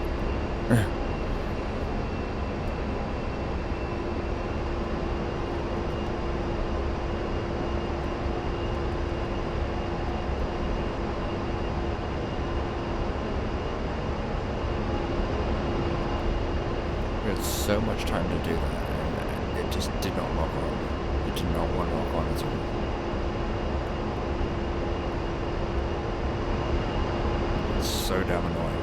We had so much time to do that, and it just did not lock on. It did not want to lock on at all. It's so damn annoying.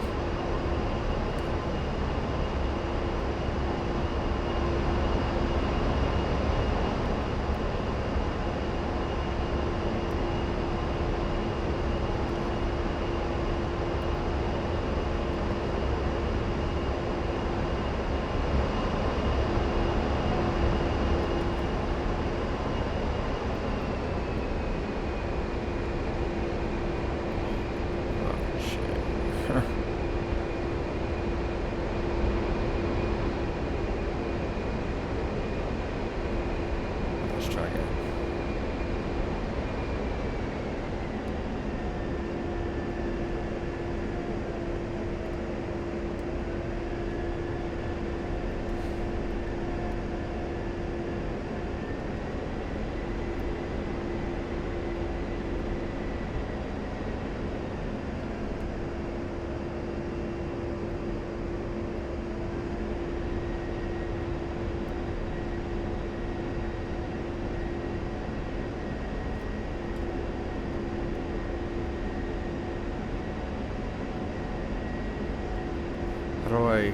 How do I...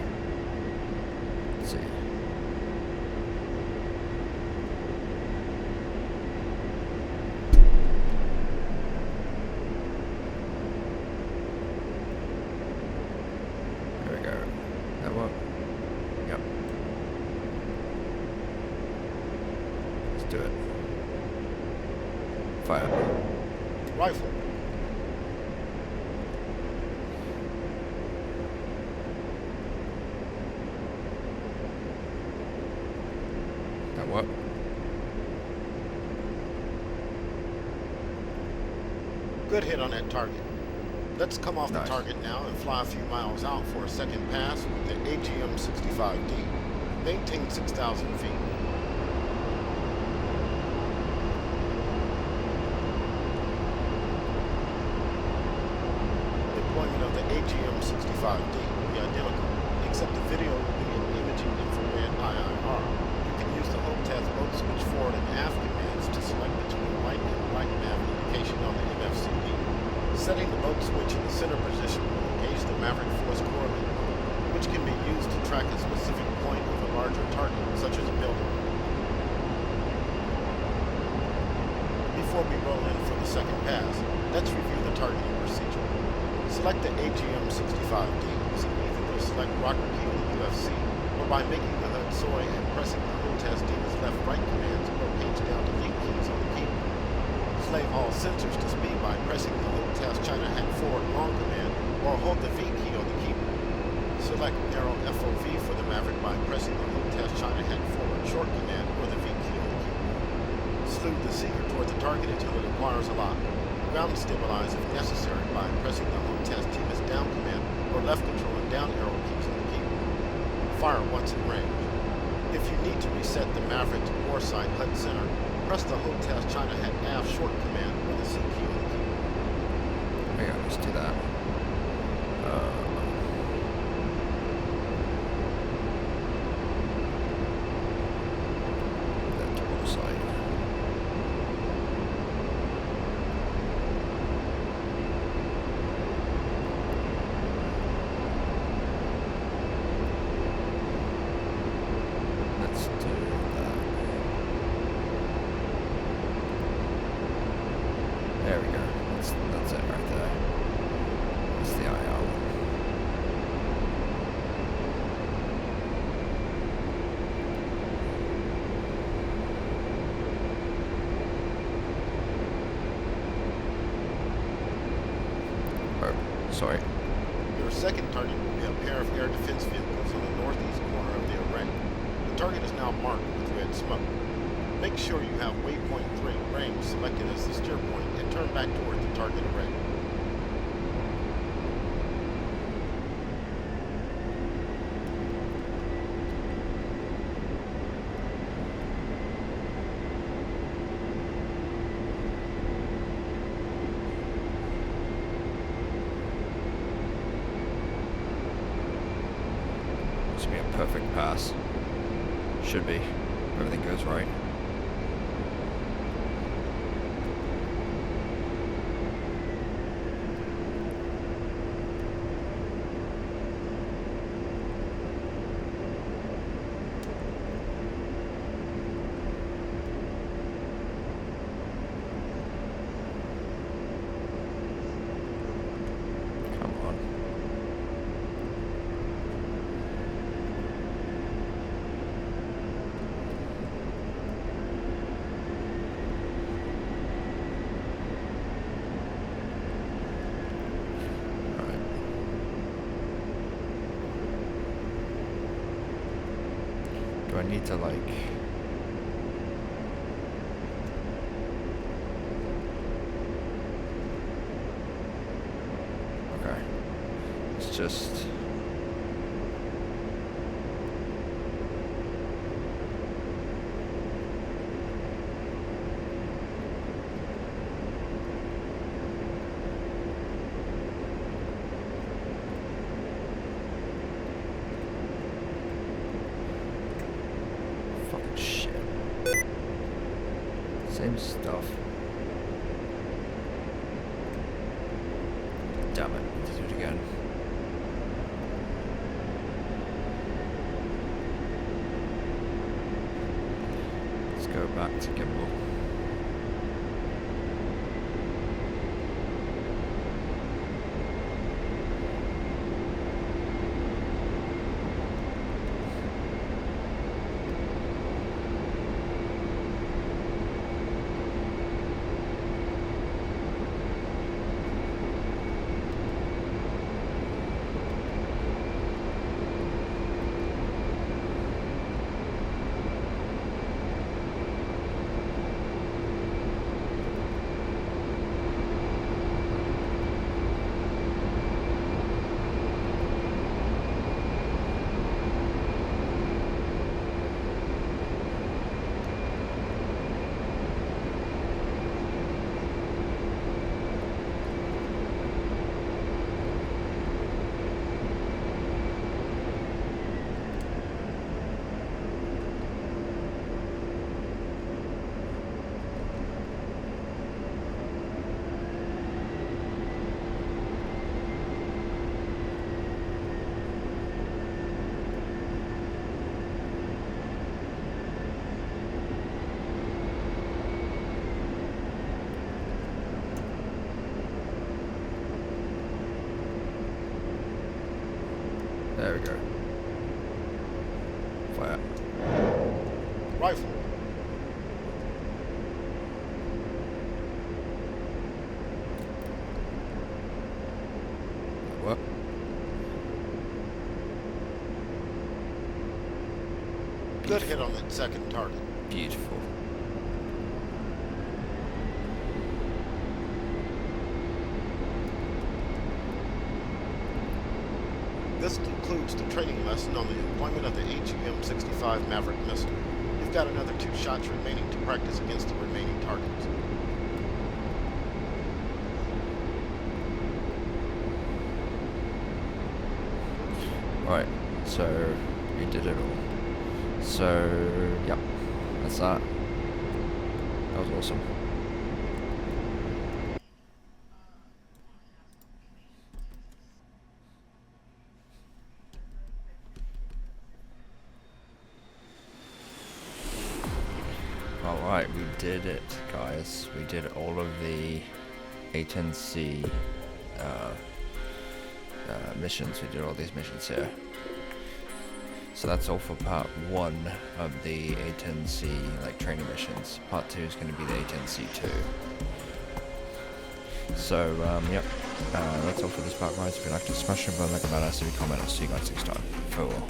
Let's see. There we go. That work? Yep. Let's do it. Fire.
Rifle.
That work?
Good hit on that target. Let's come off the
Nice.
target now and fly a few miles out for a second pass with the AGM-65D. Maintain 6,000 feet. Deployment of the AGM-65D will be identical, except the video will be in imaging infrared IIR. You can use the HOTAS boat switch forward and aft commands to select between right and right nav indication on the MFCD. Setting the boat switch in the center position will engage the Maverick Force correlate mode, which can be used to track a specific point of a larger target, such as a building. Before we roll in for the second pass, let's review the targeting procedure. Select the AGM-65D using either the select rocker key on the UFC, or by making the HUD soy and pressing the HOTAS Dina's left-right commands or page down delete keys on the keyboard. Slave all sensors to speed by pressing the HOTAS China Hat forward long command or hold the V key on the keyboard. Select narrow FOV for the Maverick by pressing the HOTAS China Hat forward short command or the V key on the keyboard. Slew the seeker toward the target until it acquires a lock. Ground stabilize if necessary by pressing the HOTAS Timus down command or left control and down arrow keys on the keyboard. Fire once in range. If you need to reset the Maverick to Warsight HUD center, press the HOTAS China Hat aft short command or the C key on the keyboard.
There you go, let's do that. That double side. Let's do that. There we go. That's it right there. That's the IR one. Oh, sorry.
Your second target will be a pair of air defense vehicles on the northeast corner of the array. The target is now marked with red smoke. Make sure you have waypoint 3 range selected as the steer point and turn back toward the target array.
This will be a perfect pass. Should be. If everything goes right. Come on. Alright. Do I need to like... Okay. It's just... Fucking shit. Same stuff. Damn it, let's do it again. back to gimbal. There we go. Fire.
Rifle.
What?
Good hit on that second target.
Beautiful.
This concludes the training lesson on the employment of the HUM-65 Maverick missile. You've got another 2 shots remaining to practice against the remaining targets.
Right, so we did it all. So, yeah, that's that. That was awesome. Alright, we did it, guys. We did all of the A-10C missions. We did all these missions here. So that's all for part 1 of the A-10C training missions. Part 2 is going to be the A-10C 2. So yep, that's all for this part, guys. If you like to smash the button, like a badass, leave a comment. I'll see you guys next time. Farewell.